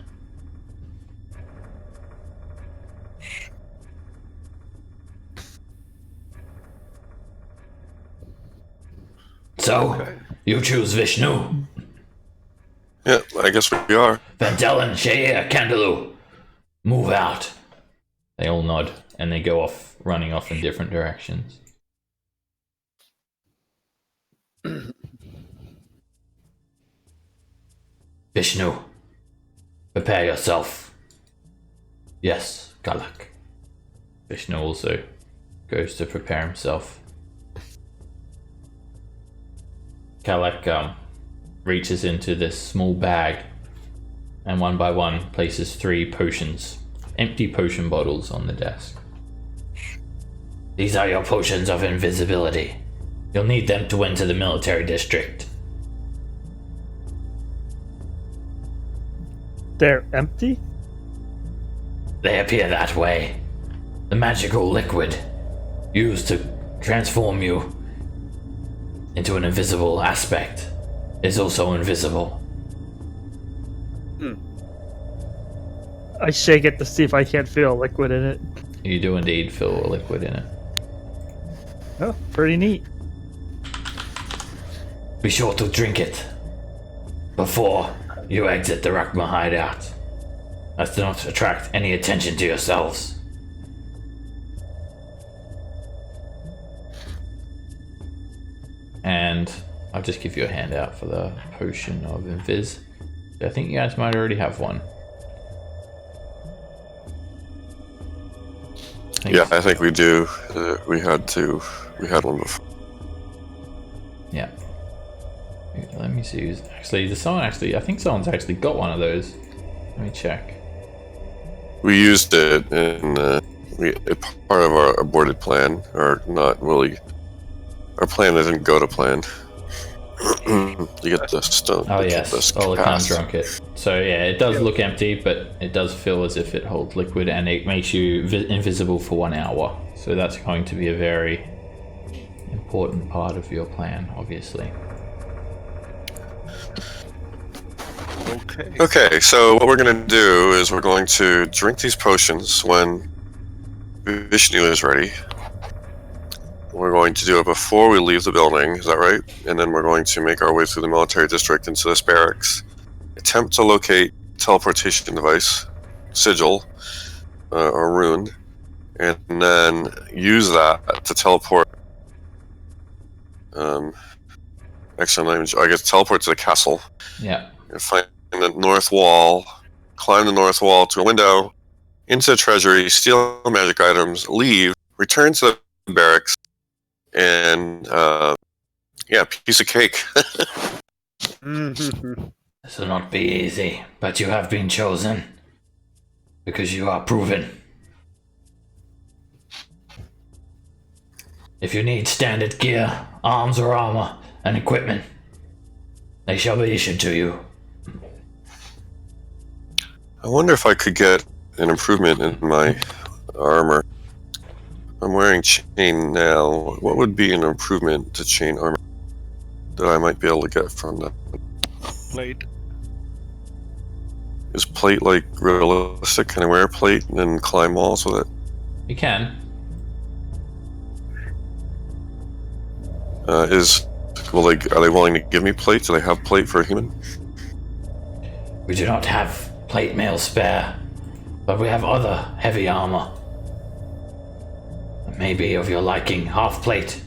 Speaker 1: So, you choose Vishnu.
Speaker 2: Yeah, I guess we are.
Speaker 1: Vandellan, Shair, Candalu, move out. They all nod and they go off, running off in different directions. Vishnu, prepare yourself. Yes, Galak. Vishnu also goes to prepare himself. Galak reaches into this small bag and one by one places 3 potions empty potion bottles on the desk. These are your potions of invisibility. You'll need them to enter the military district.
Speaker 4: They're empty?
Speaker 1: They appear that way. The magical liquid used to transform you into an invisible aspect is also invisible.
Speaker 4: I shake it to see if I can't feel a liquid in it.
Speaker 1: You do indeed feel a liquid in it.
Speaker 4: Oh, pretty neat.
Speaker 1: Be sure to drink it before you exit the Rakma hideout. Let's not attract any attention to yourselves. And I'll just give you a handout for the potion of invis. I think you guys might already have one.
Speaker 2: Yeah, I think we do. We had one before.
Speaker 1: Yeah. Let me see. I think someone's actually got one of those. Let me check.
Speaker 2: We used it in part of our aborted plan, or not really. Our plan didn't go to plan. You get the stone.
Speaker 1: Oh yes, Olakan drunk it. So yeah, it does look empty, but it does feel as if it holds liquid, and it makes you invisible for 1 hour. So that's going to be a very important part of your plan, obviously.
Speaker 2: Okay, so what we're going to do is we're going to drink these potions when Vishnu is ready. We're going to do it before we leave the building, is that right? And then we're going to make our way through the military district into this barracks. Attempt to locate teleportation device, sigil, or rune, and then use that to teleport. Actually, I guess teleport to the castle.
Speaker 1: Yeah.
Speaker 2: And find the north wall, climb the north wall to a window, into the treasury, steal magic items, leave, return to the barracks, and piece of cake.
Speaker 1: This will not be easy, but you have been chosen because you are proven. If you need standard gear, arms or armor, and equipment, they shall be issued to you.
Speaker 2: I wonder if I could get an improvement in my armor. I'm wearing chain now. What would be an improvement to chain armor that I might be able to get from that?
Speaker 3: Plate.
Speaker 2: Is plate like realistic? Can I wear a plate and then climb walls with it?
Speaker 1: You can.
Speaker 2: Are they willing to give me plate? Do they have plate for a human?
Speaker 1: We do not have plate mail spare, but we have other heavy armor. Maybe of your liking, half plate.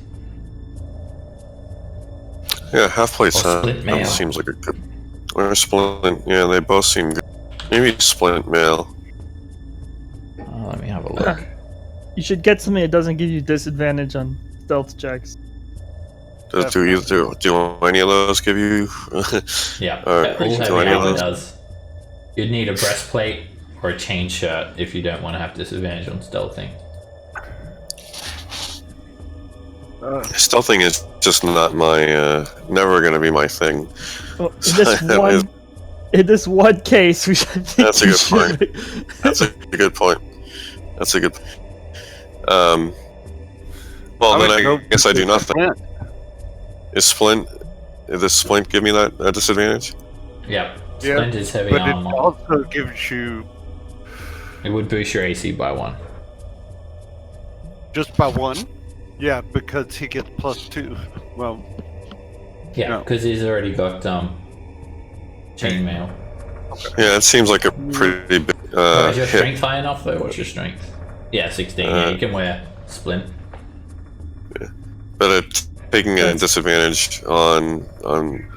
Speaker 2: Yeah, half plate
Speaker 1: splint mail.
Speaker 2: Seems like a good. Or splint. Yeah, they both seem good. Maybe splint mail.
Speaker 1: Let me have a look.
Speaker 4: You should get something that doesn't give you disadvantage on stealth checks.
Speaker 2: Do any of those give you?
Speaker 1: Yeah,
Speaker 2: or
Speaker 1: all
Speaker 2: do
Speaker 1: heavy
Speaker 2: any of
Speaker 1: armor
Speaker 2: those?
Speaker 1: does. You'd need a breastplate or a chain shirt if you don't want to have disadvantage on stealthing.
Speaker 2: Stealthing is just not my, never going to be my thing.
Speaker 4: Well, in this one case, we should.
Speaker 2: That's a good point. That's a good point. That's a good. Well, then I guess I do nothing. Is splint? Does splint give me that disadvantage?
Speaker 1: Yeah, splint is heavy
Speaker 3: but
Speaker 1: armor.
Speaker 3: it also gives you
Speaker 1: It would boost your AC by 1.
Speaker 3: just by 1. Yeah, because he gets +2. Well,
Speaker 1: Yeah, because he's already got chainmail.
Speaker 2: Yeah, it seems like a pretty big
Speaker 1: Is your
Speaker 2: hit.
Speaker 1: strength high enough though? What's your strength? Yeah, 16. Yeah, you can wear splint.
Speaker 2: But taking a disadvantage on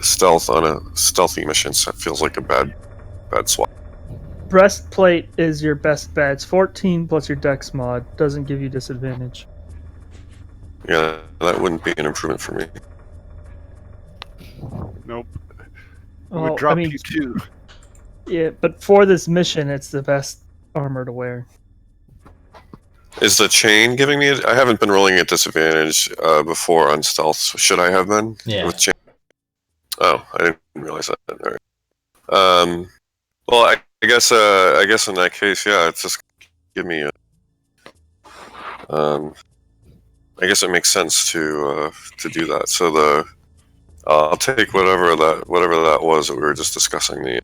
Speaker 2: stealth on a stealthy mission feels like a bad swap.
Speaker 4: Breastplate is your best bet. It's 14 plus your dex mod. Doesn't give you disadvantage.
Speaker 2: Yeah, that wouldn't be an improvement for me.
Speaker 3: nope. It
Speaker 4: Well,
Speaker 3: would drop you 2.
Speaker 4: Yeah, but for this mission, it's the best armor to wear.
Speaker 2: Is the chain giving me? I haven't been rolling at disadvantage before on stealth. So should I have been?
Speaker 1: Yeah.
Speaker 2: With chain? Oh, I didn't realize that. All right. Well, I guess in that case, yeah, it's just give me. I guess it makes sense to do that. So I'll take whatever that was that we were just discussing.
Speaker 1: All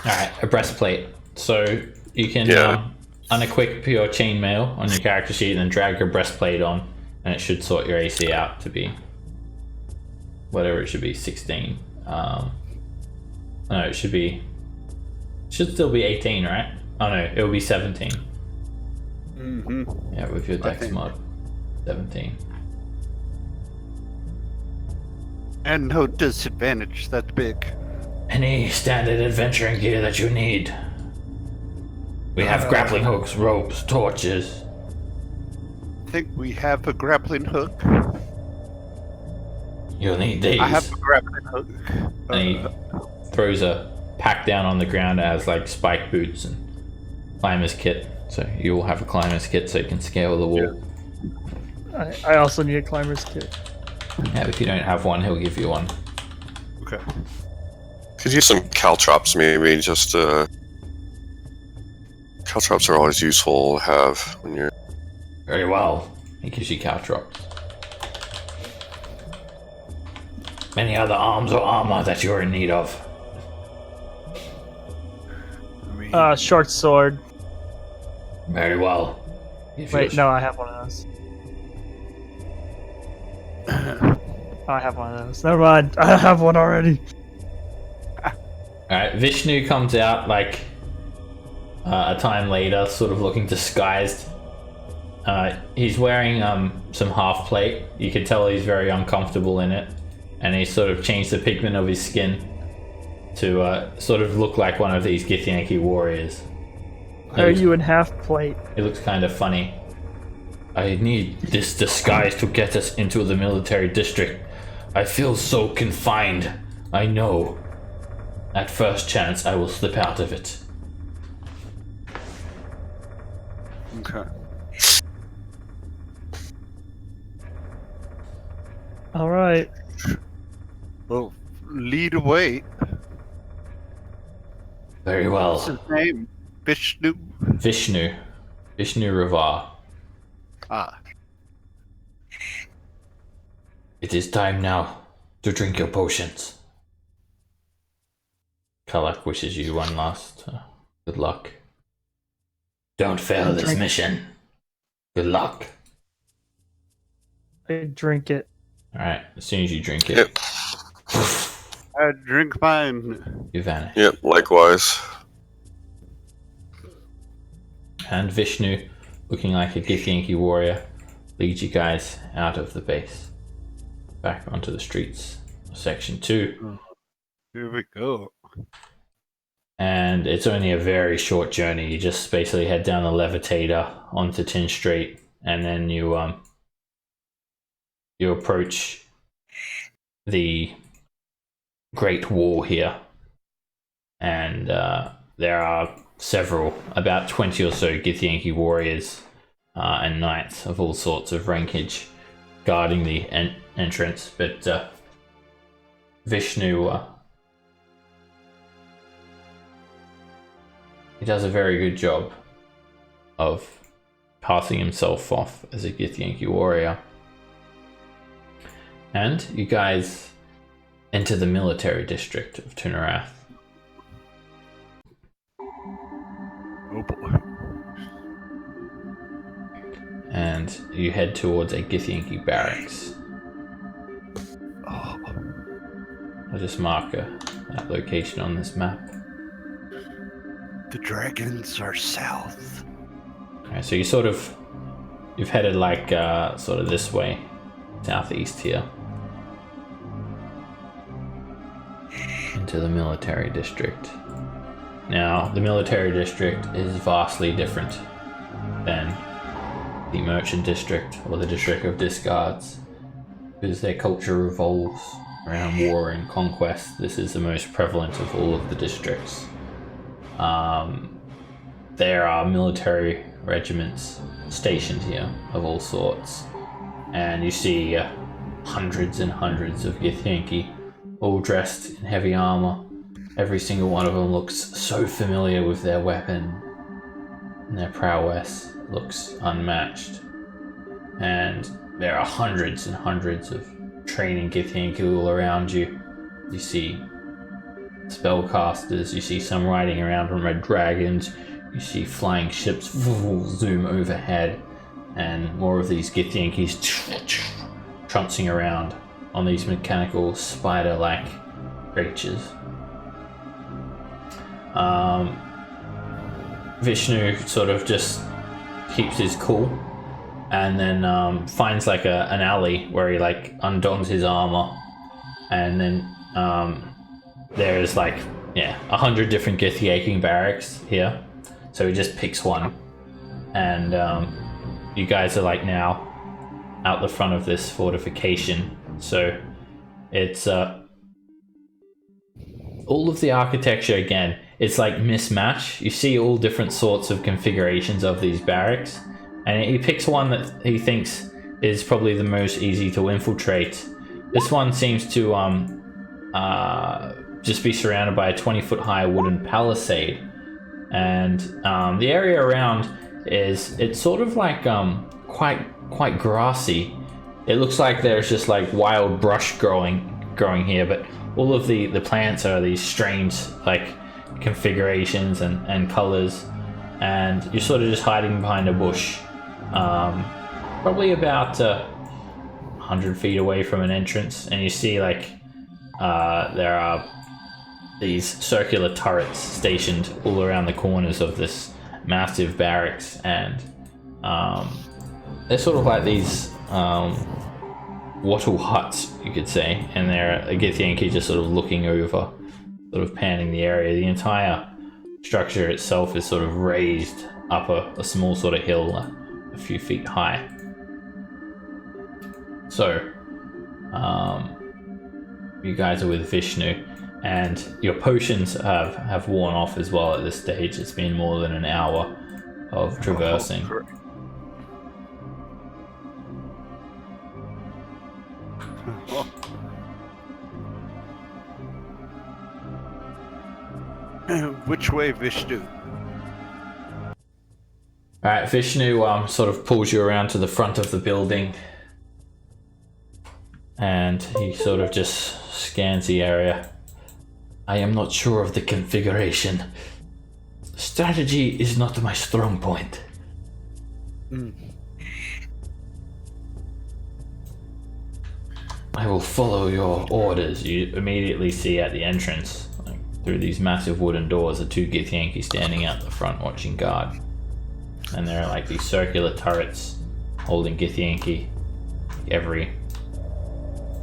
Speaker 1: right, a breastplate. So you can unequip your chainmail on your character sheet and then drag your breastplate on, and it should sort your AC out to be whatever it should be, 16. No, it should still be 18, right? Oh no, it will be 17.
Speaker 3: Mm-hmm.
Speaker 1: Yeah, with your dex mod, 17.
Speaker 3: And no disadvantage. That's big.
Speaker 1: Any standard adventuring gear that you need. We have grappling hooks, ropes, torches.
Speaker 3: I think we have a grappling hook.
Speaker 1: You'll need these.
Speaker 3: I have a grappling hook.
Speaker 1: And he throws a pack down on the ground that has like spike boots and climber's kit. So you will have a climber's kit so you can scale the wall.
Speaker 4: I also need a climber's kit.
Speaker 1: Yeah, if you don't have one, he'll give you one.
Speaker 3: Okay.
Speaker 2: Could use some caltrops, maybe. Just caltrops are always useful to have when you're.
Speaker 1: Very well. He gives you caltrops. Any other arms or armor that you're in need of?
Speaker 4: Short sword.
Speaker 1: Very well.
Speaker 4: Wait, no, I have one of those. I have one of those. Never mind. I have one already.
Speaker 1: Alright, Vishnu comes out like a time later, sort of looking disguised. He's wearing some half plate. You can tell he's very uncomfortable in it. And he's sort of changed the pigment of his skin to sort of look like one of these Githyanki warriors.
Speaker 4: Are you in half plate?
Speaker 1: It looks kind of funny. I need this disguise to get us into the military district. I feel so confined. I know. At first chance, I will slip out of it.
Speaker 3: Okay.
Speaker 4: All right.
Speaker 3: Well, lead away.
Speaker 1: Very well.
Speaker 3: What's his name? Vishnu?
Speaker 1: Vishnu Ravar.
Speaker 3: Ah.
Speaker 1: It is time now to drink your potions. Kalak wishes you one last good luck. Don't fail this mission. Good luck.
Speaker 4: I drink it.
Speaker 1: Alright, as soon as you drink it,
Speaker 2: Yep.
Speaker 3: I drink mine.
Speaker 1: you vanish.
Speaker 2: Yep. Likewise.
Speaker 1: And Vishnu, looking like a Githyanki warrior, leads you guys out of the base. Back onto the streets of Section 2.
Speaker 3: Here we go.
Speaker 1: And it's only a very short journey. You just basically head down the Levitator onto 10th Street, and then you approach the Great Wall here. And there are about 20 or so Githyanki warriors and knights of all sorts of rankage guarding the entrance. But Vishnu, he does a very good job of passing himself off as a Githyanki warrior. And you guys enter the military district of Tunarath.
Speaker 3: Oh boy.
Speaker 1: And you head towards a Githyanki barracks.
Speaker 3: Oh.
Speaker 1: I'll just mark that location on this map.
Speaker 3: The dragons are south.
Speaker 1: Alright, so you've headed like sort of this way, southeast here, into the military district. Now, the military district is vastly different than the merchant district or the district of discards, because their culture revolves around war and conquest. This is the most prevalent of all of the districts. there are military regiments stationed here of all sorts. And you see hundreds and hundreds of Githyanki, all dressed in heavy armor. Every single one of them looks so familiar with their weapon, and their prowess looks unmatched. And there are hundreds and hundreds of training Githyanki all around you. You see spellcasters, you see some riding around on red dragons, you see flying ships zoom overhead, and more of these Githyankis trouncing around on these mechanical spider-like creatures. Vishnu sort of just keeps his cool, and then finds like an alley where he like undons his armor, and then there's like 100 different Githyanki barracks here. So he just picks one, and you guys are like now out the front of this fortification. So it's all of the architecture again. It's like mismatch. You see all different sorts of configurations of these barracks, and he picks one that he thinks is probably the most easy to infiltrate. This one seems to just be surrounded by a 20-foot high wooden palisade, and the area around it's sort of like quite grassy. It looks like there's just like wild brush growing here, but all of the plants are these strange like configurations and colors, and you're sort of just hiding behind a bush, probably about 100 feet away from an entrance, and you see like there are these circular turrets stationed all around the corners of this massive barracks, and they're sort of like these wattle huts, you could say, and they're a Githyanki just sort of looking over, sort of panning the area. The entire structure itself is sort of raised up a small sort of hill, a few feet high. So you guys are with Vishnu, and your potions have worn off as well at this stage. It's been more than an hour of traversing.
Speaker 3: Which way, Vishnu?
Speaker 1: Alright, Vishnu sort of pulls you around to the front of the building, and he sort of just scans the area. I am not sure of the configuration. Strategy is not my strong point. I will follow your orders. You immediately see at the entrance, like, through these massive wooden doors, the two Githyanki standing out the front watching guard. And there are like these circular turrets holding Githyanki every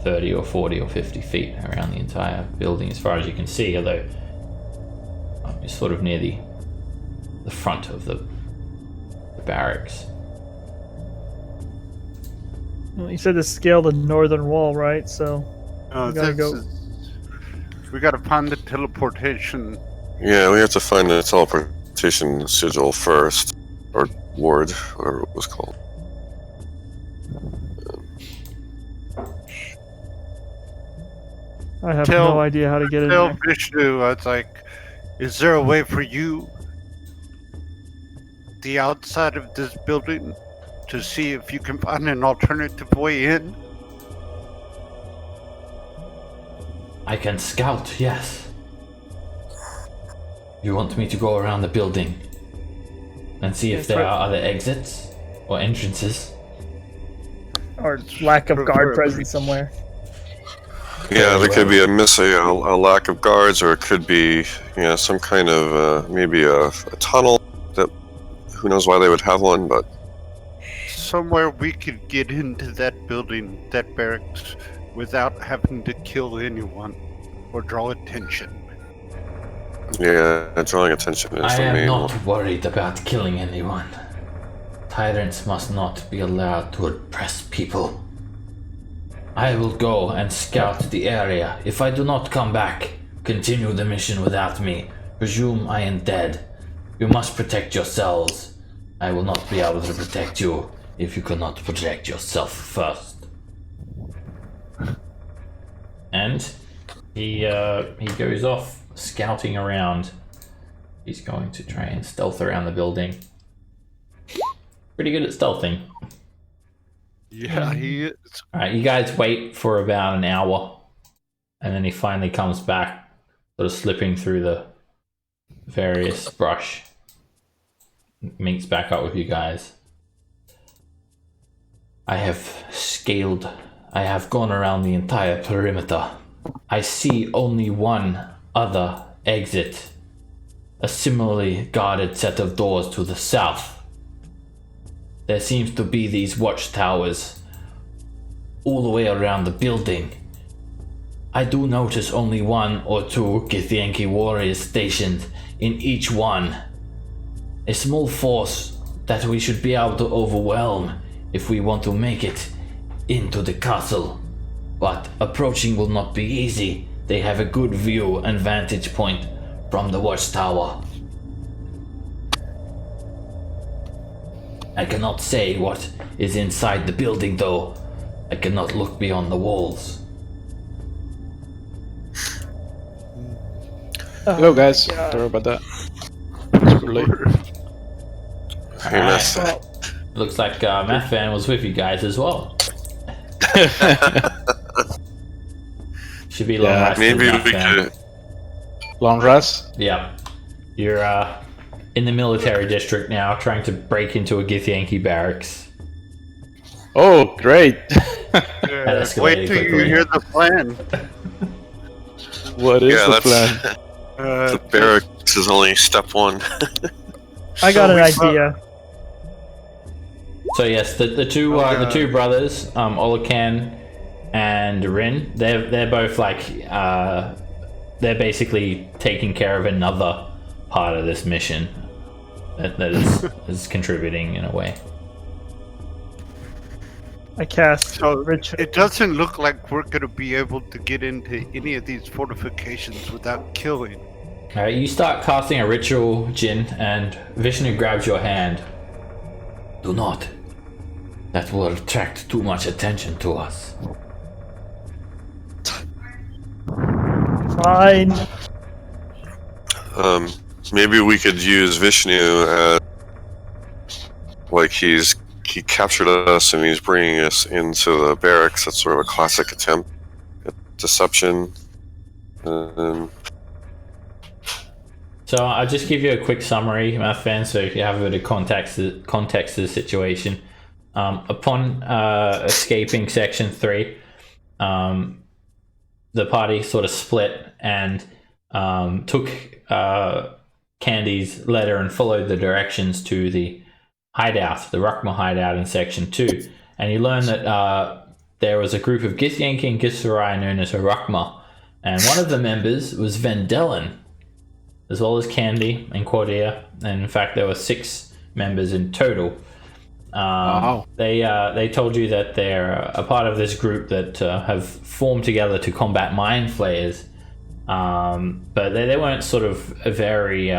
Speaker 1: 30 or 40 or 50 feet around the entire building as far as you can see, although you're sort of near the front of the barracks.
Speaker 4: Well, you said to scale the northern wall, right? So
Speaker 3: Oh,
Speaker 4: we gotta go.
Speaker 3: We gotta find the teleportation.
Speaker 2: Yeah, we have to find the teleportation sigil first, or ward, whatever it was called.
Speaker 4: I have no idea how to get in
Speaker 3: Tell
Speaker 4: there.
Speaker 3: Vishnu, I was like, is there a way for you, the outside of this building, to see if you can find an alternative way in?
Speaker 1: I can scout, yes. You want me to go around the building and see if there are other exits or entrances?
Speaker 4: Or lack of guard presence somewhere.
Speaker 2: Yeah, there could be a lack of guards, or it could be, some kind of maybe a tunnel that, who knows why they would have one, but
Speaker 3: Somewhere we could get into that building, that barracks, without having to kill anyone or draw attention.
Speaker 2: yeah, drawing attention is
Speaker 1: I
Speaker 2: the
Speaker 1: am
Speaker 2: main
Speaker 1: not
Speaker 2: one.
Speaker 1: worried about killing anyone. Tyrants must not be allowed to oppress people. I will go and scout the area. If I do not come back, continue the mission without me. Presume I am dead. You must protect yourselves. I will not be able to protect you if you cannot protect yourself first. And he goes off scouting around. He's going to try and stealth around the building. Pretty good at stealthing.
Speaker 3: Yeah, he is.
Speaker 1: Alright, you guys wait for about an hour. And then he finally comes back, sort of slipping through the various brush. Meets back up with you guys. I have gone around the entire perimeter. I see only one other exit. A similarly guarded set of doors to the south. There seems to be these watchtowers all the way around the building. I do notice only one or two Githyanki warriors stationed in each one. A small force that we should be able to overwhelm if we want to make it into the castle. But approaching will not be easy. They have a good view and vantage point from the watchtower. I cannot say what is inside the building though. I cannot look beyond the walls.
Speaker 5: Hello guys, sorry about that. It's too late.
Speaker 2: Hey, miss.
Speaker 1: Looks like Math Fan was with you guys as well. Should be long
Speaker 5: Yeah,
Speaker 1: rest.
Speaker 2: Maybe
Speaker 1: Math
Speaker 2: we
Speaker 1: Fan.
Speaker 2: could.
Speaker 5: Long rest?
Speaker 1: Yeah. You're in the military district now, trying to break into a Githyanki barracks.
Speaker 5: Oh, great!
Speaker 1: escalated
Speaker 3: Wait till
Speaker 1: quickly.
Speaker 3: you hear the plan.
Speaker 5: What is
Speaker 2: Yeah,
Speaker 5: the
Speaker 2: that's
Speaker 5: plan?
Speaker 2: the barracks is only step one.
Speaker 4: I got
Speaker 3: So
Speaker 4: an
Speaker 3: we-
Speaker 4: idea.
Speaker 1: So yes, the two brothers, Olakan and Rin, they're both like they're basically taking care of another part of this mission that is contributing in a way.
Speaker 4: I cast
Speaker 3: So
Speaker 4: Rich.
Speaker 3: it doesn't look like we're gonna be able to get into any of these fortifications without killing.
Speaker 1: Alright, you start casting a ritual, Jin, and Vishnu grabs your hand. Do not. That will attract too much attention to us.
Speaker 4: Fine.
Speaker 2: Maybe we could use Vishnu as like he captured us and he's bringing us into the barracks. That's sort of a classic attempt at deception.
Speaker 1: So I'll just give you a quick summary, Math Fan, so if you have a bit of context to the situation. Upon escaping Section 3, the party sort of split and took Candy's letter and followed the directions to the hideout, the Rukma hideout in Section 2. And you learn that there was a group of Githyanki and Githzerai known as a Rukma, and one of the members was Vendelen, as well as Candy and Cordia, and in fact there were 6 members in total.
Speaker 5: Wow.
Speaker 1: They told you that they're a part of this group that have formed together to combat mind flayers, but they weren't sort of very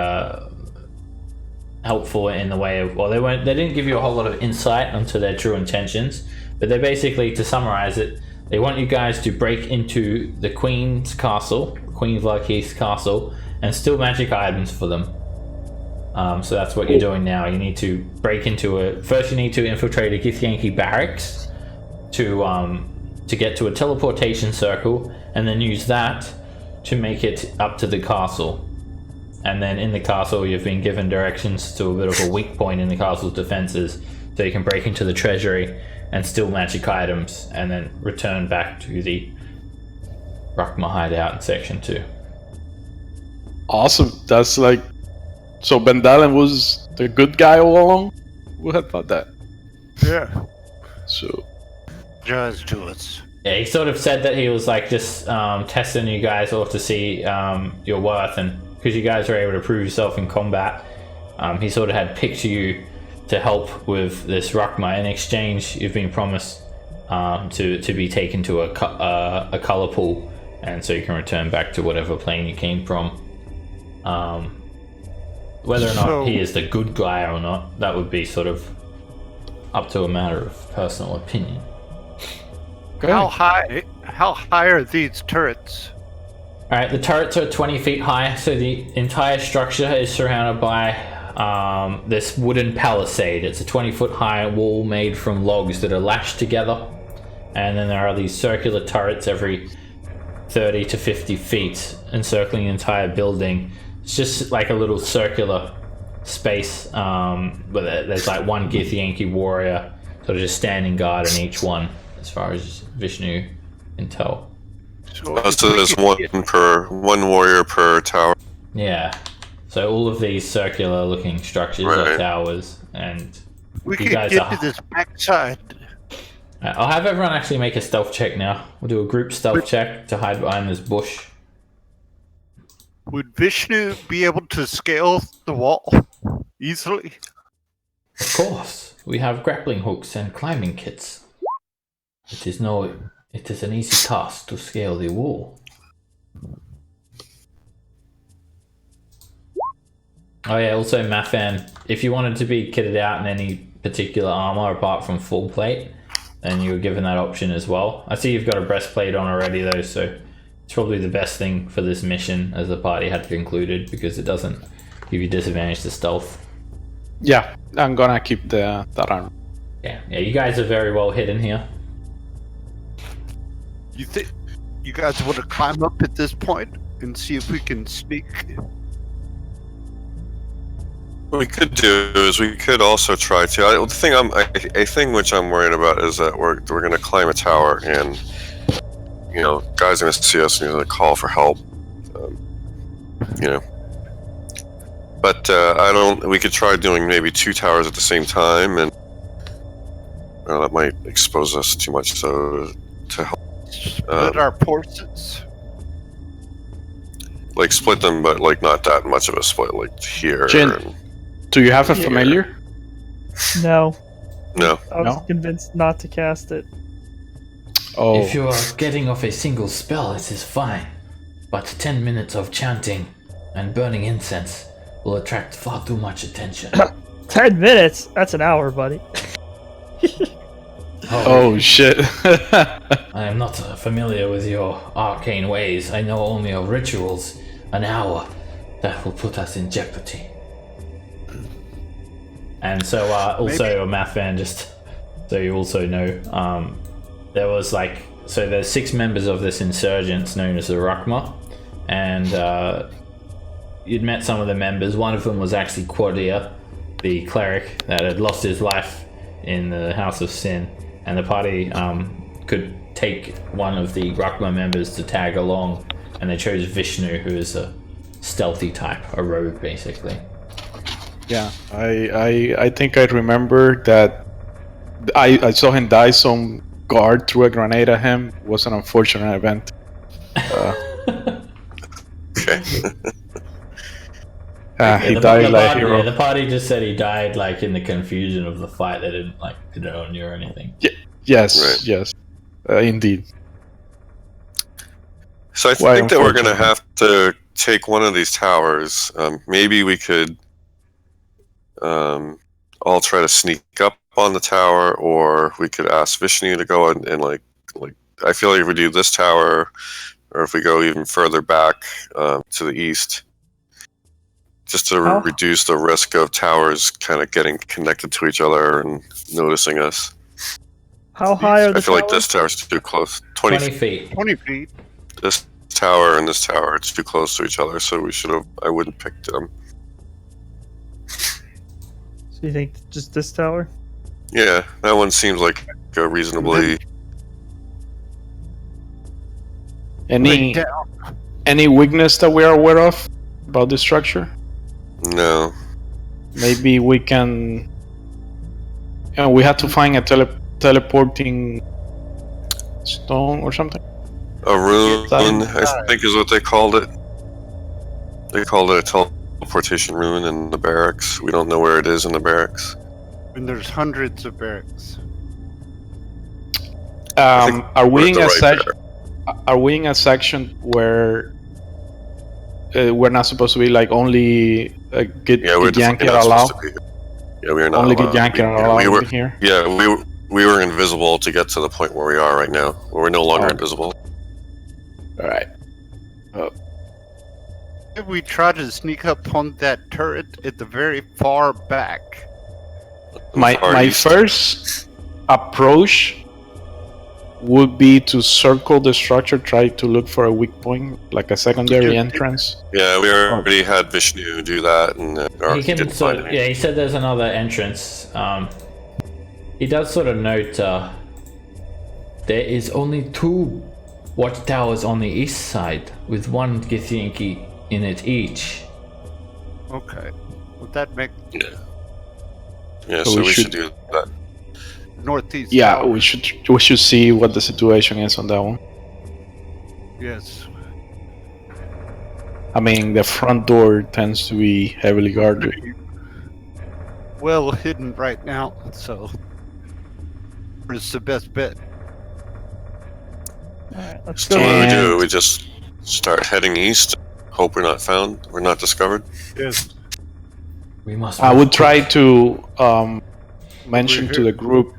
Speaker 1: helpful in the way of, well, they didn't give you a whole lot of insight into their true intentions, but they basically, to summarize it, they want you guys to break into the Queen's castle, Queen Vlakith's castle, and steal magic items for them. So that's what you're doing now. You need to break into it. First, you need to infiltrate a Githyanki barracks to get to a teleportation circle, and then use that to make it up to the castle. And then in the castle, you've been given directions to a bit of a weak point in the castle's defenses, so you can break into the treasury and steal magic items, and then return back to the Rukma hideout in Section 2.
Speaker 5: Awesome. That's like... So Ben Dallin was the good guy all along? Who had thought that?
Speaker 3: Yeah.
Speaker 5: So...
Speaker 3: Just do it.
Speaker 1: Yeah, he sort of said that he was like just testing you guys off to see your worth, and because you guys were able to prove yourself in combat, he sort of had picked you to help with this Rukma. In exchange, you've been promised to be taken to a color pool, and so you can return back to whatever plane you came from. Whether or not
Speaker 3: So-
Speaker 1: he is the good guy or not, that would be sort of up to a matter of personal opinion.
Speaker 5: Okay.
Speaker 3: How high are these turrets?
Speaker 1: Alright, the turrets are 20 feet high, so the entire structure is surrounded by this wooden palisade. It's a 20-foot high wall made from logs that are lashed together, and then there are these circular turrets every 30 to 50 feet encircling the entire building. It's just like a little circular space, but there's like one Githyanki warrior sort of just standing guard in each one, as far as Vishnu can tell.
Speaker 2: So there's one warrior per tower.
Speaker 1: Yeah. So all of these circular-looking structures are
Speaker 2: Right.
Speaker 1: towers, and
Speaker 3: We
Speaker 1: you
Speaker 3: could
Speaker 1: guys
Speaker 3: get
Speaker 1: are-
Speaker 3: to this backside.
Speaker 1: I'll have everyone actually make a stealth check now. We'll do a group stealth check to hide behind this bush.
Speaker 3: Would Vishnu be able to scale the wall easily?
Speaker 1: Of course, we have grappling hooks and climbing kits. It is an easy task to scale the wall. Oh yeah, also Mafan, if you wanted to be kitted out in any particular armor apart from full plate, then you were given that option as well. I see you've got a breastplate on already though, so it's probably the best thing for this mission as the party had concluded, because it doesn't give you disadvantage to stealth.
Speaker 5: Yeah, I'm gonna keep that armor.
Speaker 1: Yeah, you guys are very well hidden here.
Speaker 3: You think you guys want to climb up at this point and see if we can sneak?
Speaker 2: What we could do is we could also try to. A thing which I'm worried about is that we're going to climb a tower, and guys are going to see us and they're going to call for help. But I don't. We could try doing maybe 2 towers at the same time, and that might expose us too much. So to help,
Speaker 3: Split our forces.
Speaker 2: like split them, but like not that much of a split, like here.
Speaker 5: Jin.
Speaker 2: And,
Speaker 5: Do you have a
Speaker 4: Yeah.
Speaker 5: familiar?
Speaker 4: No,
Speaker 2: no,
Speaker 4: I was
Speaker 5: No?
Speaker 4: convinced not to cast it.
Speaker 5: Oh,
Speaker 1: If you are getting off a single spell, it is fine. But 10 minutes of chanting and burning incense will attract far too much attention.
Speaker 4: 10 minutes? That's an hour, buddy.
Speaker 5: oh shit.
Speaker 1: I am not familiar with your arcane ways. I know only of rituals. An hour that will put us in jeopardy. And so, also, Mathan, just so you also know, there was there's 6 members of this insurgence known as the Rakma, and you'd met some of the members. One of them was actually Quadir, the cleric that had lost his life in the House of Sin, and the party could take one of the Rakma members to tag along, and they chose Vishnu, who is a stealthy type, a rogue basically.
Speaker 5: Yeah, I think I remember that I saw him die. Some guard threw a grenade at him. It was an unfortunate event.
Speaker 2: okay.
Speaker 5: He died like a
Speaker 1: party,
Speaker 5: hero.
Speaker 1: yeah, the party just said he died in the confusion of the fight. They didn't condone you or anything.
Speaker 5: Yes,
Speaker 2: Right.
Speaker 5: yes, indeed.
Speaker 2: So I
Speaker 5: Why,
Speaker 2: think that we're going to
Speaker 5: unfortunately?
Speaker 2: have to take one of these towers. Maybe we could all try to sneak up on the tower, or we could ask Vishnu to go and like I feel like if we do this tower, or if we go even further back to the east, just to
Speaker 4: How-
Speaker 2: reduce the risk of towers kind of getting connected to each other and noticing us.
Speaker 4: How high are the
Speaker 2: I feel like
Speaker 4: towers?
Speaker 2: this tower's too close. 20
Speaker 1: 20 feet.
Speaker 3: 20 feet.
Speaker 2: This tower and this tower, it's too close to each other, so I wouldn't pick them.
Speaker 4: So you think just this tower?
Speaker 2: Yeah, that one seems like a reasonably.
Speaker 5: Any
Speaker 3: Right down.
Speaker 5: any weakness that we are aware of about the structure?
Speaker 2: No.
Speaker 5: Maybe we can. We have to find a teleporting stone or something.
Speaker 2: A rune,
Speaker 5: Inside.
Speaker 2: I think is what they called it. They called it a teleportation rune in the barracks. We don't know where it is in the barracks.
Speaker 3: And there's hundreds of barracks.
Speaker 2: think
Speaker 5: Are
Speaker 2: we're
Speaker 5: we
Speaker 2: at
Speaker 5: in
Speaker 2: the
Speaker 5: a
Speaker 2: right
Speaker 5: section? Are we in a section where we're not supposed to be like only good
Speaker 2: Yeah, we're
Speaker 5: Yankee
Speaker 2: definitely
Speaker 5: are
Speaker 2: not
Speaker 5: allowed.
Speaker 2: supposed to be. Yeah, we are not
Speaker 5: Only
Speaker 2: allowed.
Speaker 5: good Yankee are
Speaker 2: Yeah,
Speaker 5: allowed
Speaker 2: we were.
Speaker 5: over here.
Speaker 2: Yeah, we were invisible to get to the point where we are right now. We're no longer
Speaker 5: Oh.
Speaker 2: invisible.
Speaker 5: All right.
Speaker 3: If we try to sneak up on that turret at the very far back.
Speaker 5: My
Speaker 2: Far east.
Speaker 5: first approach would be to circle the structure, try to look for a weak point, like a secondary
Speaker 3: Yeah.
Speaker 5: entrance.
Speaker 2: Yeah, we already had Vishnu do that, and
Speaker 1: He can
Speaker 2: didn't
Speaker 1: sort
Speaker 2: find
Speaker 1: of,
Speaker 2: any.
Speaker 1: yeah, he said there's another entrance. He does sort of note there is only 2 watchtowers on the east side, with 1 Githyanki in it each.
Speaker 3: Okay. Would that make
Speaker 2: Yeah,
Speaker 5: So
Speaker 2: so
Speaker 5: we
Speaker 2: we should
Speaker 5: should-
Speaker 2: do that.
Speaker 3: northeast?
Speaker 5: Yeah,
Speaker 3: tower?
Speaker 5: we should see what the situation is on that one.
Speaker 3: Yes.
Speaker 5: I mean, the front door tends to be heavily guarded.
Speaker 3: Well hidden right now, so it's the best bet.
Speaker 4: Alright, let's
Speaker 2: So
Speaker 4: go.
Speaker 2: what do we do?
Speaker 5: And-
Speaker 2: We just start heading east, hope we're not found, we're not discovered.
Speaker 3: Yes.
Speaker 1: We must.
Speaker 5: I
Speaker 1: move
Speaker 5: would try
Speaker 1: quick.
Speaker 5: to mention to the group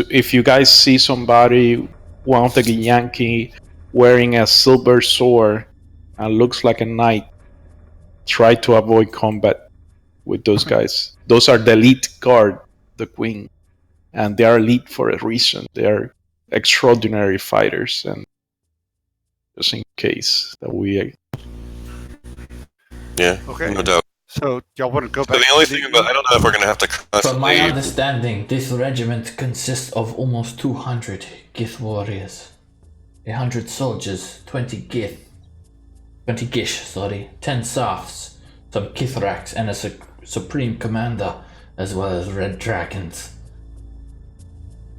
Speaker 5: if you guys see somebody, one of the Yankee wearing a silver sword and looks like a knight, try to avoid combat with those guys. Those are the elite guard, the queen, and they are elite for a reason. They are extraordinary fighters, and just in case that we
Speaker 2: Yeah,
Speaker 3: Okay.
Speaker 2: no doubt.
Speaker 3: So y'all want to go
Speaker 2: But
Speaker 3: back?
Speaker 2: the only
Speaker 3: to
Speaker 2: thing about I don't know if we're gonna have to
Speaker 1: From my
Speaker 2: constantly.
Speaker 1: understanding, this regiment consists of almost 200 Gith warriors, 100 soldiers, 20 Gish, 10 Safs, some Kithraks, and a supreme commander, as well as red dragons.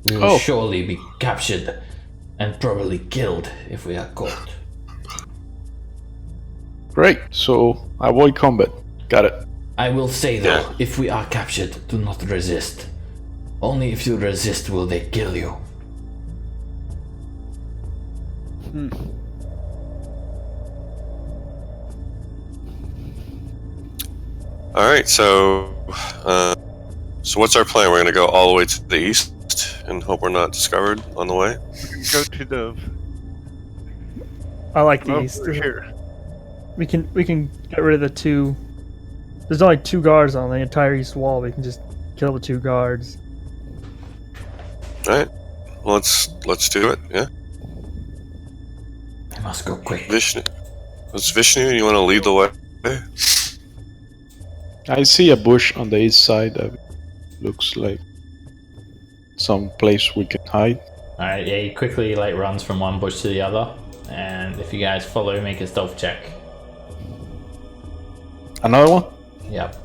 Speaker 1: We will
Speaker 5: Oh.
Speaker 1: surely be captured and probably killed if we are caught.
Speaker 5: great. So avoid combat. Got it.
Speaker 1: I will say though,
Speaker 2: Yeah.
Speaker 1: if we are captured, do not resist. Only if you resist will they kill you.
Speaker 2: All right, so what's our plan? We're gonna go all the way to the east and hope we're not discovered on the way.
Speaker 3: go to the
Speaker 4: I like the
Speaker 3: over
Speaker 4: east.
Speaker 3: here.
Speaker 4: We can get rid of the 2. There's only 2 guards on the entire east wall. We can just kill the 2 guards.
Speaker 2: All right, well, let's do it. Yeah,
Speaker 1: I must go quick.
Speaker 2: Vishnu. It's Vishnu. You want to lead the way?
Speaker 5: I see a bush on the east side that looks like some place we can hide.
Speaker 1: Alright, yeah, he quickly runs from one bush to the other, and if you guys follow, make a stealth check.
Speaker 5: Another one?
Speaker 1: Yep.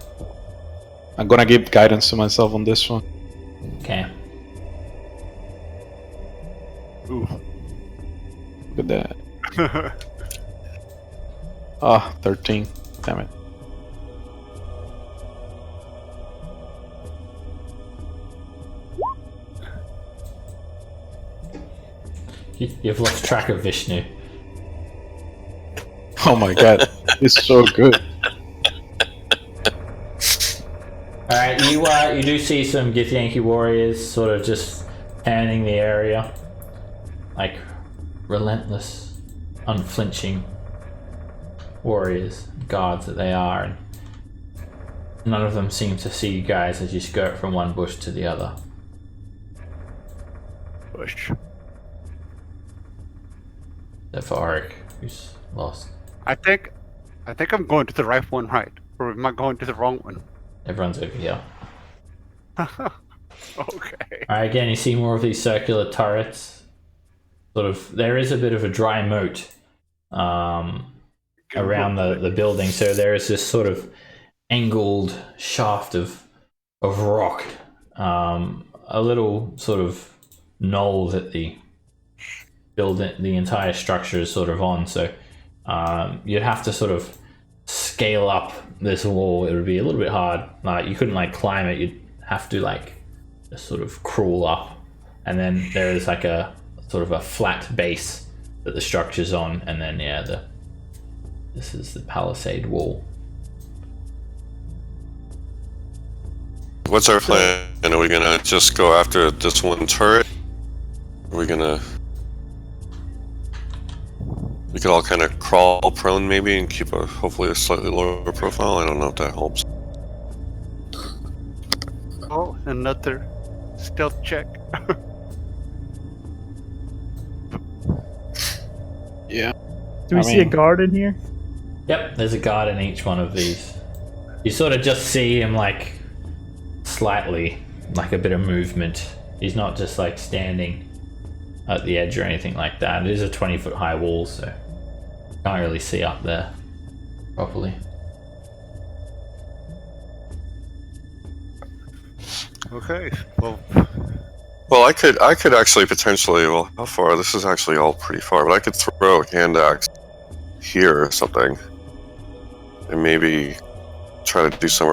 Speaker 5: I'm gonna give guidance to myself on this one.
Speaker 1: Okay.
Speaker 3: Ooh.
Speaker 5: Look at that. 13. Damn it.
Speaker 1: You've lost track of Vishnu.
Speaker 5: Oh my god. It's so good.
Speaker 1: Alright, you do see some Githyanki warriors sort of just panning the area. Like, relentless, unflinching warriors, guards that they are. And none of them seem to see you guys as you skirt from one bush to the other.
Speaker 3: Bush.
Speaker 1: Except for Arik, who's lost.
Speaker 3: I think I'm going to the right one, right? Or am I going to the wrong one?
Speaker 1: Everyone's over here.
Speaker 3: Okay.
Speaker 1: Alright, again, you see more of these circular turrets. Sort of, there is a bit of a dry moat around the building, so there is this sort of angled shaft of rock, a little sort of knoll that the entire structure is sort of on. So you'd have to sort of scale up this wall. It would be a little bit hard. You couldn't climb it. You'd have to just sort of crawl up, and then there is a sort of a flat base that the structure's on, and then This is the palisade wall.
Speaker 2: What's our plan? Are we gonna just go after this one turret? Are we gonna... We could all kind of crawl prone maybe and keep hopefully a slightly lower profile. I don't know if that helps.
Speaker 3: Oh, another stealth check.
Speaker 5: Yeah.
Speaker 4: Do we
Speaker 5: I
Speaker 4: see a
Speaker 5: mean-
Speaker 4: guard in here?
Speaker 1: Yep, there's a guard in each one of these. You sort of just see him like slightly, like a bit of movement. He's not just like standing at the edge or anything like that. It is a 20-foot high wall, so you can't really see up there properly.
Speaker 3: Okay.
Speaker 2: Well, I could actually potentially. Well, how far? This is actually all pretty far, but I could throw a hand axe here or something, and maybe try to do some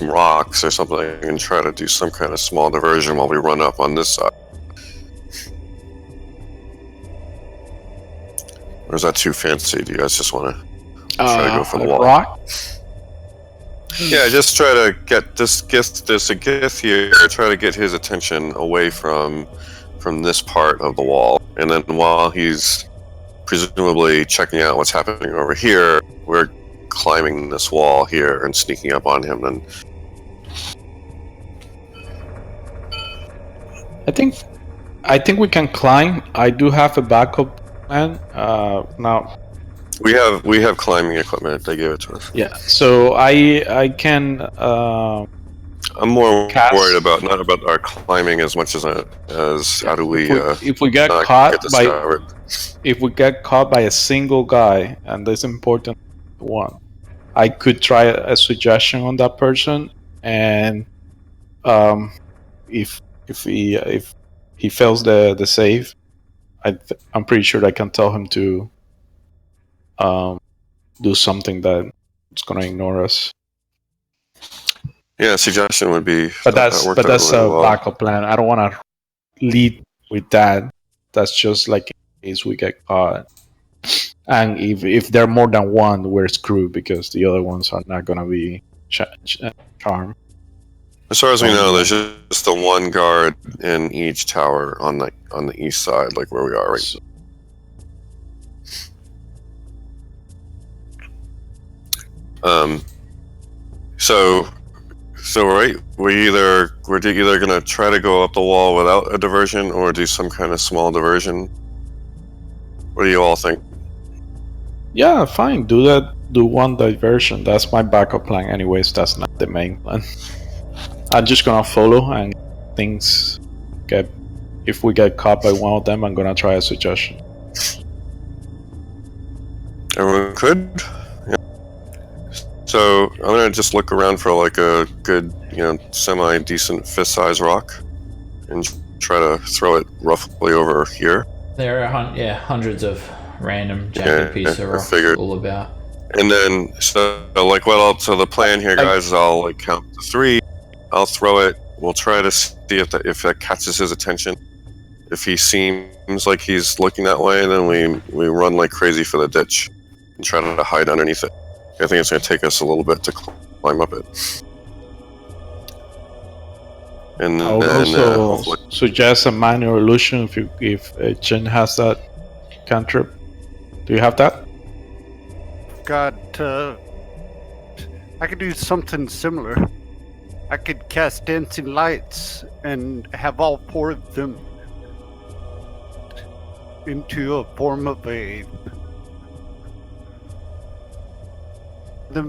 Speaker 2: rocks or something, and try to do some kind of small diversion while we run up on this side. Or is that too fancy? Do you guys just want to try to go for the wall?
Speaker 5: Rock?
Speaker 2: Yeah, just try to get this gift. There's a gift here. Try to get his attention away from this part of the wall, and then while he's presumably checking out what's happening over here, we're climbing this wall here and sneaking up on him. And
Speaker 5: I think we can climb. I do have a backup plan. Now,
Speaker 2: we have climbing equipment. They gave it to us.
Speaker 5: yeah. So I can.
Speaker 2: I'm more
Speaker 5: Cast.
Speaker 2: worried about not about our climbing as much as how do we
Speaker 5: if we get
Speaker 2: not
Speaker 5: caught
Speaker 2: get
Speaker 5: by
Speaker 2: discovered.
Speaker 5: a single guy, and this important one, I could try a suggestion on that person, and if he fails the save, I'm pretty sure I can tell him to do something that's gonna ignore us.
Speaker 2: Yeah, suggestion would be.
Speaker 5: But that's
Speaker 2: that worked out
Speaker 5: a
Speaker 2: really well.
Speaker 5: backup plan. I don't want to lead with that. That's just like in case we get caught. And if there are more than one, we're screwed because the other ones are not gonna be charmed.
Speaker 2: As far as we know, there's just the one guard in each tower on the east side, like where we are right. So right, we're either gonna try to go up the wall without a diversion or do some kind of small diversion. What do you all think?
Speaker 5: Yeah, fine. Do that. Do one diversion. That's my backup plan. Anyways, that's not the main plan. I'm just gonna follow, and things get. If we get caught by one of them, I'm gonna try a suggestion.
Speaker 2: Everyone could. Yeah. So I'm gonna just look around for like a good, semi-decent fist-sized rock, and try to throw it roughly over here.
Speaker 1: There are hundreds of random jagged pieces of
Speaker 2: I
Speaker 1: rocks
Speaker 2: figured.
Speaker 1: all about.
Speaker 2: And then, so the plan here, guys, is I'll like count to 3. I'll throw it. We'll try to see if that catches his attention. If he seems like he's looking that way, then we run like crazy for the ditch and try to hide underneath it. I think it's going to take us a little bit to climb up it. And
Speaker 5: I would
Speaker 2: then
Speaker 5: also
Speaker 2: hopefully,
Speaker 5: suggest a minor illusion if Jin has that cantrip. Do you have that?
Speaker 3: I could do something similar. I could cast dancing lights and have all 4 of them into a form of them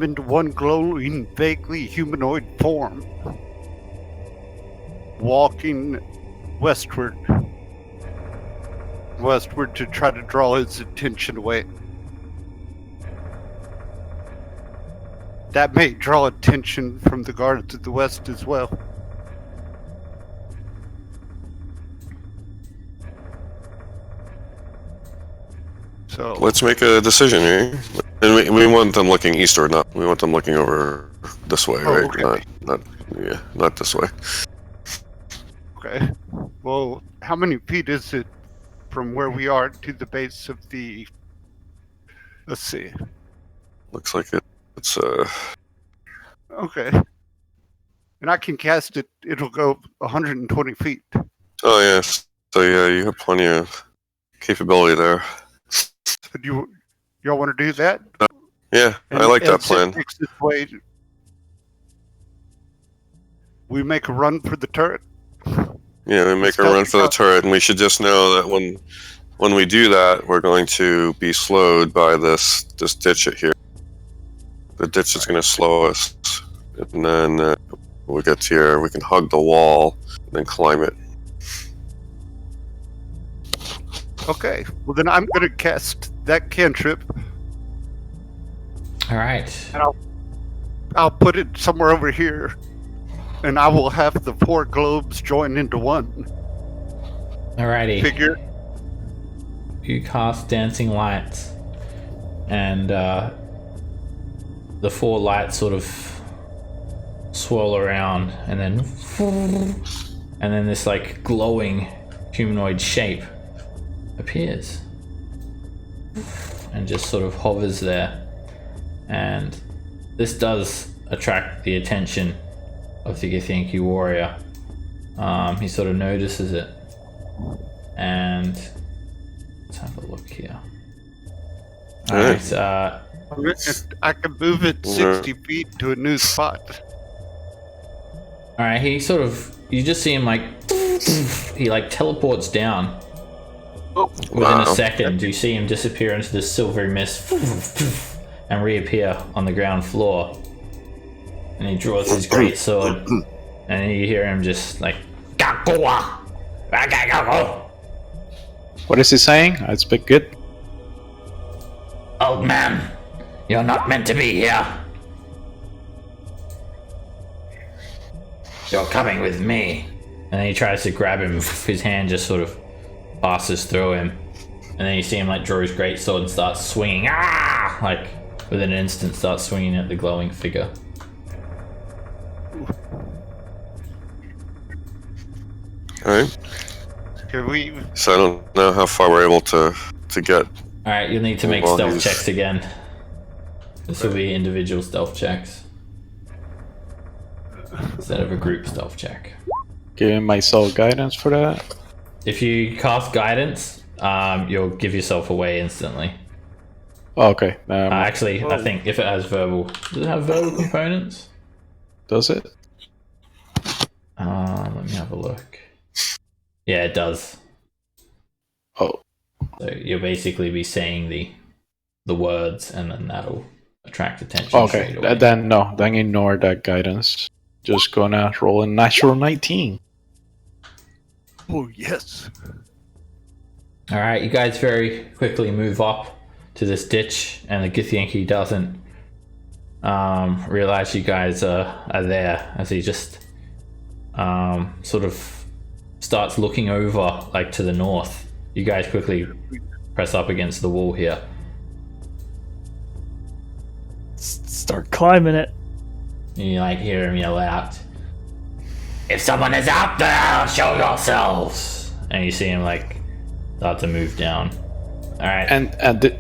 Speaker 3: into one glowing, vaguely humanoid form, walking westward to try to draw his attention away. That may draw attention from the guards of the west as well. So
Speaker 2: let's make a decision here. And we want them looking eastward, we want them looking over this way, right?
Speaker 3: Okay.
Speaker 2: Not this way.
Speaker 3: Okay. Well, how many feet is it from where we are to the base of the... Let's see.
Speaker 2: Looks like it's
Speaker 3: Okay. And I can cast it. It'll go 120 feet.
Speaker 2: Oh yes. So yeah, you have plenty of capability there.
Speaker 3: So do y'all want to do that?
Speaker 2: Yeah, I like that
Speaker 3: as it
Speaker 2: plan.
Speaker 3: makes its way, we make a run for the turret.
Speaker 2: Yeah, we make a run for the turret, and we should just know that when we do that, we're going to be slowed by this ditch here. The ditch is going to slow us, and then when we get here, we can hug the wall and then climb it.
Speaker 3: Okay. Well, then I'm going to cast that cantrip.
Speaker 1: All right.
Speaker 3: And I'll put it somewhere over here, and I will have the 4 globes join into one.
Speaker 1: Alrighty.
Speaker 3: Figure.
Speaker 1: You cast dancing lights, and the 4 lights sort of swirl around, and then this like glowing humanoid shape appears and just sort of hovers there. And this does attract the attention of the Githyanki warrior. He sort of notices it, and let's have a look here. Alright,
Speaker 3: I can move it 60 feet to a new spot.
Speaker 1: Alright, he sort of, you just see him like, he like teleports down. Within a second, you see him disappear into this silvery mist and reappear on the ground floor. And he draws his great sword, and you hear him just like,
Speaker 5: What is he saying? I speak good.
Speaker 1: old man, you're not meant to be here. You're coming with me. And then he tries to grab him, his hand just sort of passes through him. And then you see him like draw his great sword and start swinging, like within an instant starts swinging at the glowing figure.
Speaker 2: Alright.
Speaker 3: Can we?
Speaker 2: So I don't know how far we're able to get.
Speaker 1: Alright, you'll need to make
Speaker 2: Well,
Speaker 1: stealth
Speaker 2: he's-
Speaker 1: checks again. This will be individual stealth checks instead of a group stealth check.
Speaker 5: Giving myself guidance for that.
Speaker 1: If you cast guidance, you'll give yourself away instantly.
Speaker 5: Oh, okay.
Speaker 1: Actually, I think if it has verbal, does it have verbal components?
Speaker 5: Does it?
Speaker 1: Let me have a look. Yeah, it does.
Speaker 5: Oh,
Speaker 1: So you'll basically be saying the words, and then that'll attract attention.
Speaker 5: okay.
Speaker 1: Straight away.
Speaker 5: Then ignore that guidance. Just gonna roll a natural 19.
Speaker 3: Oh yes.
Speaker 1: All right, you guys very quickly move up to this ditch, and the Githyanki doesn't realize you guys are there, as he just sort of starts looking over like to the north. You guys quickly press up against the wall here.
Speaker 4: Start climbing it.
Speaker 1: And you like hear him yell out, "If someone is out there, show yourselves!" And you see him like start to move down. All right.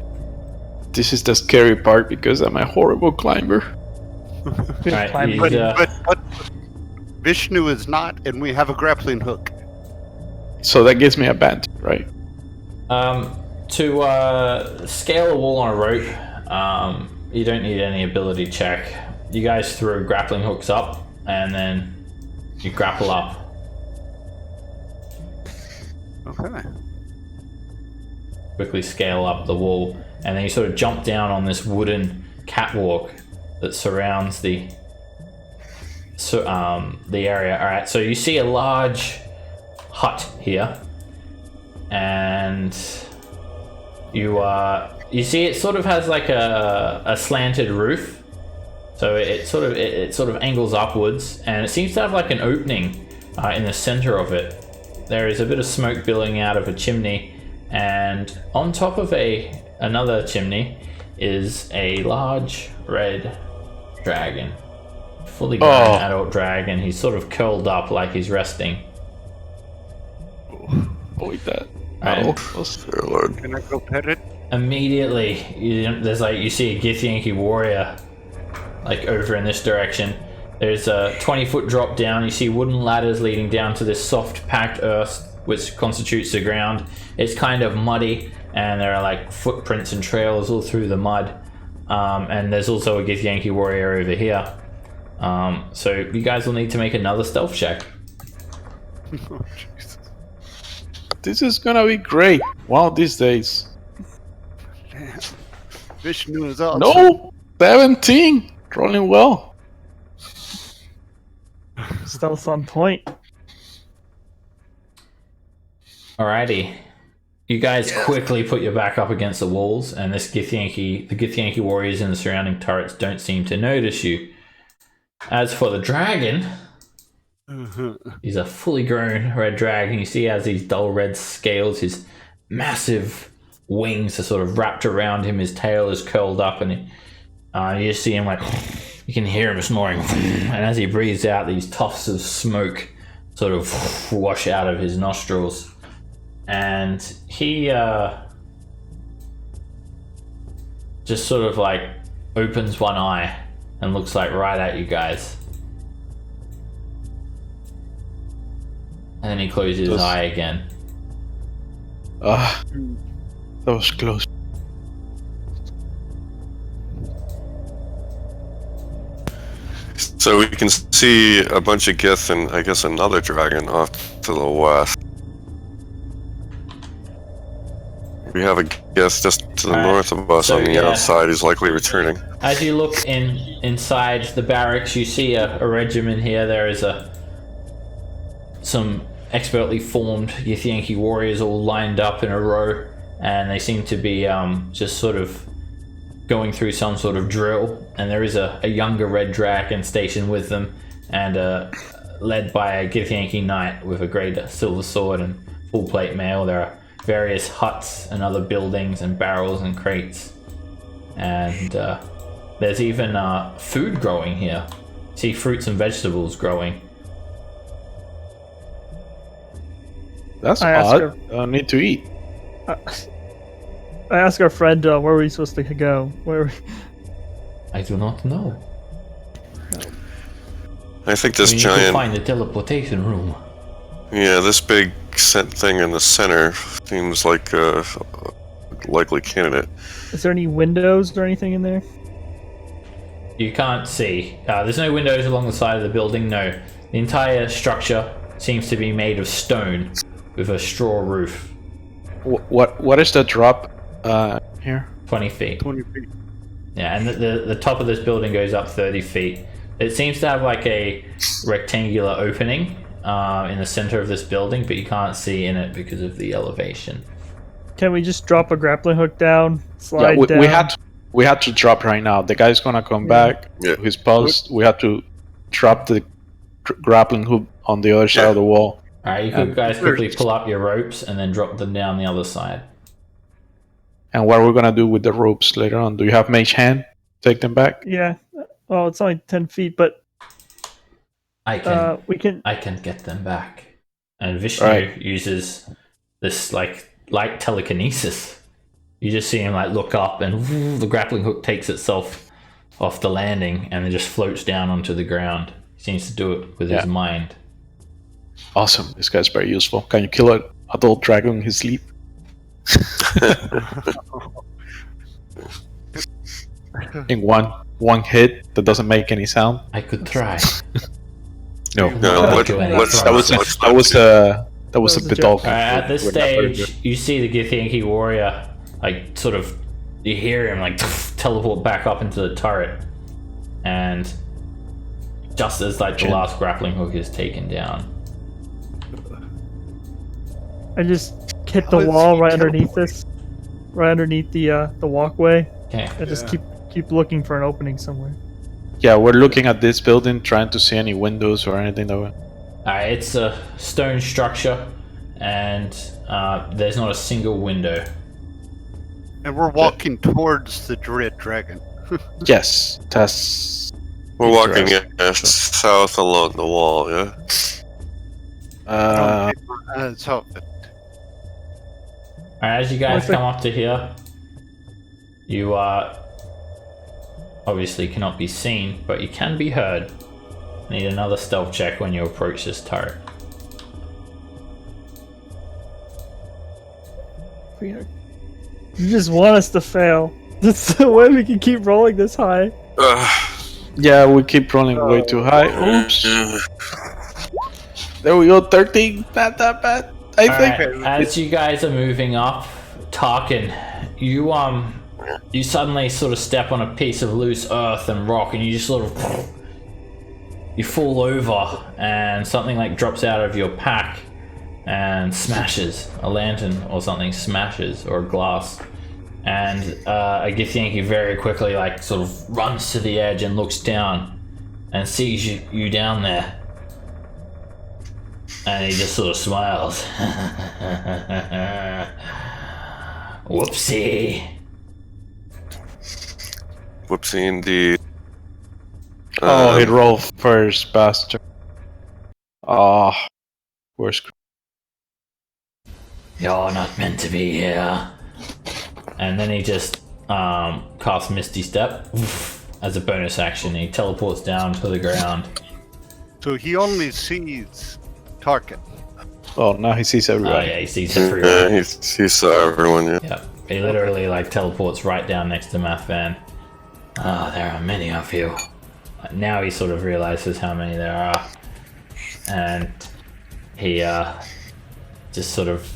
Speaker 5: This is the scary part because I'm a horrible climber.
Speaker 1: Right,
Speaker 4: Climb-
Speaker 1: he's,
Speaker 3: But Vishnu is not, and we have a grappling hook.
Speaker 5: So that gives me a band, right?
Speaker 1: To scale a wall on a rope, you don't need any ability check. You guys throw grappling hooks up, and then you grapple up.
Speaker 3: Okay.
Speaker 1: Quickly scale up the wall, and then you sort of jump down on this wooden catwalk that surrounds the area. All right, so you see a large hut here, and you see it sort of has like a slanted roof, so it sort of angles upwards, and it seems to have like an opening in the center of it. There is a bit of smoke billowing out of a chimney, and on top of another chimney is a large red dragon, fully grown adult dragon. He's sort of curled up like he's resting.
Speaker 5: Avoid that.
Speaker 1: Right.
Speaker 2: Dear Lord.
Speaker 3: Can I go pet it?
Speaker 1: immediately there's like you see a Githyanki warrior like over in this direction. There's a 20-foot drop down. You see wooden ladders leading down to this soft packed earth which constitutes the ground. It's kind of muddy and there are like footprints and trails all through the mud. And there's also a Githyanki warrior over here. So you guys will need to make another stealth check.
Speaker 3: Oh, Jesus.
Speaker 5: This is gonna be great. One of these days.
Speaker 3: Damn. Vishnu is out.
Speaker 5: No! 17! Rolling well.
Speaker 4: Stealth on point.
Speaker 1: Alrighty. You guys quickly put your back up against the walls, and the Githyanki warriors in the surrounding turrets don't seem to notice you. As for the dragon, he's a fully grown red dragon. You see he has these dull red scales, his massive wings are sort of wrapped around him, his tail is curled up, and you just see him like, you can hear him snoring, and as he breathes out, these tufts of smoke sort of wash out of his nostrils. And he just sort of like opens one eye and looks like right at you guys. And then he closes his eye again.
Speaker 5: Ah, that was close.
Speaker 2: So we can see a bunch of Gith and I guess another dragon off to the west. We have a Gith just to the north of us on the outside. He's likely returning.
Speaker 1: As you look inside the barracks, you see a regiment here. There is some expertly formed Githyanki warriors all lined up in a row, and they seem to be just sort of going through some sort of drill. And there is a younger red dragon stationed with them, and led by a Githyanki knight with a great silver sword and full plate mail. There are various huts and other buildings and barrels and crates, and there's even food growing here. See fruits and vegetables growing.
Speaker 5: That's
Speaker 4: I asked
Speaker 5: odd. I need to eat.
Speaker 4: I asked our friend where were we supposed to go.
Speaker 1: I do not know.
Speaker 2: I think this
Speaker 1: We need to
Speaker 2: giant,
Speaker 1: find the teleportation room.
Speaker 2: yeah, this big thing in the center seems like a likely candidate.
Speaker 4: Is there any windows or anything in there?
Speaker 1: You can't see. There's no windows along the side of the building. No, the entire structure seems to be made of stone with a straw roof.
Speaker 5: What is the drop here?
Speaker 1: 20 feet.
Speaker 3: 20 feet.
Speaker 1: Yeah, and the top of this building goes up 30 feet. It seems to have like a rectangular opening in the center of this building, but you can't see in it because of the elevation.
Speaker 4: Can we just drop a grappling hook down, slide
Speaker 5: Yeah,
Speaker 4: down?
Speaker 5: we had to drop right now. The guy's gonna come back
Speaker 2: Yeah.
Speaker 5: to his post. We had to drop the grappling hook on the other side of the wall.
Speaker 1: Alright, you could guys quickly pull up your ropes and then drop them down the other side.
Speaker 5: And what are we gonna do with the ropes later on? Do you have mage hand? Take them back?
Speaker 4: Yeah. Well, it's only 10 feet, but
Speaker 1: I can
Speaker 4: we can.
Speaker 1: I can get them back. And Vishnu
Speaker 5: Right.
Speaker 1: uses this like light telekinesis. You just see him like look up, and the grappling hook takes itself off the landing and it just floats down onto the ground. He seems to do it with his mind.
Speaker 5: Awesome. This guy's very useful. Can you kill an adult dragon in his sleep? In one hit that doesn't make any sound.
Speaker 1: I could try.
Speaker 5: No,
Speaker 2: No,
Speaker 5: that was a bit
Speaker 4: joke.
Speaker 5: awful.
Speaker 1: At this
Speaker 5: We're not very
Speaker 1: stage, you see the Githyanki warrior, like, sort of, you hear him, like, teleport back up into the turret. And just as, like, the last grappling hook is taken down.
Speaker 4: I just hit the wall right underneath this, right underneath the walkway.
Speaker 1: Okay.
Speaker 4: I just keep looking for an opening somewhere.
Speaker 5: Yeah, we're looking at this building, trying to see any windows or anything that way.
Speaker 1: It's a stone structure, and there's not a single window.
Speaker 3: And we're walking towards the Dread Dragon.
Speaker 5: Yes, that's.
Speaker 2: We're walking south along the wall, yeah?
Speaker 3: So,
Speaker 1: Alright, as you guys
Speaker 4: What's the-
Speaker 1: come up to here, You obviously cannot be seen, but you can be heard. Need another stealth check when you approach this turret.
Speaker 4: You just want us to fail. That's the way we can keep rolling this high.
Speaker 5: Yeah, we keep rolling way too high. Oops. There we go, 13. Not that bad. I think.
Speaker 1: Alright, as you guys are moving up, Tarkin, you suddenly sort of step on a piece of loose earth and rock, and you just sort of you fall over, and something like drops out of your pack and smashes. A lantern or something smashes, or a glass. And a Githyanki very quickly like sort of runs to the edge and looks down and sees you down there. And he just sort of smiles. Whoopsie.
Speaker 2: Whoopsie indeed.
Speaker 5: Oh, he rolled first, bastard. Oh, worst.
Speaker 1: You're not meant to be here. And then he just casts Misty Step as a bonus action. He teleports down to the ground.
Speaker 3: So he only sees Tarkin.
Speaker 5: Oh, now he sees everybody.
Speaker 1: Oh yeah, he sees everyone.
Speaker 2: Yeah, he saw everyone, yeah.
Speaker 1: Yeah, he literally like teleports right down next to Math Van. Oh, there are many of you. Now he sort of realizes how many there are. And he just sort of...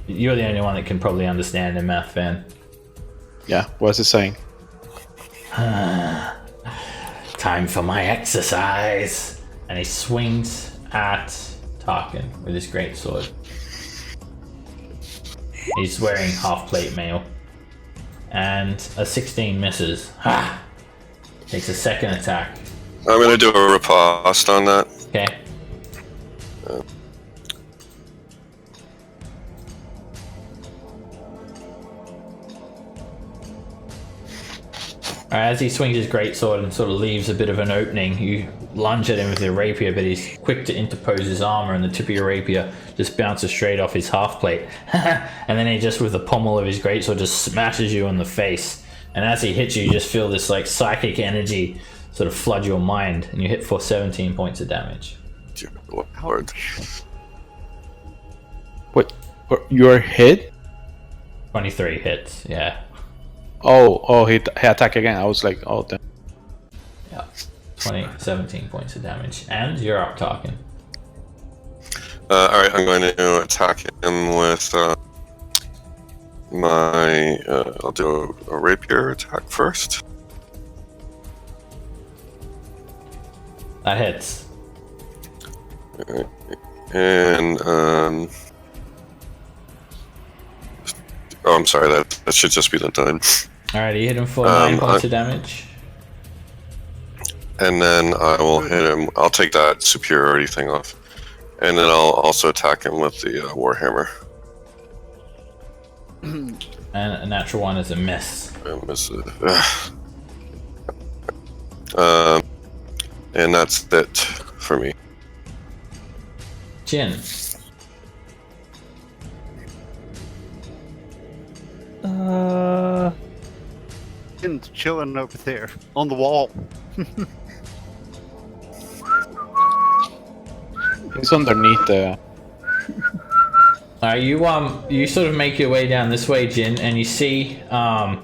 Speaker 1: You're the only one that can probably understand him, Math Van.
Speaker 5: Yeah, what's it saying?
Speaker 1: Time for my exercise. And he swings at Tarkin with his greatsword. He's wearing half-plate mail. And a 16 misses. Ha! Takes a second attack.
Speaker 2: I'm gonna do a riposte on that.
Speaker 1: Okay. As he swings his greatsword and sort of leaves a bit of an opening, you lunge at him with your rapier, but he's quick to interpose his armor, and the tip of your rapier just bounces straight off his half plate. And then he just, with the pommel of his greatsword, just smashes you in the face. And as he hits you, you just feel this like psychic energy sort of flood your mind, and you hit for 17 points of damage.
Speaker 2: Dear Lord.
Speaker 5: Wait, you're hit?
Speaker 1: 23 hits, yeah.
Speaker 5: Oh, he attacked again. I was like, oh, damn.
Speaker 1: Yeah. 17 points of damage. And you're up, Tarkin.
Speaker 2: Alright, I'm going to attack him with my... I'll do a rapier attack first.
Speaker 1: That hits.
Speaker 2: And, oh, I'm sorry, that should just be the done.
Speaker 1: Alright, you hit him for 9 points of damage.
Speaker 2: And then I will hit him. I'll take that superiority thing off. And then I'll also attack him with the Warhammer.
Speaker 1: And a natural one is a miss.
Speaker 2: And that's it for me.
Speaker 1: Jin.
Speaker 3: Jin's chilling over there on the wall.
Speaker 5: He's underneath the...
Speaker 1: You sort of make your way down this way, Jin, and you see about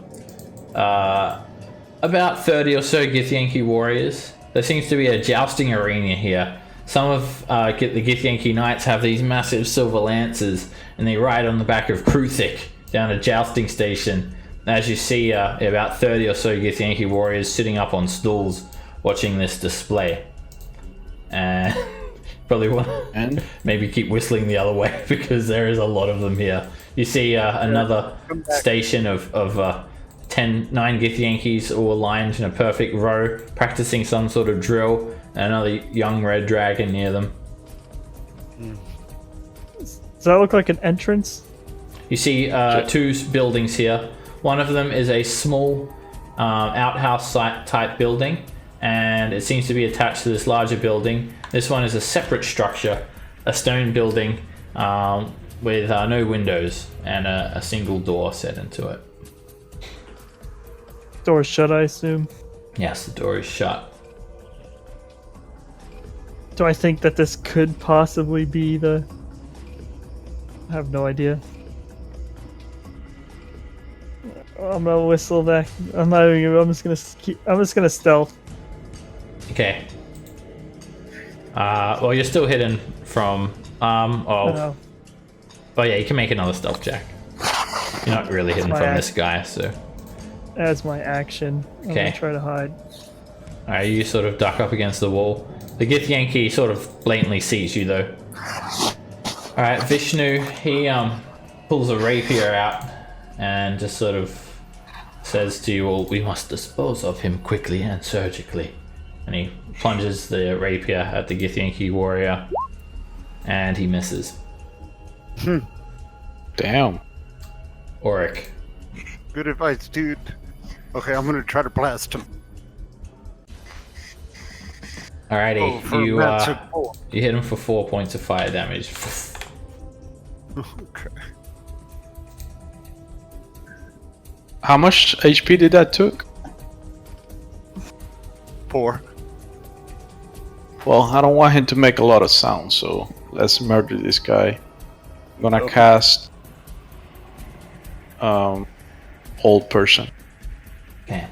Speaker 1: 30 or so Githyanki warriors. There seems to be a jousting arena here. Some of the Githyanki knights have these massive silver lances, and they ride on the back of Kruthik down a jousting station. As you see about 30 or so Githyanki warriors sitting up on stools watching this display. And probably want to maybe keep whistling the other way because there is a lot of them here. You see another station of 9 Githyankis all aligned in a perfect row, practicing some sort of drill, and another young red dragon near them.
Speaker 4: Does that look like an entrance?
Speaker 1: You see 2 buildings here. One of them is a small outhouse type building, and it seems to be attached to this larger building. This one is a separate structure, a stone building with no windows and a single door set into it.
Speaker 4: Door shut, I assume.
Speaker 1: Yes, the door is shut.
Speaker 4: Do I think that this could possibly be the... I have no idea. I'm gonna whistle back. I'm not even. I'm just gonna stealth.
Speaker 1: Okay. Well, you're still hidden from. Oh yeah, you can make another stealth check. You're not really hidden from this guy, so.
Speaker 4: As my action, I'm gonna try to hide.
Speaker 1: All right, you sort of duck up against the wall. The Githyanki sort of blatantly sees you, though. All right, Vishnu, he pulls a rapier out and just sort of says to you, "Well, we must dispose of him quickly and surgically." And he plunges the rapier at the Githyanki warrior, and he misses.
Speaker 5: Damn.
Speaker 1: Auric.
Speaker 3: Good advice, dude. Okay, I'm gonna try to blast him.
Speaker 1: Alrighty, you hit him for 4 points of fire damage.
Speaker 3: Okay.
Speaker 5: How much HP did that took?
Speaker 3: 4.
Speaker 5: Well, I don't want him to make a lot of sound, so let's murder this guy. I'm gonna cast Hold Person.
Speaker 1: Okay.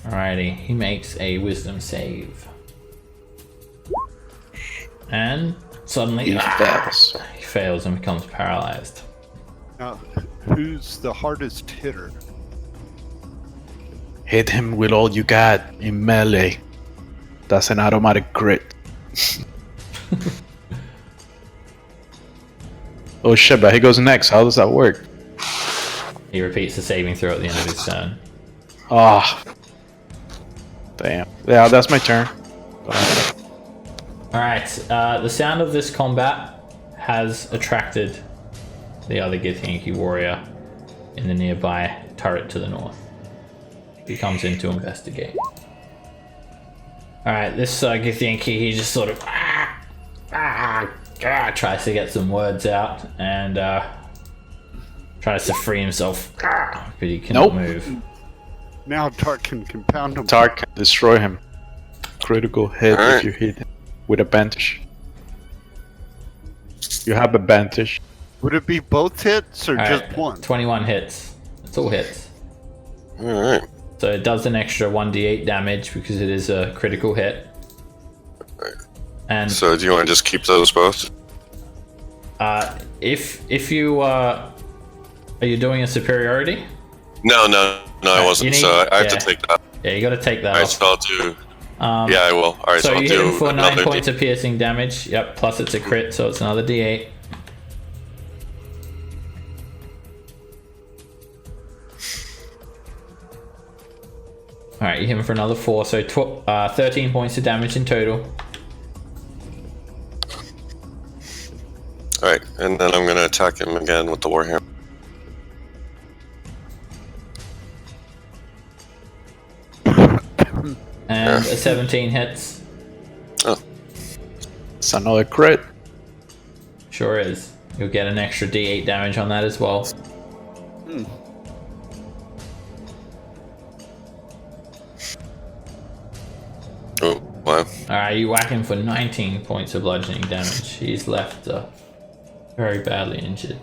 Speaker 1: Alrighty, he makes a wisdom save. And suddenly
Speaker 5: He fails.
Speaker 1: He fails and becomes paralyzed.
Speaker 3: Now, who's the hardest hitter?
Speaker 5: Hit him with all you got in melee. That's an automatic crit. Oh shit, but he goes next. How does that work?
Speaker 1: He repeats the saving throw at the end of his turn.
Speaker 5: Ah. Damn. Yeah, that's my turn.
Speaker 1: Alright, the sound of this combat has attracted the other Githyanki warrior in the nearby turret to the north. He comes in to investigate. Alright, this Githyanki, he just sort of tries to get some words out and tries to free himself, but he cannot move.
Speaker 3: Now Tarkin can pound him.
Speaker 5: Tarkin, destroy him. Critical hit if you hit him with advantage. You have advantage.
Speaker 3: Would it be both hits or just one?
Speaker 1: 21 hits. It's all hits.
Speaker 2: Alright.
Speaker 1: So it does an extra 1d8 damage because it is a critical hit. And
Speaker 2: so do you want to just keep those both?
Speaker 1: if you are you doing a superiority?
Speaker 2: No, I wasn't. So I have to take that.
Speaker 1: Yeah, you got to take that
Speaker 2: Alright,
Speaker 1: off.
Speaker 2: so I'll do. Yeah, I will. Alright,
Speaker 1: So
Speaker 2: so I'll
Speaker 1: you hit
Speaker 2: do
Speaker 1: him for 9
Speaker 2: another
Speaker 1: points of piercing damage. Yep, plus it's a crit, so it's another d8. Alright, you hit him for another 4, so 13 points of damage in total.
Speaker 2: Alright, and then I'm gonna attack him again with the warhammer.
Speaker 1: And a 17 hits.
Speaker 2: Oh.
Speaker 5: It's another crit.
Speaker 1: Sure is. You'll get an extra d8 damage on that as well.
Speaker 2: Oh, wow.
Speaker 1: Alright, you whack him for 19 points of bludgeoning damage. He's left very badly injured.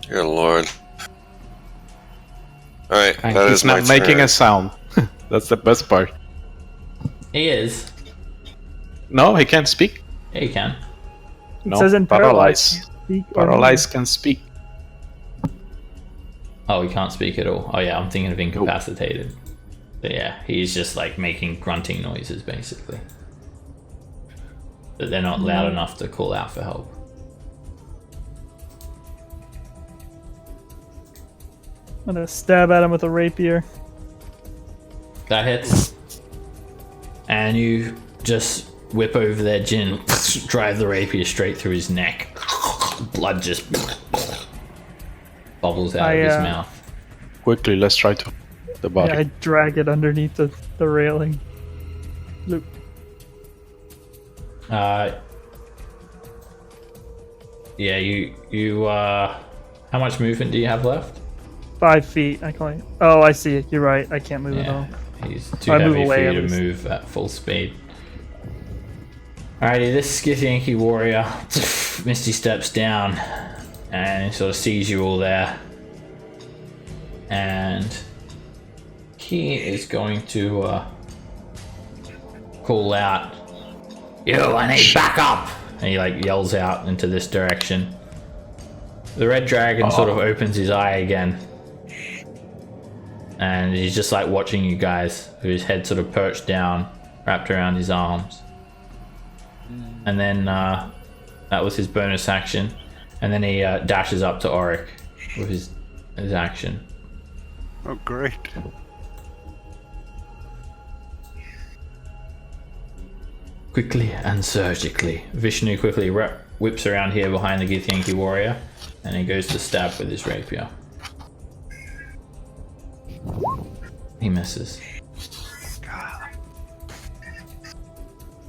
Speaker 2: Dear Lord. Alright,
Speaker 5: And
Speaker 2: that
Speaker 5: he's
Speaker 2: is my
Speaker 5: not making
Speaker 2: turn.
Speaker 5: a sound. That's the best part.
Speaker 1: He is.
Speaker 5: No, he can't speak.
Speaker 1: Yeah, he can.
Speaker 5: No,
Speaker 4: It says in
Speaker 5: paralyzed.
Speaker 4: Speak or
Speaker 5: Paralyzed can speak.
Speaker 1: Oh, he can't speak at all. Oh yeah, I'm thinking of incapacitated. But yeah, he's just like making grunting noises basically. But they're not loud enough to call out for help.
Speaker 4: I'm gonna stab at him with a rapier.
Speaker 1: That hits. And you just whip over their chin, drive the rapier straight through his neck. Blood just bubbles out of his mouth.
Speaker 5: Quickly, let's try to the body.
Speaker 4: Yeah, I drag it underneath the railing. Loop.
Speaker 1: Yeah, you how much movement do you have left?
Speaker 4: 5 feet. I can. Oh, I see it. You're right. I can't move at all.
Speaker 1: He's too
Speaker 4: I move
Speaker 1: heavy for
Speaker 4: away,
Speaker 1: you
Speaker 4: at
Speaker 1: to
Speaker 4: least.
Speaker 1: move at full speed. Alrighty, this Githyanki warrior Misty steps down and he sort of sees you all there. And he is going to call out, "Yo, I need backup!" And he like yells out into this direction. The red dragon sort of opens his eye again. And he's just like watching you guys, with his head sort of perched down, wrapped around his arms. And then that was his bonus action. And then he dashes up to Auric with his action.
Speaker 3: Oh, great.
Speaker 1: Quickly and surgically, Vishnu quickly whips around here behind the Githyanki warrior, and he goes to stab with his rapier. He misses.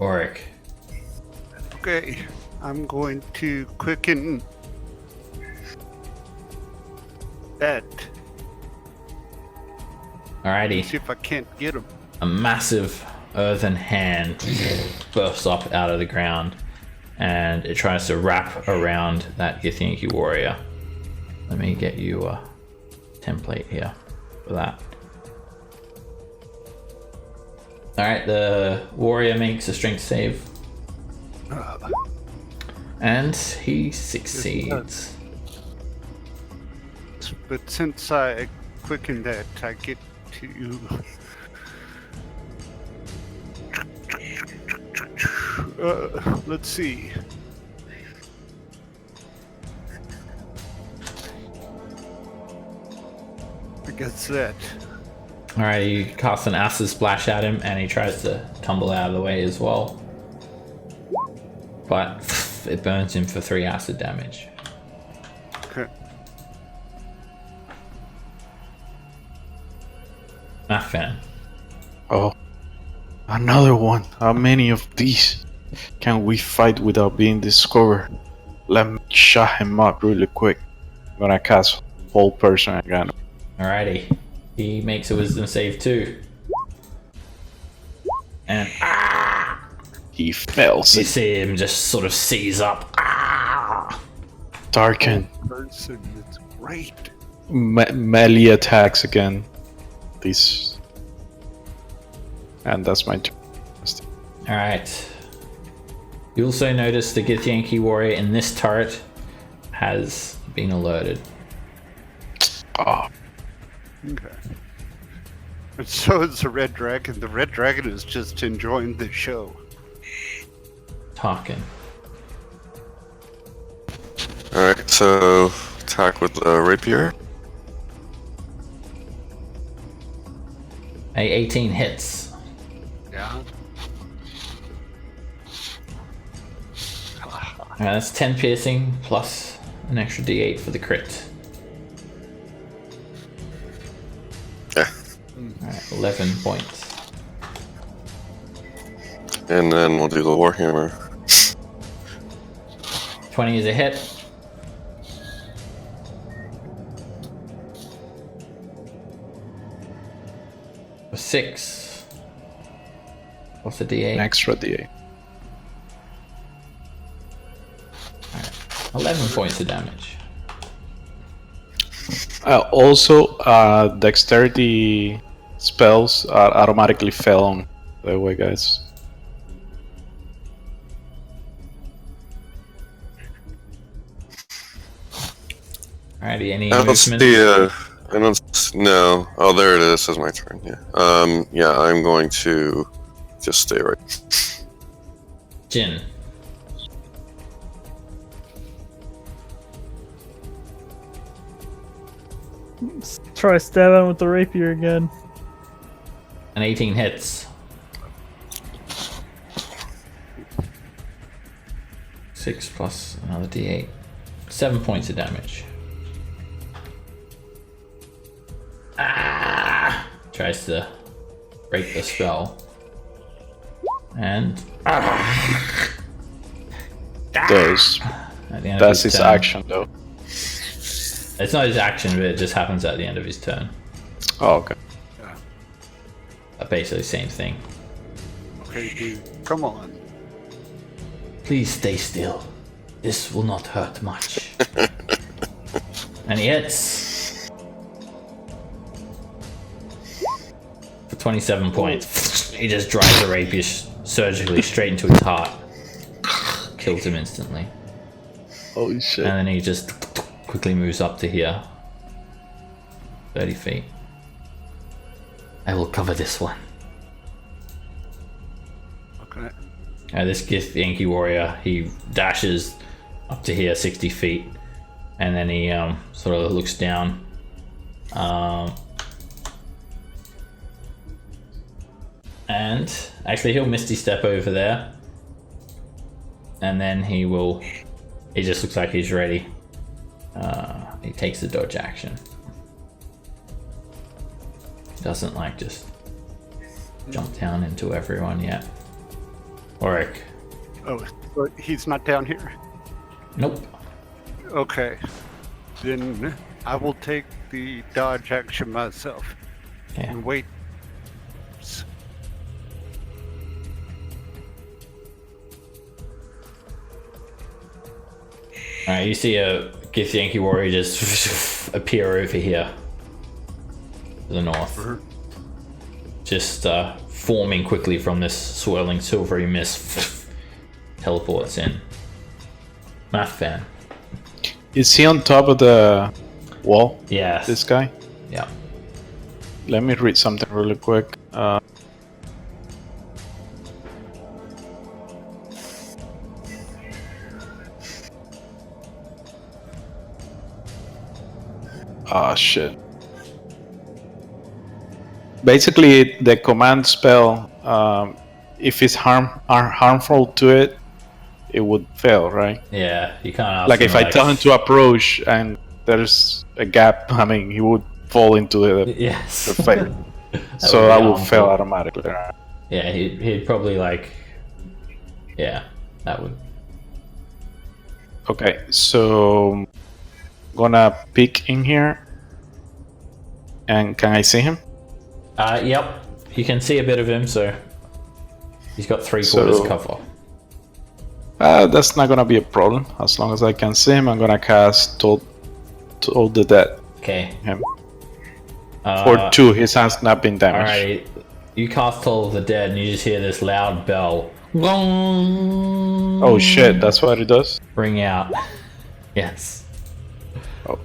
Speaker 1: Auric.
Speaker 3: Okay, I'm going to quicken that.
Speaker 1: Alrighty.
Speaker 3: See if I can't get him.
Speaker 1: A massive earthen hand bursts up out of the ground, and it tries to wrap around that Githyanki warrior. Let me get you a template here for that. Alright, the warrior makes a strength save. And he succeeds.
Speaker 3: But since I quickened that, I get to... let's see. I guess that.
Speaker 1: Alright, you cast an acid splash at him, and he tries to tumble out of the way as well. But it burns him for 3 acid damage.
Speaker 3: Okay.
Speaker 1: Fan.
Speaker 5: Oh, another one. How many of these can we fight without being discovered? Let me shut him up really quick. I'm gonna cast whole person again.
Speaker 1: Alrighty. He makes a wisdom save too. And
Speaker 5: He fails
Speaker 1: you
Speaker 5: it.
Speaker 1: see him just sort of seize up.
Speaker 5: Darken.
Speaker 3: Person, it's great.
Speaker 5: Melee attacks again. These. And that's my turn.
Speaker 1: Alright. You also notice the Githyanki warrior in this turret has been alerted.
Speaker 5: Oh,
Speaker 3: Okay. And so is the red dragon. The red dragon is just enjoying the show.
Speaker 1: Tarkin.
Speaker 2: Alright, so attack with the rapier.
Speaker 1: A 18 hits.
Speaker 3: Yeah.
Speaker 1: Alright, that's 10 piercing plus an extra d8 for the crit.
Speaker 2: Yeah.
Speaker 1: Alright, 11 points.
Speaker 2: And then we'll do the warhammer.
Speaker 1: 20 is a hit. For 6. What's a d8?
Speaker 5: an extra D8.
Speaker 1: 11 points of damage.
Speaker 5: Also, dexterity spells are automatically fell on. By the way, guys.
Speaker 1: Alrighty, any
Speaker 2: I don't see,
Speaker 1: movement?
Speaker 2: I don't, no. Oh, there it is. That's my turn, yeah. Yeah, I'm going to just stay right.
Speaker 1: Jin.
Speaker 4: Try stabbing with the rapier again.
Speaker 1: An 18 hits. 6 plus another d8. 7 points of damage. Tries to break the spell. And
Speaker 5: Does.
Speaker 1: at the end
Speaker 5: That's
Speaker 1: of his
Speaker 5: his
Speaker 1: turn,
Speaker 5: action, though.
Speaker 1: It's not his action, but it just happens at the end of his turn.
Speaker 5: Oh, okay.
Speaker 1: Basically, same thing.
Speaker 3: Okay, dude. Come on.
Speaker 1: Please stay still. This will not hurt much. And he hits. For 27 points. He just drives the rapier surgically straight into his heart. Kills him instantly.
Speaker 5: Holy shit.
Speaker 1: And then he just quickly moves up to here. 30 feet. I will cover this one.
Speaker 3: Okay.
Speaker 1: This Gith Yankee warrior, he dashes up to here 60 feet. And then he sort of looks down. And actually he'll Misty Step over there. And then he just looks like he's ready. He takes the dodge action. Doesn't like just jump down into everyone yet. Oric.
Speaker 3: Oh, but he's not down here.
Speaker 1: Nope.
Speaker 3: Okay. Then I will take the dodge action myself
Speaker 1: Okay.
Speaker 3: and wait.
Speaker 1: Alright, you see a Gith Yankee warrior just appear over here. To the north. Just forming quickly from this swirling silvery mist. Teleports in. Math fan.
Speaker 5: Is he on top of the wall?
Speaker 1: Yes.
Speaker 5: This guy?
Speaker 1: Yeah.
Speaker 5: Let me read something really quick. Ah, shit. Basically, the command spell, if it's harmful to it, it would fail, right?
Speaker 1: Yeah, you can't ask
Speaker 5: Like
Speaker 1: him,
Speaker 5: if I tell him to approach and there's a gap, I mean, he would fall into the
Speaker 1: Yes.
Speaker 5: fail.
Speaker 1: That
Speaker 5: So
Speaker 1: would be
Speaker 5: that will
Speaker 1: harmful.
Speaker 5: fail automatically.
Speaker 1: Yeah, he'd probably like... Yeah, that would...
Speaker 5: Okay, so gonna peek in here. And can I see him?
Speaker 1: Yep. You can see a bit of him, so... He's got 3/4
Speaker 5: So-
Speaker 1: cover.
Speaker 5: That's not gonna be a problem. As long as I can see him, I'm gonna cast Toll the Dead.
Speaker 1: Okay.
Speaker 5: Him. For 2, his has not been damaged.
Speaker 1: Alright, you cast Toll of the Dead and you just hear this loud bell. Gong!
Speaker 5: Oh shit, that's what it does?
Speaker 1: Ring out. Yes.
Speaker 5: Oh.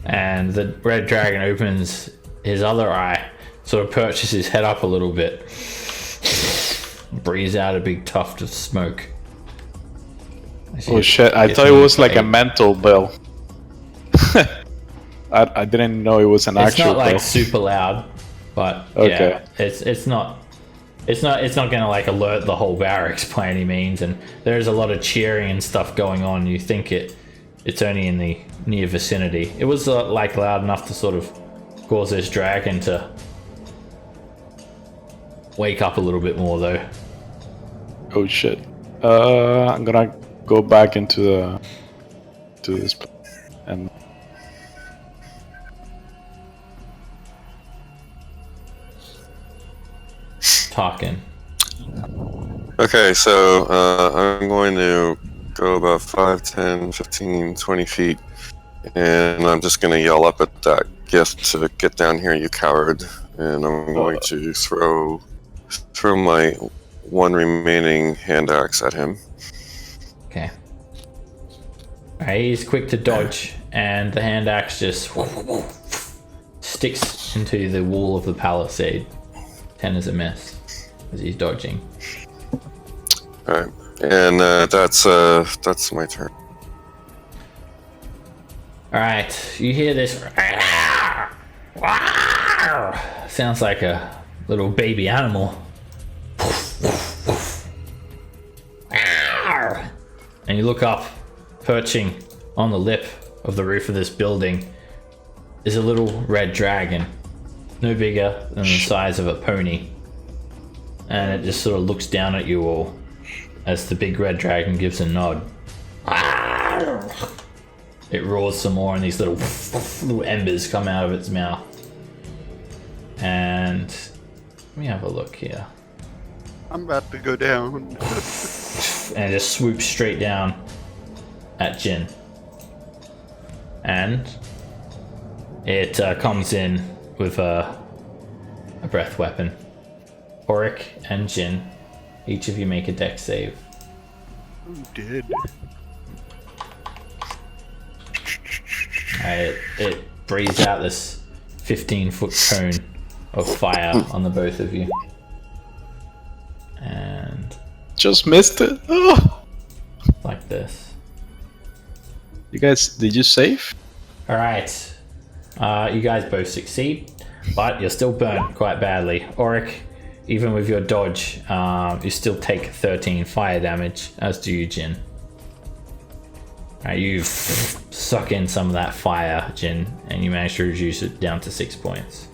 Speaker 1: And the red dragon opens his other eye, sort of perches his head up a little bit. Breathes out a big tuft of smoke.
Speaker 5: Oh shit, I thought it was like a mental bell. I didn't know it was an
Speaker 1: It's
Speaker 5: actual
Speaker 1: not like
Speaker 5: bell.
Speaker 1: super loud, but
Speaker 5: Okay.
Speaker 1: yeah, it's not gonna like alert the whole barracks by any means. And there's a lot of cheering and stuff going on. You think it's only in the near vicinity. It was like loud enough to sort of cause this dragon to wake up a little bit more, though.
Speaker 5: Oh shit. I'm gonna go back into this and
Speaker 1: Talking.
Speaker 2: Okay, so I'm going to go about 5, 10, 15, 20 feet, and I'm just going to yell up at that gift to get down here, you coward. And I'm going to throw my one remaining hand axe at him.
Speaker 1: Okay. Alright, he's quick to dodge, and the hand axe just sticks into the wall of the palisade. 10 is a miss as he's dodging.
Speaker 2: Alright, and that's my turn.
Speaker 1: Alright, you hear this. Sounds like a little baby animal. And you look up, perching on the lip of the roof of this building is a little red dragon, no bigger than the size of a pony. And it just sort of looks down at you all as the big red dragon gives a nod. it roars some more, and these little embers come out of its mouth. And let me have a look here.
Speaker 3: I'm about to go down.
Speaker 1: And it just swoops straight down at Jin. And it comes in with a breath weapon. Auric and Jin, each of you make a dex save.
Speaker 3: Who did?
Speaker 1: It breathes out this 15-foot cone of fire on the both of you. And
Speaker 5: Just missed it. Oh.
Speaker 1: like this.
Speaker 5: You guys, did you save?
Speaker 1: Alright. You guys both succeed, but you're still burned quite badly. Auric, even with your dodge, you still take 13 fire damage, as do you, Jin. You suck in some of that fire, Jin, and you manage to reduce it down to 6 points.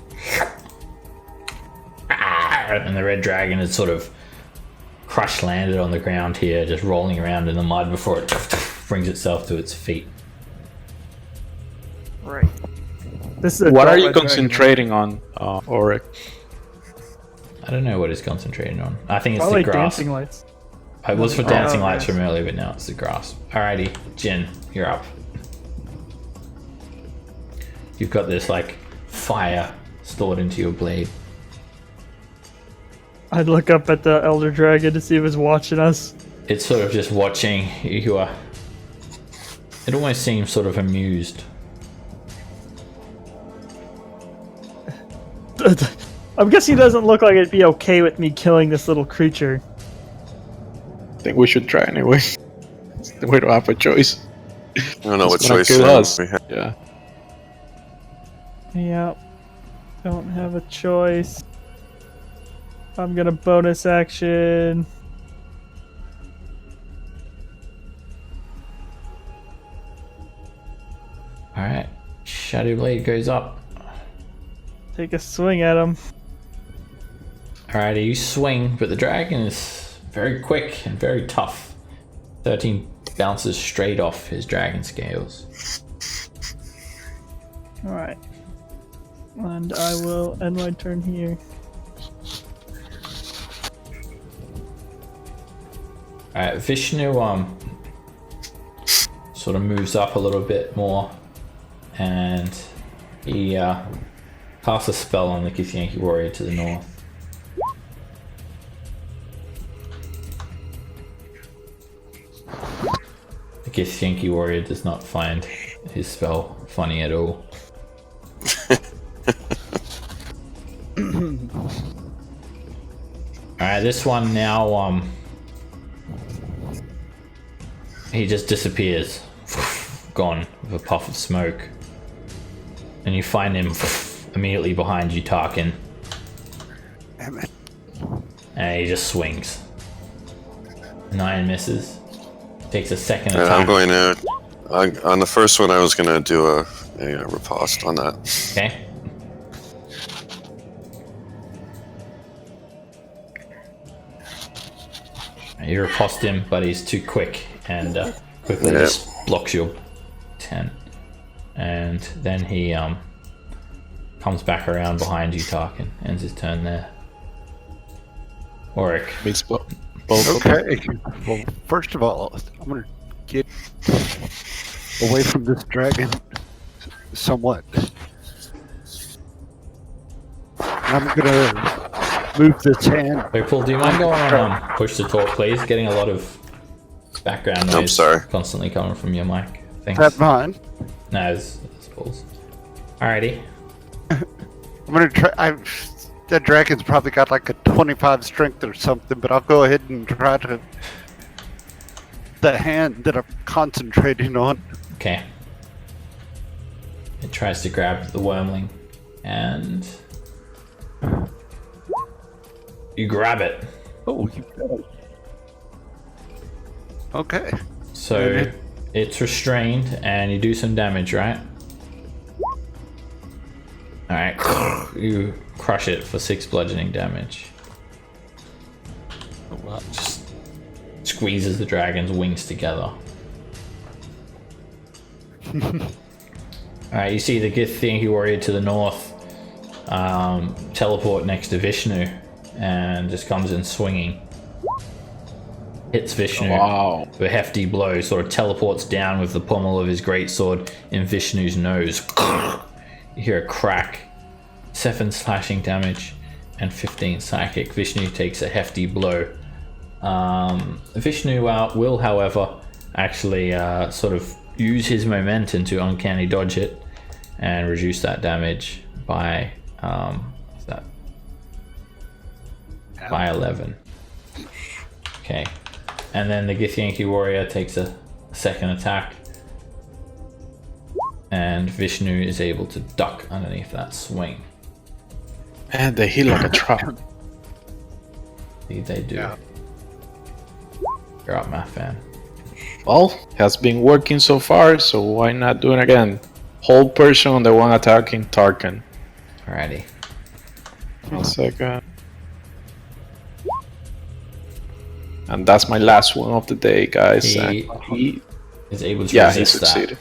Speaker 1: And the red dragon is sort of crush landed on the ground here, just rolling around in the mud before it brings itself to its feet.
Speaker 4: Right. This is
Speaker 5: What are you concentrating on, Auric?
Speaker 1: I don't know what it's concentrating on. I think it's
Speaker 4: Probably
Speaker 1: the grass.
Speaker 4: dancing lights.
Speaker 1: It was for dancing lights
Speaker 4: yes.
Speaker 1: from earlier, but now it's the grass. Alrighty, Jin, you're up. You've got this like fire stored into your blade.
Speaker 4: I'd look up at the elder dragon to see if it's watching us.
Speaker 1: It's sort of just watching you. It almost seems sort of amused.
Speaker 4: I'm guessing it doesn't look like it'd be okay with me killing this little creature.
Speaker 5: I think we should try anyway. We don't have a choice.
Speaker 2: I don't know what
Speaker 5: It's gonna
Speaker 2: choice
Speaker 5: kill us.
Speaker 2: we have.
Speaker 5: Yeah.
Speaker 4: Yeah. Don't have a choice. I'm gonna bonus action.
Speaker 1: Alright, Shadow Blade goes up.
Speaker 4: Take a swing at him.
Speaker 1: Alrighty, you swing, but the dragon is very quick and very tough. 13 bounces straight off his dragon scales.
Speaker 4: Alright. And I will end my turn here.
Speaker 1: Alright, Vishnu sort of moves up a little bit more, and he casts a spell on the Githyanki warrior to the north. The Githyanki warrior does not find his spell funny at all. Alright, this one now he just disappears. Gone with a puff of smoke. And you find him immediately behind you, Tarkin.
Speaker 3: Damn it.
Speaker 1: And he just swings. 9 misses. Takes a second
Speaker 2: And
Speaker 1: attack.
Speaker 2: I'm going to. On the first one, I was going to do a riposte on that.
Speaker 1: Okay. You riposte him, but he's too quick and quickly
Speaker 2: Yeah.
Speaker 1: just blocks your 10. And then he comes back around behind you, Tarkin. Ends his turn there. Auric.
Speaker 5: Beats both of them.
Speaker 3: Okay. Well, first of all, I'm gonna get away from this dragon somewhat. I'm gonna move this hand.
Speaker 1: Wait, Paul, do you mind going on push to talk, please? Getting a lot of background noise
Speaker 2: I'm sorry.
Speaker 1: constantly coming from your mic. Thanks.
Speaker 3: That's mine.
Speaker 1: No, it's Paul's. Alrighty.
Speaker 3: I'm gonna try. That dragon's probably got like a 25 strength or something, but I'll go ahead and try to. The hand that I'm concentrating on.
Speaker 1: Okay. It tries to grab the wormling, and you grab it.
Speaker 3: Oh, okay.
Speaker 1: So it's restrained, and you do some damage, right? Alright. You crush it for 6 bludgeoning damage. Just squeezes the dragon's wings together. Alright, you see the Githyanki warrior to the north teleport next to Vishnu and just comes in swinging. Hits Vishnu
Speaker 5: Wow.
Speaker 1: with a hefty blow, sort of teleports down with the pommel of his greatsword in Vishnu's nose. You hear a crack. 7 slashing damage and 15 psychic. Vishnu takes a hefty blow. Vishnu will, however, actually sort of use his momentum to uncanny dodge it and reduce that damage by what's that? By 11. Okay, and then the Githyanki warrior takes a second attack, and Vishnu is able to duck underneath that swing.
Speaker 5: Man, they hit like a trap.
Speaker 1: Indeed they do.
Speaker 3: Yeah.
Speaker 1: You're up, my fan.
Speaker 5: Well, has been working so far, so why not do it again? Hold person on the one attacking Tarkan.
Speaker 1: Alrighty.
Speaker 5: 1 second. And that's my last one of the day, guys.
Speaker 1: He
Speaker 5: And he
Speaker 1: is able to
Speaker 5: yeah, he
Speaker 1: resist that.
Speaker 5: succeeded.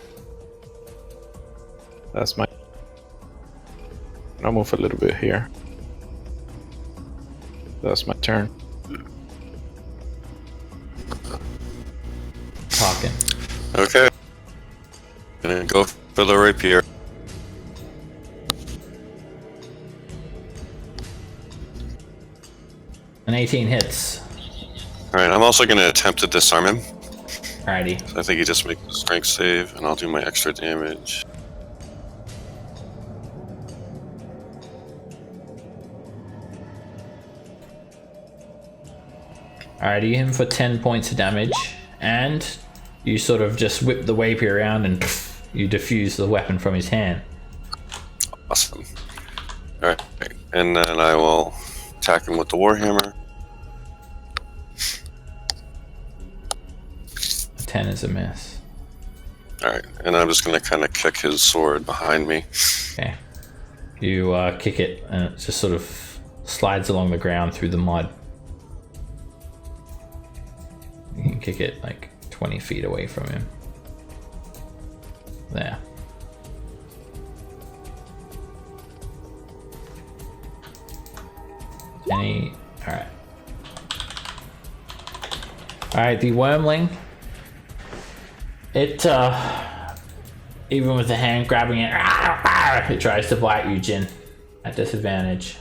Speaker 5: That's my... I'll move a little bit here. That's my turn.
Speaker 1: Talking.
Speaker 2: Okay. Gonna go for the rapier.
Speaker 1: An 18 hits.
Speaker 2: Alright, I'm also gonna attempt to disarm him.
Speaker 1: Alrighty.
Speaker 2: So I think he just makes a strength save, and I'll do my extra damage.
Speaker 1: Alright, you hit him for 10 points of damage, and you sort of just whip the rapier around and you diffuse the weapon from his hand.
Speaker 2: Awesome. Alright, and then I will attack him with the Warhammer.
Speaker 1: A 10 is a miss.
Speaker 2: Alright, and I'm just gonna kind of kick his sword behind me.
Speaker 1: Okay. You kick it, and it just sort of slides along the ground through the mud. You can kick it like 20 feet away from him. There. Alright. Alright, the wormling. It, even with the hand grabbing it, it tries to bite you, Jin, at disadvantage.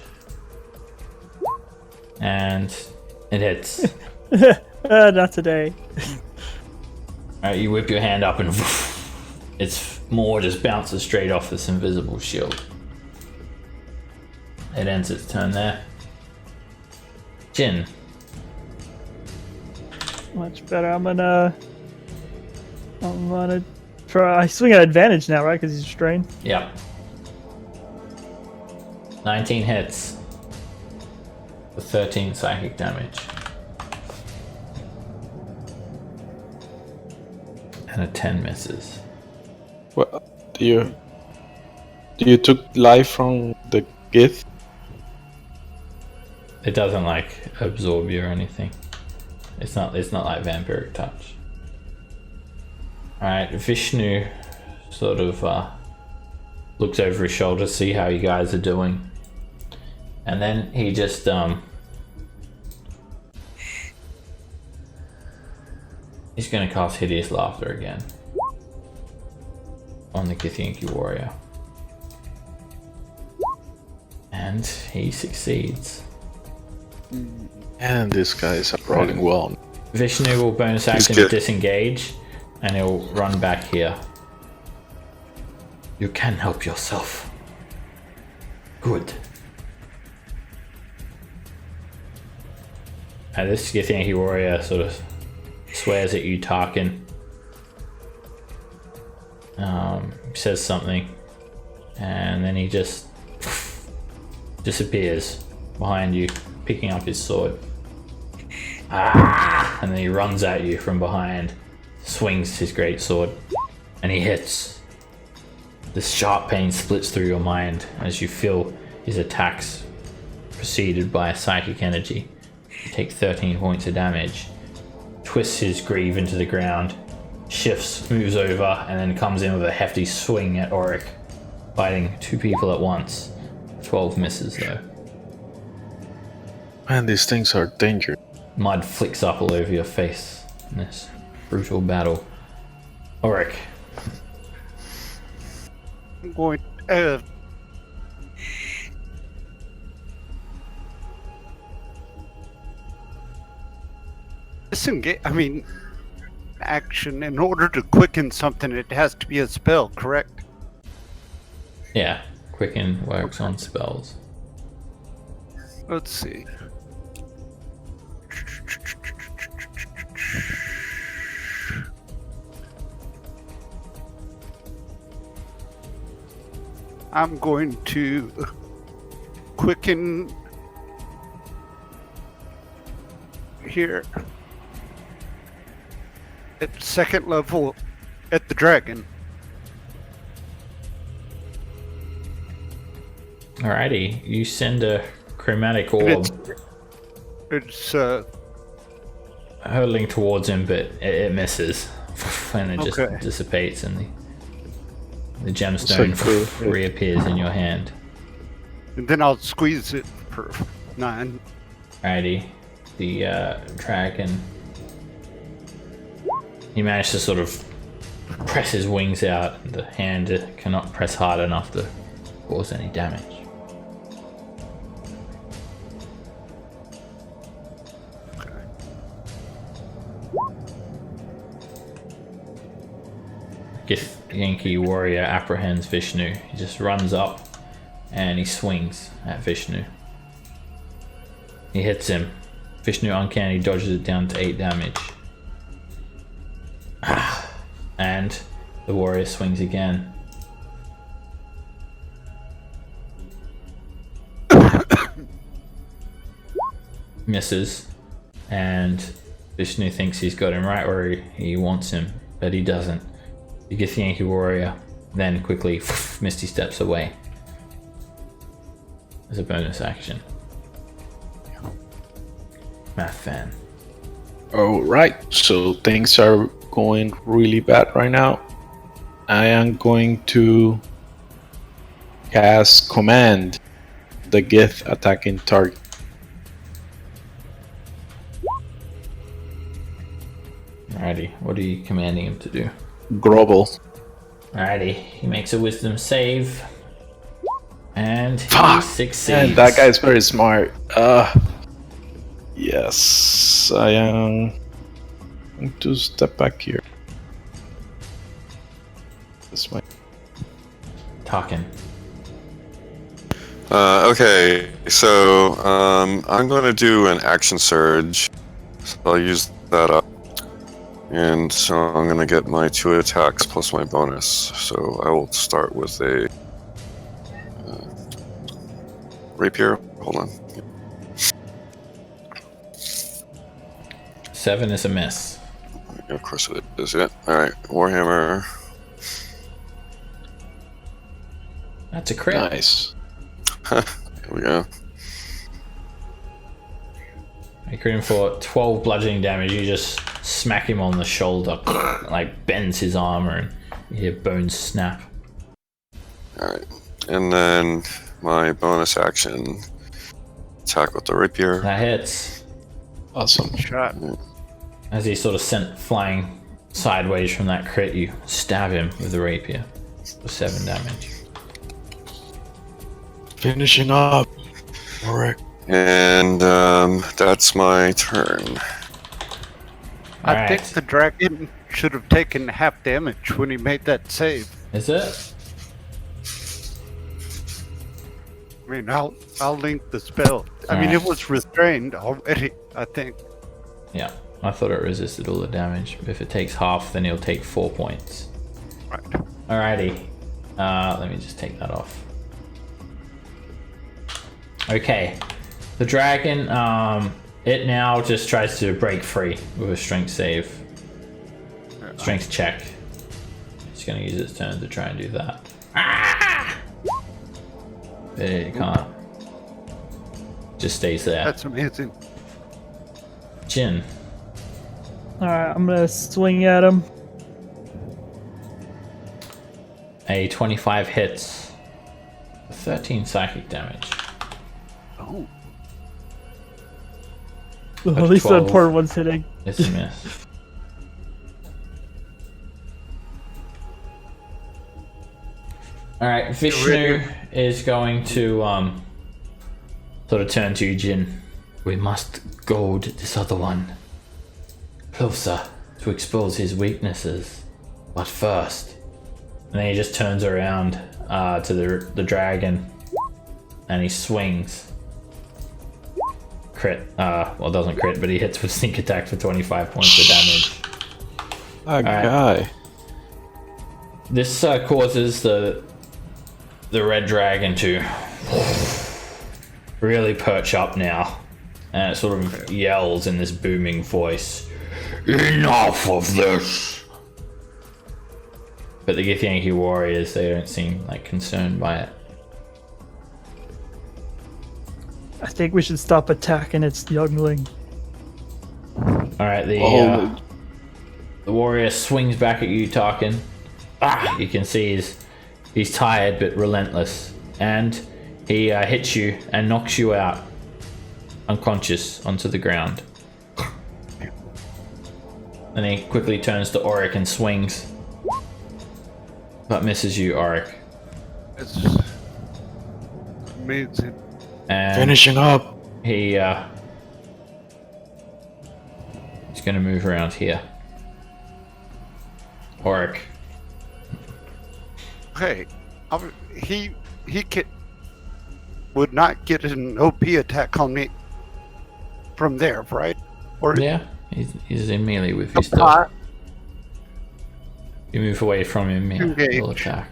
Speaker 1: And it hits.
Speaker 4: Not today.
Speaker 1: Alright, you whip your hand up and its maw just bounces straight off this invisible shield. It ends its turn there. Jin.
Speaker 4: Much better. I'm gonna try. I swing at advantage now, right? Because he's restrained.
Speaker 1: Yep. 19 hits. For 13 psychic damage. And a 10 misses.
Speaker 5: Well, do you took life from the Gith?
Speaker 1: It doesn't like absorb you or anything. It's not like vampiric touch. Alright, Vishnu sort of looks over his shoulder to see how you guys are doing. And then he just he's gonna cast Hideous Laughter again on the Githyanki warrior. And he succeeds.
Speaker 5: And these guys are rolling well.
Speaker 1: Vishnu will bonus action to disengage, and he'll run back here. You can help yourself. Good. This Githyanki warrior sort of swears at you, Tarkin. Says something, and then he just disappears behind you, picking up his sword. And then he runs at you from behind, swings his great sword, and he hits. This sharp pain splits through your mind as you feel his attacks preceded by psychic energy. You take 13 points of damage, twists his greave into the ground, shifts, moves over, and then comes in with a hefty swing at Auric, fighting 2 people at once. 12 misses though.
Speaker 5: Man, these things are dangerous.
Speaker 1: Mud flicks up all over your face in this brutal battle. Auric.
Speaker 3: I'm going. I mean, action. In order to quicken something, it has to be a spell, correct?
Speaker 1: Yeah, Quicken works on spells.
Speaker 3: Let's see. I'm going to quicken here at 2nd level at the dragon.
Speaker 1: Alrighty, you send a chromatic orb
Speaker 3: It's
Speaker 1: hurtling towards him, but it misses, and it just
Speaker 3: Okay.
Speaker 1: dissipates, and the gemstone reappears in your hand.
Speaker 3: and then I'll squeeze it for 9.
Speaker 1: Alrighty, the dragon. He managed to sort of press his wings out, and the hand cannot press hard enough to cause any damage. Yankee warrior apprehends Vishnu. He just runs up and he swings at Vishnu. He hits him. Vishnu uncanny dodges it down to 8 damage. And the warrior swings again. Misses. And Vishnu thinks he's got him right where he wants him, but he doesn't. The Githyanki warrior then quickly misty steps away as a bonus action. Math fan.
Speaker 5: Alright, so things are going really bad right now. I am going to cast Command, the Gith attacking target.
Speaker 1: Alrighty, what are you commanding him to do?
Speaker 5: Grovel.
Speaker 1: Alrighty, he makes a wisdom save. And he
Speaker 5: Fuck!
Speaker 1: succeeds.
Speaker 5: Man, that guy's very smart. Yes, I am going to step back here. This way.
Speaker 1: Talking.
Speaker 2: Okay, so I'm going to do an action surge. So I'll use that up. And so I'm going to get my 2 attacks plus my bonus. So I will start with a rapier. Hold on.
Speaker 1: 7 is a miss.
Speaker 2: Of course it is, yeah. Alright, Warhammer.
Speaker 1: That's a crit.
Speaker 5: Nice.
Speaker 2: Here we go.
Speaker 1: You crit him for 12 bludgeoning damage. You just smack him on the shoulder, like bends his armor, and you hear bones snap.
Speaker 2: Alright. And then my bonus action attack with the rapier.
Speaker 1: That hits.
Speaker 5: Awesome.
Speaker 3: Shot.
Speaker 1: As he's sort of sent flying sideways from that crit, you stab him with the rapier for 7 damage.
Speaker 5: Finishing up. Alright.
Speaker 2: And that's my turn.
Speaker 3: I
Speaker 1: Alright.
Speaker 3: think the dragon should have taken half damage when he made that save.
Speaker 1: Is it?
Speaker 3: I mean, I'll link the spell. I mean, it was restrained already, I think.
Speaker 1: Yeah. I thought it resisted all the damage. If it takes half, then he'll take 4 points.
Speaker 3: Right.
Speaker 1: Alrighty. Let me just take that off. Okay. The dragon, it now just tries to break free with a strength save. Strength check. It's gonna use its turn to try and do that. Ah! But it can't. Just stays there.
Speaker 3: That's amazing.
Speaker 1: Jin.
Speaker 4: Alright, I'm gonna swing at him.
Speaker 1: A 25 hits. 13 psychic damage.
Speaker 3: Oh.
Speaker 4: Well, at least the
Speaker 1: 12.
Speaker 4: important one's hitting.
Speaker 1: It's a miss. Alright, Vishnu is going to sort of turn to you, Jin. We must goad this other one closer to expose his weaknesses. But first. And then he just turns around to the dragon and he swings. Crit. Well, doesn't crit, but he hits with sneak attack for 25 points of damage.
Speaker 5: Guy.
Speaker 1: This causes the red dragon to really perch up now, and it sort of yells in this booming voice, "Enough of this!" But the Githyanki warriors, they don't seem like concerned by it.
Speaker 4: I think we should stop attacking its youngling.
Speaker 1: Alright, the warrior swings back at you, Tarkin. You can see he's tired but relentless, and he hits you and knocks you out unconscious onto the ground. Then he quickly turns to Auric and swings, but misses you, Auric.
Speaker 3: It's amazing.
Speaker 1: And
Speaker 5: Finishing up.
Speaker 1: he's gonna move around here. Auric.
Speaker 3: Okay, he would not get an OP attack on me from there, right? Or
Speaker 1: Yeah, he's in melee with you still. You move away from him, yeah,
Speaker 3: Engage.
Speaker 1: he'll attack.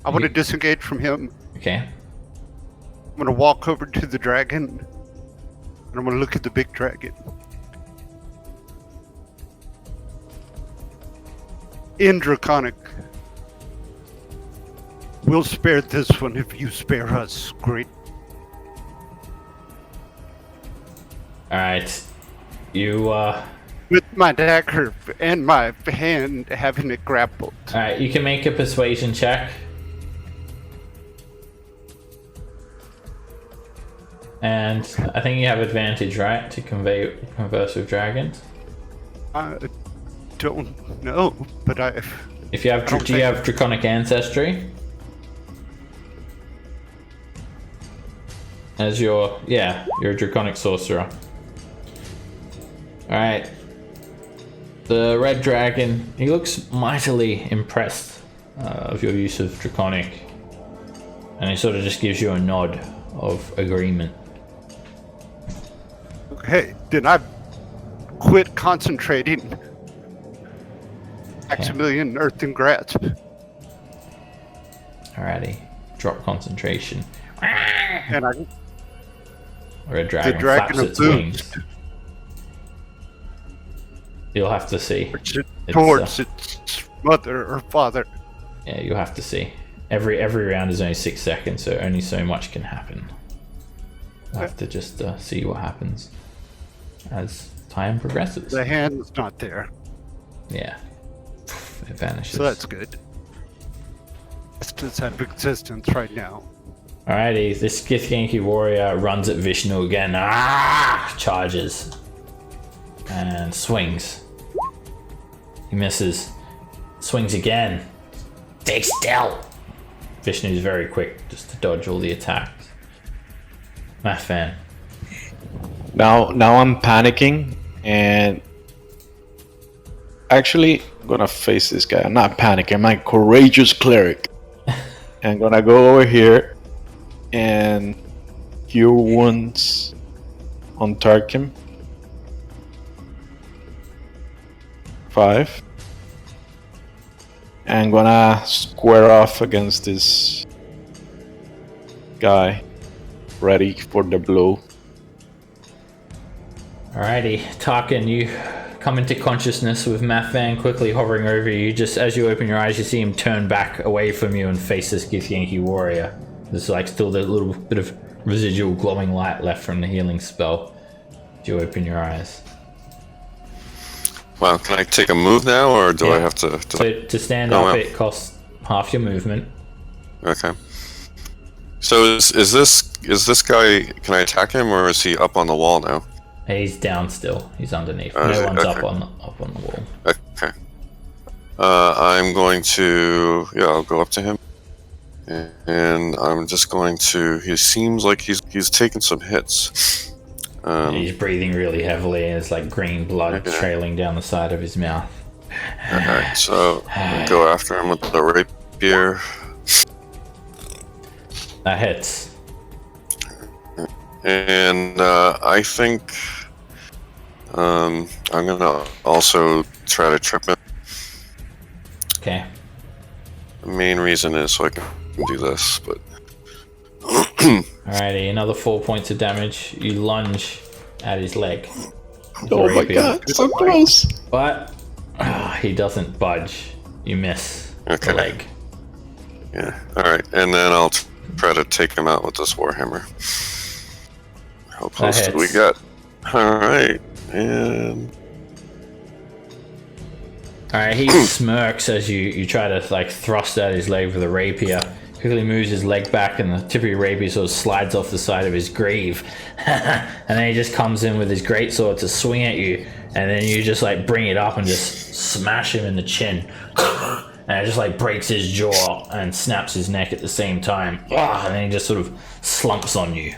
Speaker 3: I want to disengage from him.
Speaker 1: Okay.
Speaker 3: I'm gonna walk over to the dragon, and I'm gonna look at the big dragon. In Draconic, we'll spare this one if you spare us. Great.
Speaker 1: Alright. You,
Speaker 3: With my dagger and my hand having it grappled.
Speaker 1: Alright, you can make a persuasion check. And I think you have advantage, right? To converse with dragons?
Speaker 3: I don't know, but
Speaker 1: If you have, do you have draconic ancestry? As you're a draconic sorcerer. Alright. The red dragon, he looks mightily impressed of your use of draconic. And he sort of just gives you a nod of agreement.
Speaker 3: Okay, then I quit concentrating. Maximilian Earthen Grasp.
Speaker 1: Alrighty. Drop concentration.
Speaker 3: And
Speaker 1: Red dragon,
Speaker 3: the dragon
Speaker 1: flaps
Speaker 3: of
Speaker 1: its wings.
Speaker 3: boost
Speaker 1: You'll have to see.
Speaker 3: towards its mother or father.
Speaker 1: Yeah, you'll have to see. Every round is only 6 seconds, so only so much can happen. You'll have to just see what happens as time progresses.
Speaker 3: The hand's not there,
Speaker 1: Yeah. It vanishes.
Speaker 3: so that's good. It's just out of existence right now.
Speaker 1: Alrighty, this Githyanki warrior runs at Vishnu again. Charges. And swings. He misses. Swings again. Stay still! Vishnu's very quick just to dodge all the attacks. Mathan.
Speaker 5: Now I'm panicking, and actually I'm gonna face this guy. I'm not panicking. I'm a courageous cleric. I'm gonna go over here and cure wounds on Tarkin. 5. I'm gonna square off against this guy, ready for the blow.
Speaker 1: Alrighty, Tarkin, you come into consciousness with Mathan quickly hovering over you. Just as you open your eyes, you see him turn back away from you and face this Githyanki warrior. There's like still the little bit of residual glowing light left from the healing spell as you open your eyes.
Speaker 2: Wow, can I take a move now, or do I
Speaker 1: Yeah.
Speaker 2: have to?
Speaker 1: So to stand
Speaker 2: Oh,
Speaker 1: up,
Speaker 2: wow.
Speaker 1: it costs half your movement.
Speaker 2: Okay. So is this guy? Can I attack him, or is he up on the wall now?
Speaker 1: He's down still. He's underneath.
Speaker 2: Oh, is
Speaker 1: No
Speaker 2: he?
Speaker 1: one's
Speaker 2: Okay.
Speaker 1: up on the wall.
Speaker 2: Okay. I'm going to. Yeah, I'll go up to him, and I'm just going to. He seems like he's taken some hits.
Speaker 1: He's breathing really heavily, and it's like green blood
Speaker 2: Yeah.
Speaker 1: trailing down the side of his mouth.
Speaker 2: Alright, so I'm gonna go after him with the rapier.
Speaker 1: That hits.
Speaker 2: And I think I'm gonna also try to trip him.
Speaker 1: Okay.
Speaker 2: The main reason is so I can do this, but
Speaker 1: Alrighty, another 4 points of damage. You lunge at his leg. with the
Speaker 5: Oh my
Speaker 1: rapier.
Speaker 5: god, so close.
Speaker 1: But he doesn't budge. You miss
Speaker 2: Okay.
Speaker 1: the leg.
Speaker 2: yeah. Alright, and then I'll try to take him out with this warhammer. How close did we
Speaker 1: hits.
Speaker 2: get? Alright, and
Speaker 1: Alright, he smirks as you try to like thrust at his leg with a rapier. Quickly moves his leg back, and the tip of your rapier sort of slides off the side of his greave. And then he just comes in with his greatsword to swing at you, and then you just like bring it up and just smash him in the chin. And it just like breaks his jaw and snaps his neck at the same time. And then he just sort of slumps on you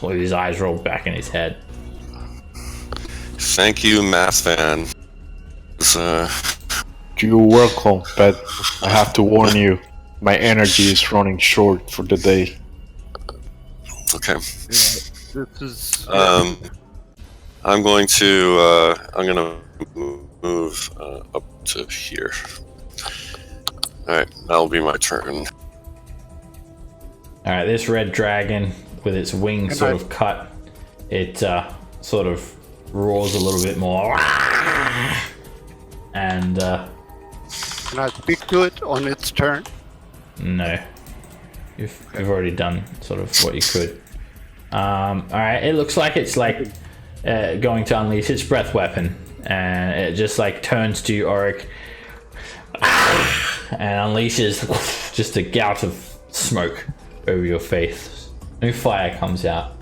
Speaker 1: with his eyes rolled back in his head.
Speaker 2: thank you, Math Fan.
Speaker 5: You're welcome, but I have to warn you, my energy is running short for the day.
Speaker 2: Okay.
Speaker 3: This is
Speaker 2: I'm going to move up to here. All right, that'll be my turn.
Speaker 1: Alright, this red dragon with its wings sort of cut, it sort of roars a little bit more. And
Speaker 3: Can I speak to it on its turn?
Speaker 1: no. You've already done sort of what you could. Alright, it looks like it's like going to unleash its breath weapon. And it just like turns to you, Auric, and unleashes just a gout of smoke over your face. New fire comes out.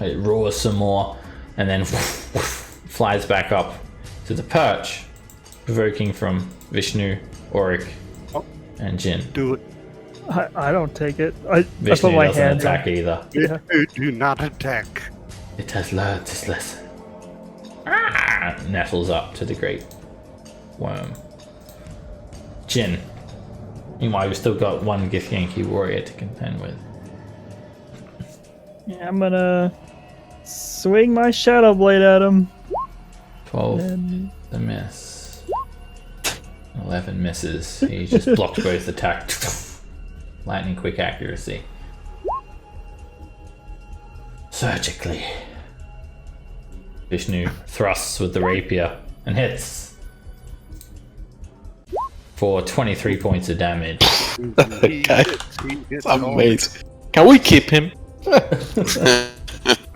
Speaker 1: It roars some more, and then flies back up to the perch, provoking from Vishnu, Auric, and Jin.
Speaker 3: Do it.
Speaker 4: I don't take it. I
Speaker 1: Vishnu
Speaker 4: put my
Speaker 1: doesn't
Speaker 4: hands
Speaker 1: attack
Speaker 4: on.
Speaker 1: either.
Speaker 4: Yeah.
Speaker 3: Do not attack.
Speaker 1: It has learned its lesson. Nettles up to the great worm. Jin. Meanwhile, we've still got one Githyanki warrior to contend with.
Speaker 4: Yeah, I'm gonna swing my shadow blade at him.
Speaker 1: 12,
Speaker 4: And
Speaker 1: the miss. 11 misses. He just blocked both attacks. Lightning quick accuracy. Surgically. Vishnu thrusts with the rapier and hits for 23 points of damage.
Speaker 3: He
Speaker 5: Okay.
Speaker 3: hits all.
Speaker 5: Amazing. Can we keep him?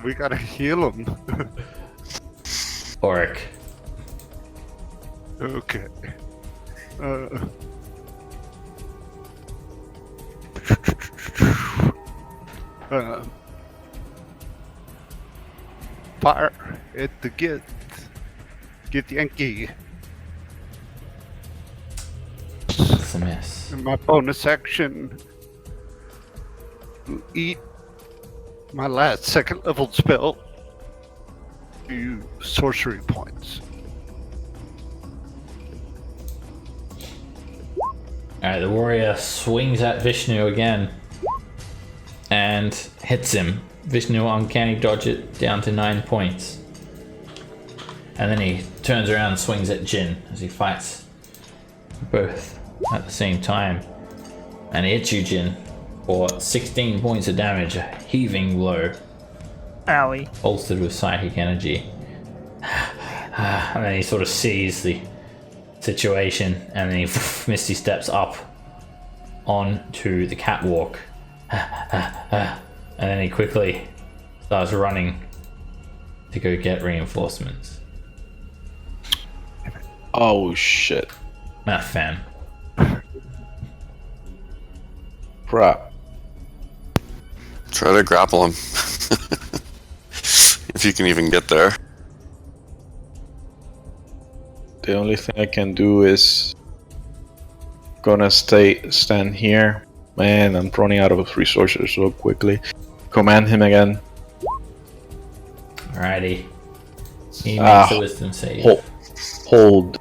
Speaker 3: We gotta heal him.
Speaker 1: Auric.
Speaker 3: Okay. Fire at the get Yankee.
Speaker 1: That's a miss.
Speaker 3: In my bonus action, eat my last second level spell. 2 sorcery points.
Speaker 1: Alright, the warrior swings at Vishnu again and hits him. Vishnu uncanny dodge it down to 9 points. And then he turns around and swings at Jin as he fights both at the same time. And he hits you, Jin, for 16 points of damage, a heaving blow,
Speaker 4: owie.
Speaker 1: bolstered with psychic energy. And then he sort of sees the situation, and then he misty steps up onto the catwalk. And then he quickly starts running to go get reinforcements.
Speaker 5: Oh shit.
Speaker 1: Ah, fam.
Speaker 5: Crap.
Speaker 2: Try to grapple him. If you can even get there.
Speaker 5: The only thing I can do is gonna stand here. Man, I'm running out of resources so quickly. Command him again.
Speaker 1: Alrighty. He makes a wisdom save.
Speaker 5: Hold.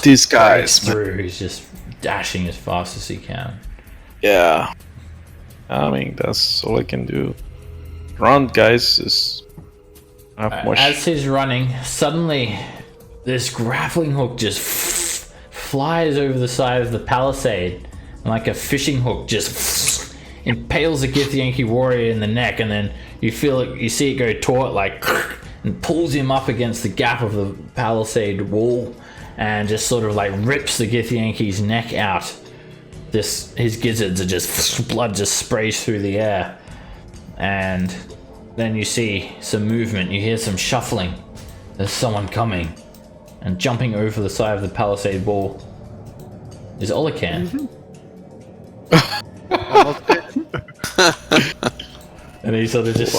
Speaker 5: These guys.
Speaker 1: Through. He's just dashing as fast as he can.
Speaker 5: Yeah. I mean, that's all I can do. Run, guys. Is not much.
Speaker 1: As he's running, suddenly this grappling hook just flies over the side of the palisade, and like a fishing hook just impales a Githyanki warrior in the neck, and then you see it go taut like and pulls him up against the gap of the palisade wall, and just sort of like rips the Githyanki's neck out. His gizzards are just blood just sprays through the air, and then you see some movement. You hear some shuffling. There's someone coming, and jumping over the side of the palisade wall is Olacan. And he sort of just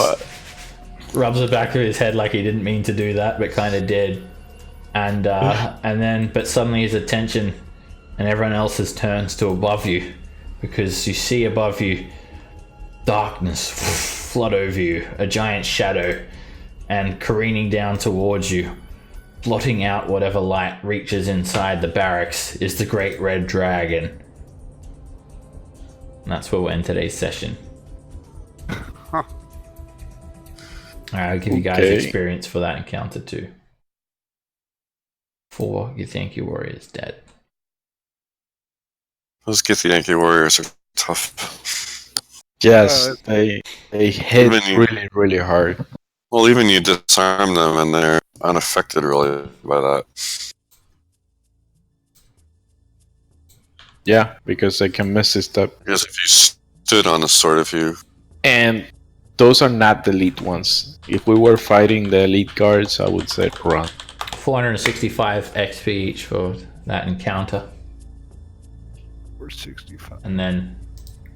Speaker 1: rubs the back of his head like he didn't mean to do that, but kind of did. And but suddenly his attention and everyone else's turns to above you, because you see above you darkness flood over you, a giant shadow, and careening down towards you, blotting out whatever light reaches inside the barracks, is the great red dragon. And that's where we'll end today's session. Alright, I'll give you guys experience for that encounter too. 4 Githyanki warriors dead.
Speaker 2: Those Githyanki warriors are tough.
Speaker 5: Yes, they hit really, really hard.
Speaker 2: Well, even you disarm them and they're unaffected really by that.
Speaker 5: Yeah, because they can miss this step.
Speaker 2: Because if you stood on a sword,
Speaker 5: And those are not the elite ones. If we were fighting the elite guards, I would say run.
Speaker 1: 465 XP each for that encounter.
Speaker 3: 465.
Speaker 1: And then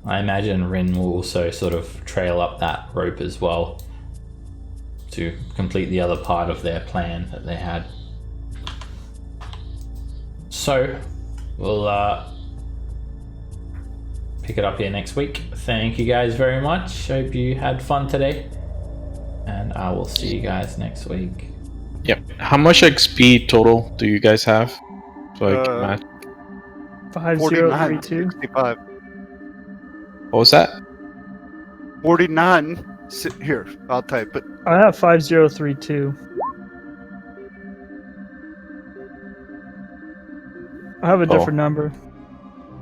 Speaker 1: I imagine Rin will also sort of trail up that rope as well to complete the other part of their plan that they had. So we'll pick it up here next week. Thank you guys very much. Hope you had fun today, and I will see you guys next week.
Speaker 5: Yep. How much XP total do you guys have? So I can match.
Speaker 4: 5032.
Speaker 3: 65.
Speaker 5: What was that?
Speaker 3: 49. Sit here. I'll type it.
Speaker 4: I have 5032. I have a different number.